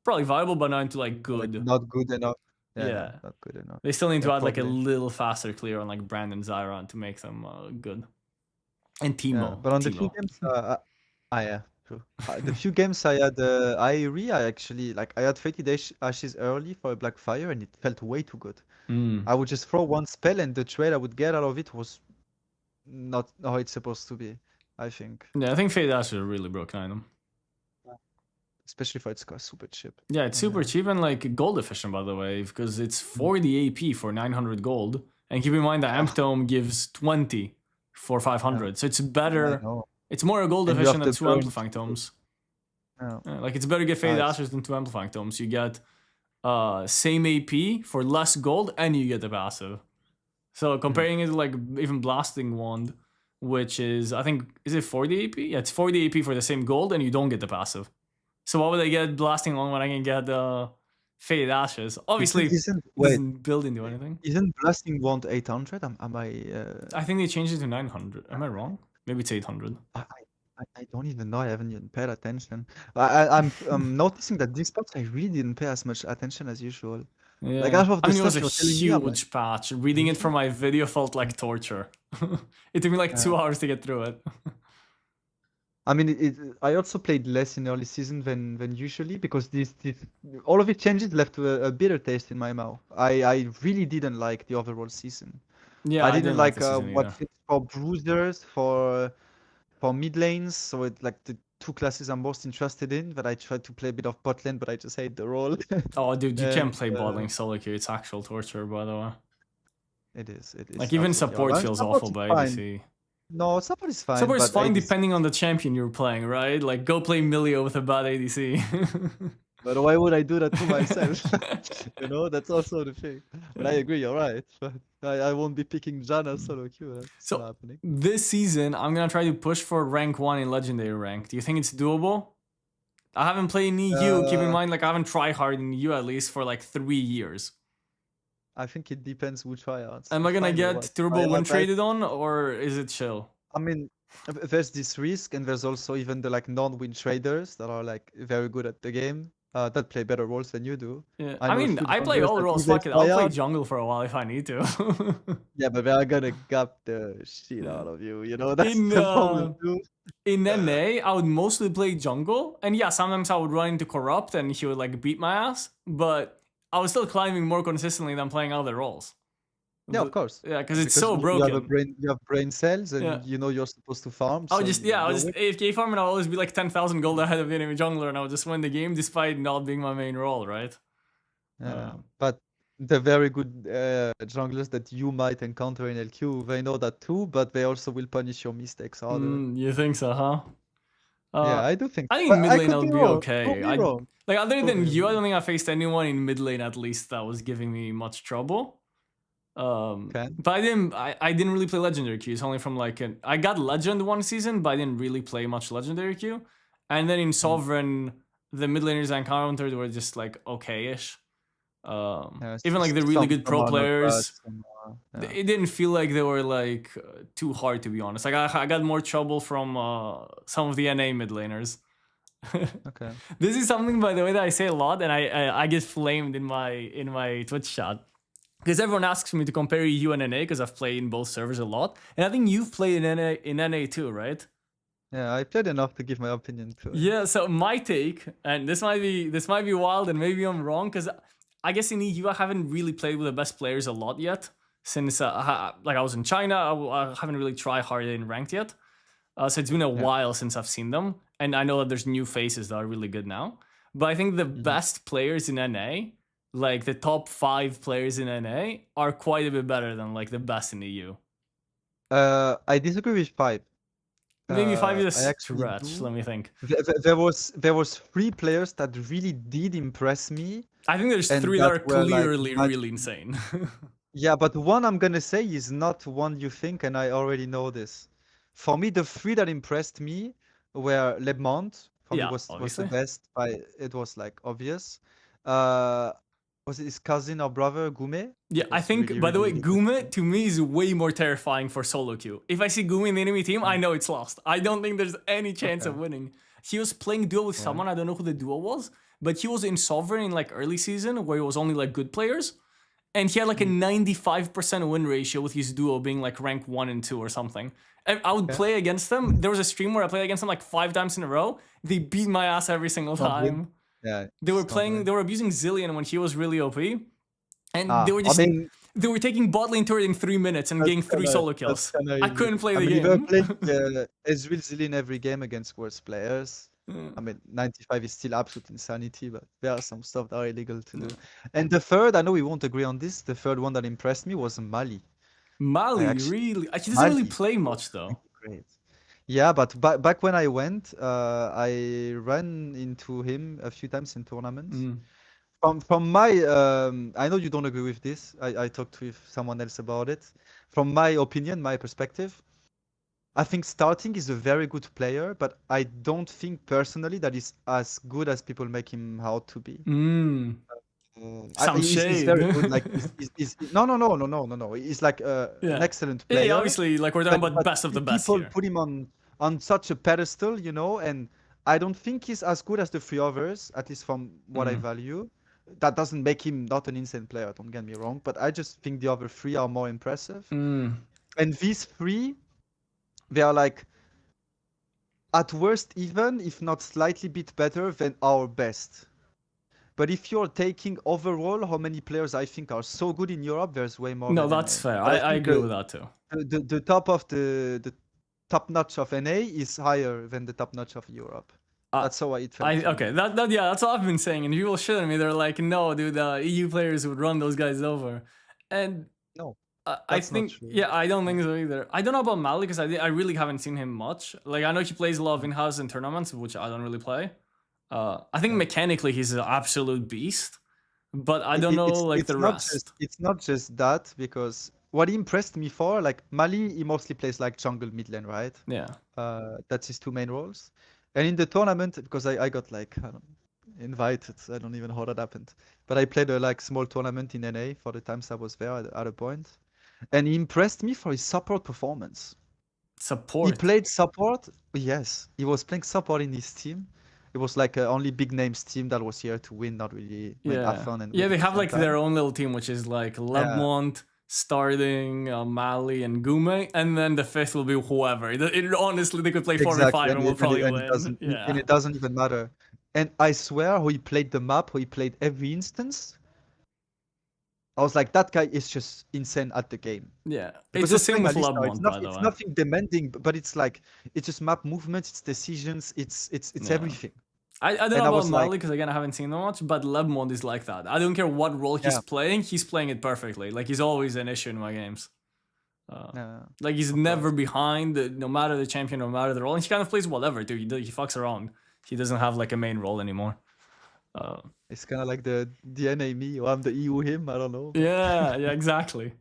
probably viable, but not into like good. Like not good enough. Yeah, not good enough. They still need to add like a little faster clear on like Brand and Zyra to make them good. And Teemo. Yeah, but on the few games, true. The few games I had Aerie, I had Fated Ashes early for a Blackfire, and it felt way too good. I would just throw one spell, and the trade I would get out of it was not how it's supposed to be. I think. Yeah, I think Fade Ash is a really broken item. especially for its cost, super cheap. Yeah, it's super And, cheap and like gold efficient, by the way, because it's 40 AP for 900 gold. And keep in mind that Amp Tome gives 20 for 500. So it's I better. know. It's more gold And you efficient have than to 2 burn Amplifying Tomes. Yeah. Like it's better to get Faded Nice. Ashes than 2 Amplifying Tomes. You get same AP for less gold and you get the passive. So comparing it to like even Blasting Wand, which is, I think, is it 40 AP? Yeah, it's 40 AP for the same gold and you don't get the passive. So why would I get Blasting Wand when I can get Faded Ashes? Obviously, it doesn't build into anything. Isn't Blasting Wand 800? I think they changed it to 900. Am I wrong? Maybe it's 800. I don't even know. I haven't even paid attention. I'm noticing that these spots I really didn't pay as much attention as usual. Yeah. Like half of the I mean, it was stuff a you're telling me, I'm huge patch. Reading it from my video felt like torture. It took me like 2 hours to get through it. I mean, I also played less in early season than usually because this all of it changes left a bitter taste in my mouth. I really didn't like the overall season. Yeah, I didn't like the season what either. fit for bruisers for mid lanes. So it like the two classes I'm most interested in. That I tried to play a bit of bot lane, but I just hate the role. Oh, dude, you can't And, play bot lane solo queue. It's actual torture, by the way. It is. Like even absolutely support alright. feels Support awful is by fine. ADC. No, support is fine. Support is but fine ADC depending on the champion you're playing, right? Like go play Milio with a bad ADC. But why would I do that to myself? You know, that's also the thing. But I agree, you're right. But I won't be picking Janna solo queue. That's So not happening. this season, I'm gonna try to push for rank 1 in legendary rank. Do you think it's doable? I haven't played in EU. Keep in mind, like I haven't tried hard in EU at least for like 3 years. I think it depends who tryouts. Am I gonna get turbo when traded on, or is it chill? I mean, there's this risk, and there's also even the like non-win traders that are like very good at the game. That play better roles than you do. Yeah, I I know a mean, few I play junglers all that roles. even Fuck it, I'll try play out. jungle for a while if I need to. Yeah, but they are gonna gap the shit out of you. You know, that's In, the problem too. In NA, I would mostly play jungle, and yeah, sometimes I would run into Corrupt and he would like beat my ass, but I was still climbing more consistently than playing other roles. Yeah, of course. Yeah, because it's so broken. You have brain cells, and Yeah. you know you're supposed to farm. I would so just I was you're just AFK farm and I'll always be like 10,000 gold ahead of the enemy jungler, and I would just win the game despite not being my main role, right? Yeah, but the very good junglers that you might encounter in LQ, they know that too, but they also will punish your mistakes harder. You think so, huh? Yeah, I do think. I think But mid lane could I'll be be wrong. okay. Could be wrong. Like other Could than be you, I wrong. don't think I faced anyone in mid lane at least that was giving me much trouble. Okay. But I didn't really play legendary queues. Only from like I got legend one season, but I didn't really play much legendary queue. And then in Sovereign, the mid laners I encountered were just like okay-ish. Even like the really good pro players, it didn't feel like they were like too hard, to be honest. Like I got more trouble from some of the NA mid laners. Okay. This is something, by the way, that I say a lot, and I get flamed in my Twitch chat. Because everyone asks me to compare EU and NA because I've played in both servers a lot. And I think you've played in NA too, right? Yeah, I played enough to give my opinion to it. Yeah, so my take, and this might be wild and maybe I'm wrong, because I guess in EU I haven't really played with the best players a lot yet. Since like I was in China, I haven't really tried hard in ranked yet. So it's been a while since I've seen them. And I know that there's new faces that are really good now. But I think the best players in NA, like the top 5 players in NA, are quite a bit better than like the best in EU. I disagree with 5. Maybe 5 is I a actually stretch. do. Let me think. There was 3 players that really did impress me. I think there's and 3 that that are were, like, clearly much- really insane. Yeah, but one I'm gonna say is not one you think, and I already know this. For me, the 3 that impressed me were Lebmont. For me, Yeah, was the obviously. best. It was like obvious. Was it his cousin or brother, Gume? Yeah, I think, really, by the way, really Gume to me is way more terrifying for solo queue. If I see Gume in the enemy team, I know it's lost. I don't think there's any chance of winning. He was playing duo with someone, I don't know who the duo was, but he was in Sovereign in like early season where it was only like good players. And he had like a 95% win ratio with his duo being like rank 1 and 2 or something. And I would play against them. There was a stream where I played against them like 5 times in a row. They beat my ass every single time. Yeah. They were abusing Zillion when he was really OP. And they were just, I mean, they were taking bot lane turret in 3 minutes and getting 3 solo kills. I couldn't play the I game. played Ezreal Zillion every game against worse players. I mean, 95 is still absolute insanity, but there are some stuff that are illegal to do. And the third, I know we won't agree on this. The third one that impressed me was Mali. Mali, Actually, really? He doesn't really Mali play was much though. great. Yeah, but back when I went, I ran into him a few times in tournaments. Mm. From my, I know you don't agree with this. I talked with someone else about it. From my opinion, my perspective, I think starting is a very good player, but I don't think personally that he's as good as people make him out to be. Mm. Some He's shade. very good. Like no. He's like an Yeah. excellent Yeah, player. obviously, like we're talking about best of the best People here. put him on such a pedestal, you know, and I don't think he's as good as the three others, at least from what I value. That doesn't make him not an insane player, don't get me wrong, but I just think the other three are more impressive. Mm. And these three, they are like at worst even, if not slightly bit better than our best. But if you're taking overall how many players I think are so good in Europe, there's way more No, than that's NA. fair. But I think agree with that too. the top of the top notch of NA is higher than the top notch of Europe. That's how it felt. Okay, yeah, that's what I've been saying, and people shit on me. They're like, no, dude, the EU players would run those guys over, and No, I that's not think, true. yeah, I don't think so either. I don't know about Mali because I really haven't seen him much. Like I know he plays a lot of in-house and tournaments, which I don't really play. I think mechanically he's an absolute beast, but I don't know like the rest. It's not just that, because what impressed me for, like Mali, he mostly plays like jungle mid lane, right? Yeah. That's his two main roles. And in the tournament, because I got like invited, I don't even know how that happened, but I played a like small tournament in NA for the times I was there at a point, and he impressed me for his support performance. Support. He played support. Yes, he was playing support in his team. It was like a only big names team that was here to win, not really have fun. And yeah, they win at the have same like time. their own little team, which is like Lebmont, Starting, Mali, and Gume, and then the fifth will be whoever. Honestly, they could play 4v5 and we'll probably win. And it doesn't even matter. And I swear, how he played the map, how he played every instance, I was like, that guy is just insane at the game. Yeah, Because it's the same with Alista, Lebmont, by the way. It's nothing demanding, but it's like, it's just map movements, it's decisions, it's everything. I don't know about Mali because again I haven't seen them much, but Lebmont is like that. I don't care what role he's playing it perfectly. Like he's always an issue in my games. Like he's never behind, no matter the champion, no matter the role. And he kind of plays whatever, dude. He fucks around. He doesn't have like a main role anymore. It's kind of like the NA me, or I'm the EU him. I don't know. Yeah, exactly.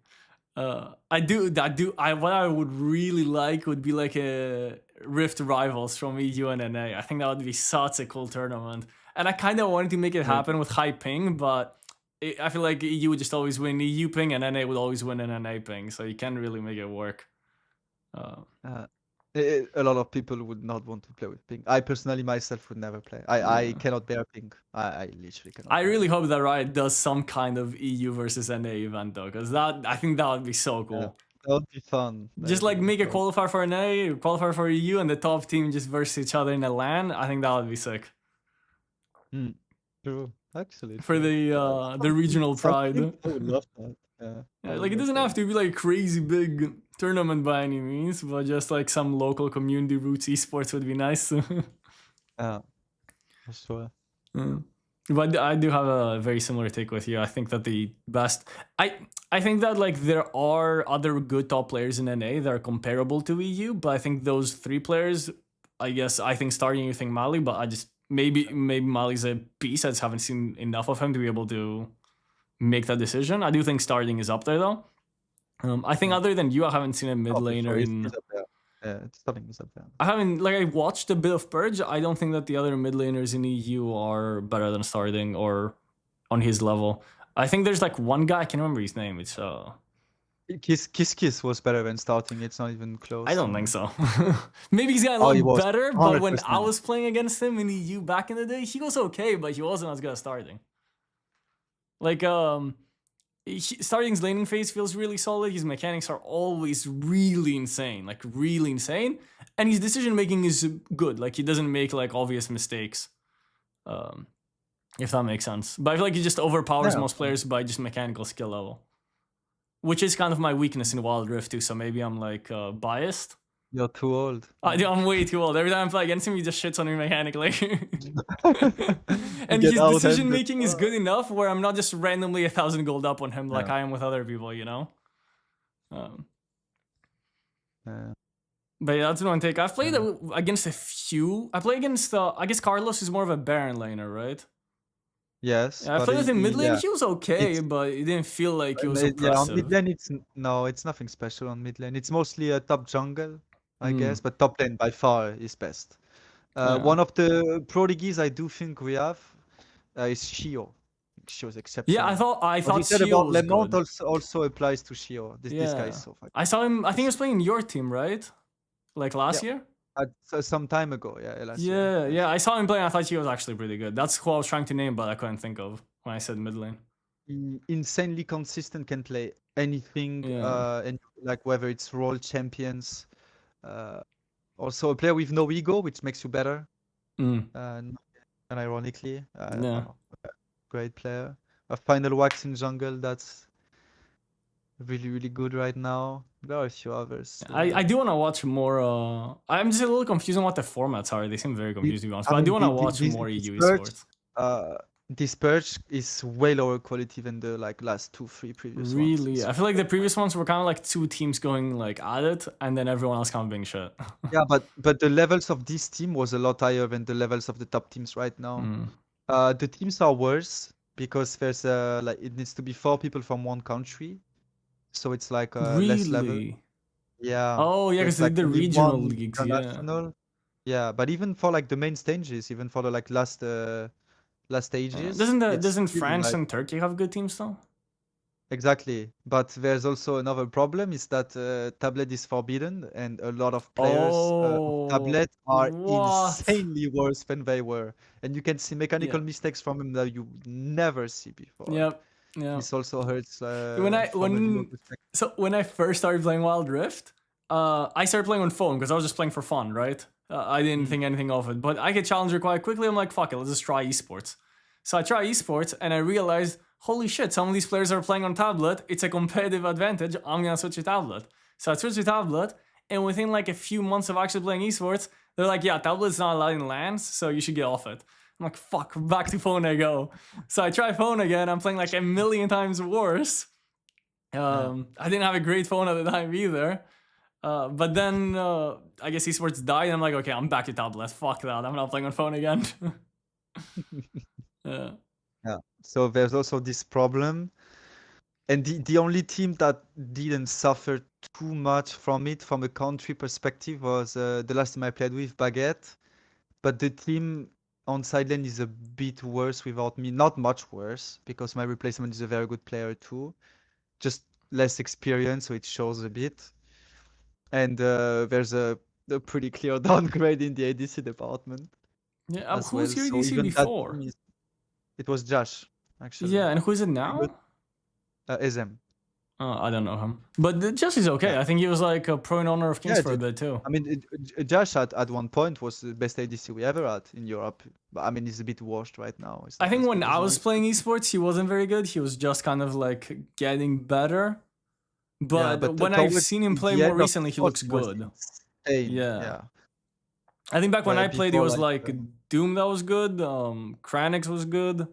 What I would really like would be like a Rift Rivals from EU and NA. I think that would be such a cool tournament. And I kind of wanted to make it happen with high ping, but I feel like EU would just always win EU ping and NA would always win an NA ping, so you can't really make it work. A lot of people would not want to play with ping. I personally myself would never play. I cannot bear ping. I literally cannot. I really hope that Riot does some kind of EU versus NA event though, because I think that would be so cool. Yeah, that would be fun. Just like make a qualifier for NA, qualifier for EU, and the top team just versus each other in a LAN. I think that would be sick. True, actually. For the regional pride. I would love that. Yeah, like it doesn't have to be like crazy big tournament by any means, but just like some local community roots esports would be nice. Yeah, for sure. But I do have a very similar take with you. I think that the best, I think that like there are other good top players in NA that are comparable to EU, but I think those three players, I think starting you think Mali, but I just maybe Mali's a beast. I just haven't seen enough of him to be able to make that decision. I do think starting is up there though. I think other than you, I haven't seen a mid laner in. Starting is up there. I haven't I watched a bit of Purge. I don't think that the other mid laners in EU are better than starting or on his level. I think there's like one guy, I can't remember his name. It's Kiss was better than starting. It's not even close. I don't think so. Maybe he's gotten a lot better, but when I was playing against him in EU back in the day, he was okay, but he wasn't as good as starting. Like starting's laning phase feels really solid. His mechanics are always really insane, like really insane, and his decision making is good. Like he doesn't make like obvious mistakes, if that makes sense. But I feel like he just overpowers most players by just mechanical skill level, which is kind of my weakness in Wild Rift too. So maybe I'm like biased, You're too old. I'm way too old. Every time I play against him, he just shits on me mechanically. And Get his out-handed. decision making is good enough where I'm not just randomly 1,000 gold up on him like Yeah. I am with other people, you know? But yeah, that's one take. I've played against a few. I play against, I guess Carlos is more of a Baron laner, right? Yes. Yeah, I but played with him mid lane. yeah. He was okay, but it didn't feel like he was oppressive. On mid lane, it's nothing special on mid lane. It's mostly a top jungle, I guess, but top lane by far is best. One of the prodigies I do think we have is Shio. Shio's exceptional. Yeah, I thought What you said Shio about was Lemont good. also applies to Shio. This guy is so fucking. I saw him. I think he was playing in your team, right? Like last year. Some time ago, last year. Yeah. I saw him playing. I thought he was actually pretty good. That's who I was trying to name, but I couldn't think of when I said mid lane. Insanely consistent, can play anything, and like whether it's role champions. Also a player with no ego, which makes you better. And ironically, great player. A final wax in jungle, that's really, really good right now. There are a few others. I do want to watch more. I'm just a little confused on what the formats are. They seem very confused, to be honest. But I do want to watch more EU esports. This purge is way lower quality than the last 2-3 previous ones. Really? I feel like the previous ones were kind of like two teams going like at it, and then everyone else kind of being shit. Yeah, but the levels of this team was a lot higher than the levels of the top teams right now. The teams are worse because there's it needs to be 4 people from one country, so it's like less level. Yeah. Oh yeah, because like the regional leagues. Yeah, but even for like the main stages, even for the last stages. Doesn't France and Turkey have good teams though? Exactly, but there's also another problem is that tablet is forbidden, and a lot of players of tablet are insanely worse than they were, and you can see mechanical mistakes from them that you never see before. Yeah. This also hurts. When I first started playing Wild Rift, I started playing on phone because I was just playing for fun, right? I didn't think anything of it, but I get challenger quite quickly. I'm like, fuck it, let's just try esports. So I try esports, and I realized, holy shit, some of these players are playing on tablet. It's a competitive advantage. I'm gonna switch to tablet. So I switched to tablet, and within like a few months of actually playing esports, they're like, yeah, tablet's not allowed in LANs, so you should get off it. I'm like, fuck, back to phone I go. So I try phone again. I'm playing like a million times worse. I didn't have a great phone at the time either. But then I guess esports died, and I'm like, okay, I'm back to tablet. Fuck that. I'm not playing on phone again. Yeah. So there's also this problem, and the only team that didn't suffer too much from it from a country perspective was the last team I played with, Baguette. But the team on side lane is a bit worse without me. Not much worse, because my replacement is a very good player too. Just less experience, so it shows a bit. And there's a pretty clear downgrade in the ADC department. Yeah, who's your ADC before? It was Josh, actually. Yeah, and who is it now? SM. I don't know him. But Josh is okay. I think he was like a pro in honor of Kings for a bit too. I mean, Josh at one point was the best ADC we ever had in Europe. But I mean, he's a bit washed right now. I think when I was playing esports, he wasn't very good. He was just kind of like getting better. But when I've seen him play more recently, he looks good. Yeah. I think back when I played, it was like Doom that was good. Kranix was good.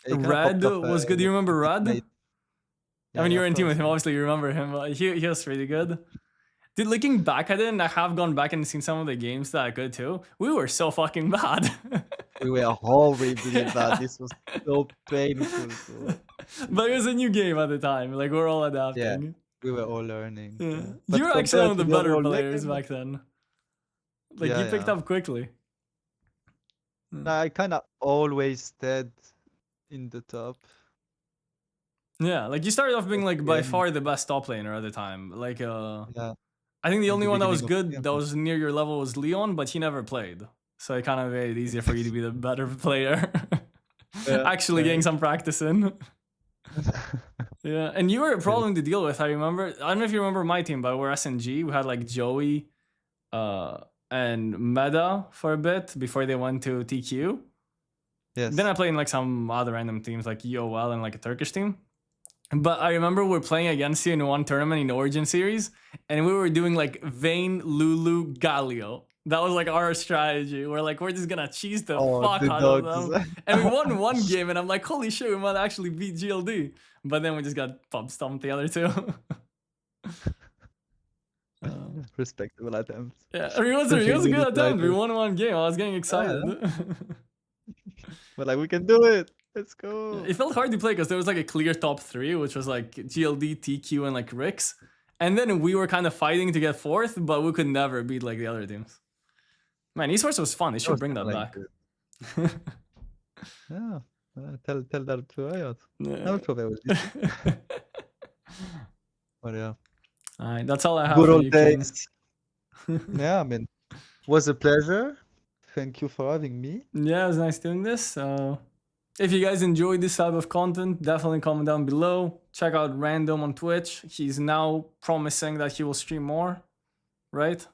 Red was good. Do you remember Red? I mean, you were in team with him. Obviously, you remember him. But he was pretty good. Dude, looking back at it, and I have gone back and seen some of the games that I could too. We were so fucking bad. We were horribly bad. This was so painful. But it was a new game at the time. Like, we're all adapting. Yeah, we were all learning. You were actually one of the better players back then. Like, you picked up quickly. I kind of always stayed in the top. Yeah, like you started off being like by far the best top laner at the time. Like, I think the only one that was good that was near your level was Leon, but he never played. So it kind of made it easier for you to be the better player. Actually getting some practice in. Yeah, and you were a problem to deal with, I remember. I don't know if you remember my team, but we're SNG. We had like Joey and Meta for a bit before they went to TQ. Yes. Then I played in like some other random teams like EOL and like a Turkish team. But I remember we were playing against you in one tournament in Origin Series, and we were doing like Vayne, Lulu, Galio. That was like our strategy. We're like, we're just gonna cheese the fuck the out of dogs. them. And we won one game, and I'm like, holy shit, we might actually beat GLD. But then we just got pub stomped the other two. Respectable attempts. Yeah, it was a good attempt. We won one game. I was getting excited. But like, we can do it. Let's go. It felt hard to play because there was like a clear top 3, which was like GLD, TQ, and like Rix. And then we were kind of fighting to get 4th, but we could never beat like the other teams. Man, esports was fun. They should bring that back. Yeah. Tell that to Riot. Yeah. I'll probably with But yeah. Alright, that's all I have Good for old you, King. days. Yeah, I mean, was a pleasure. Thank you for having me. Yeah, it was nice doing this. If you guys enjoyed this type of content, definitely comment down below. Check out Random on Twitch. He's now promising that he will stream more, right?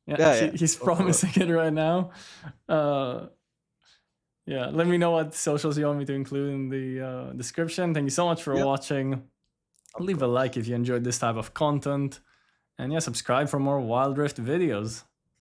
Yeah, he's promising it right now. Yeah, let me know what socials you want me to include in the description. Thank you so much for watching. Leave a like if you enjoyed this type of content. And yeah, subscribe for more Wild Rift videos.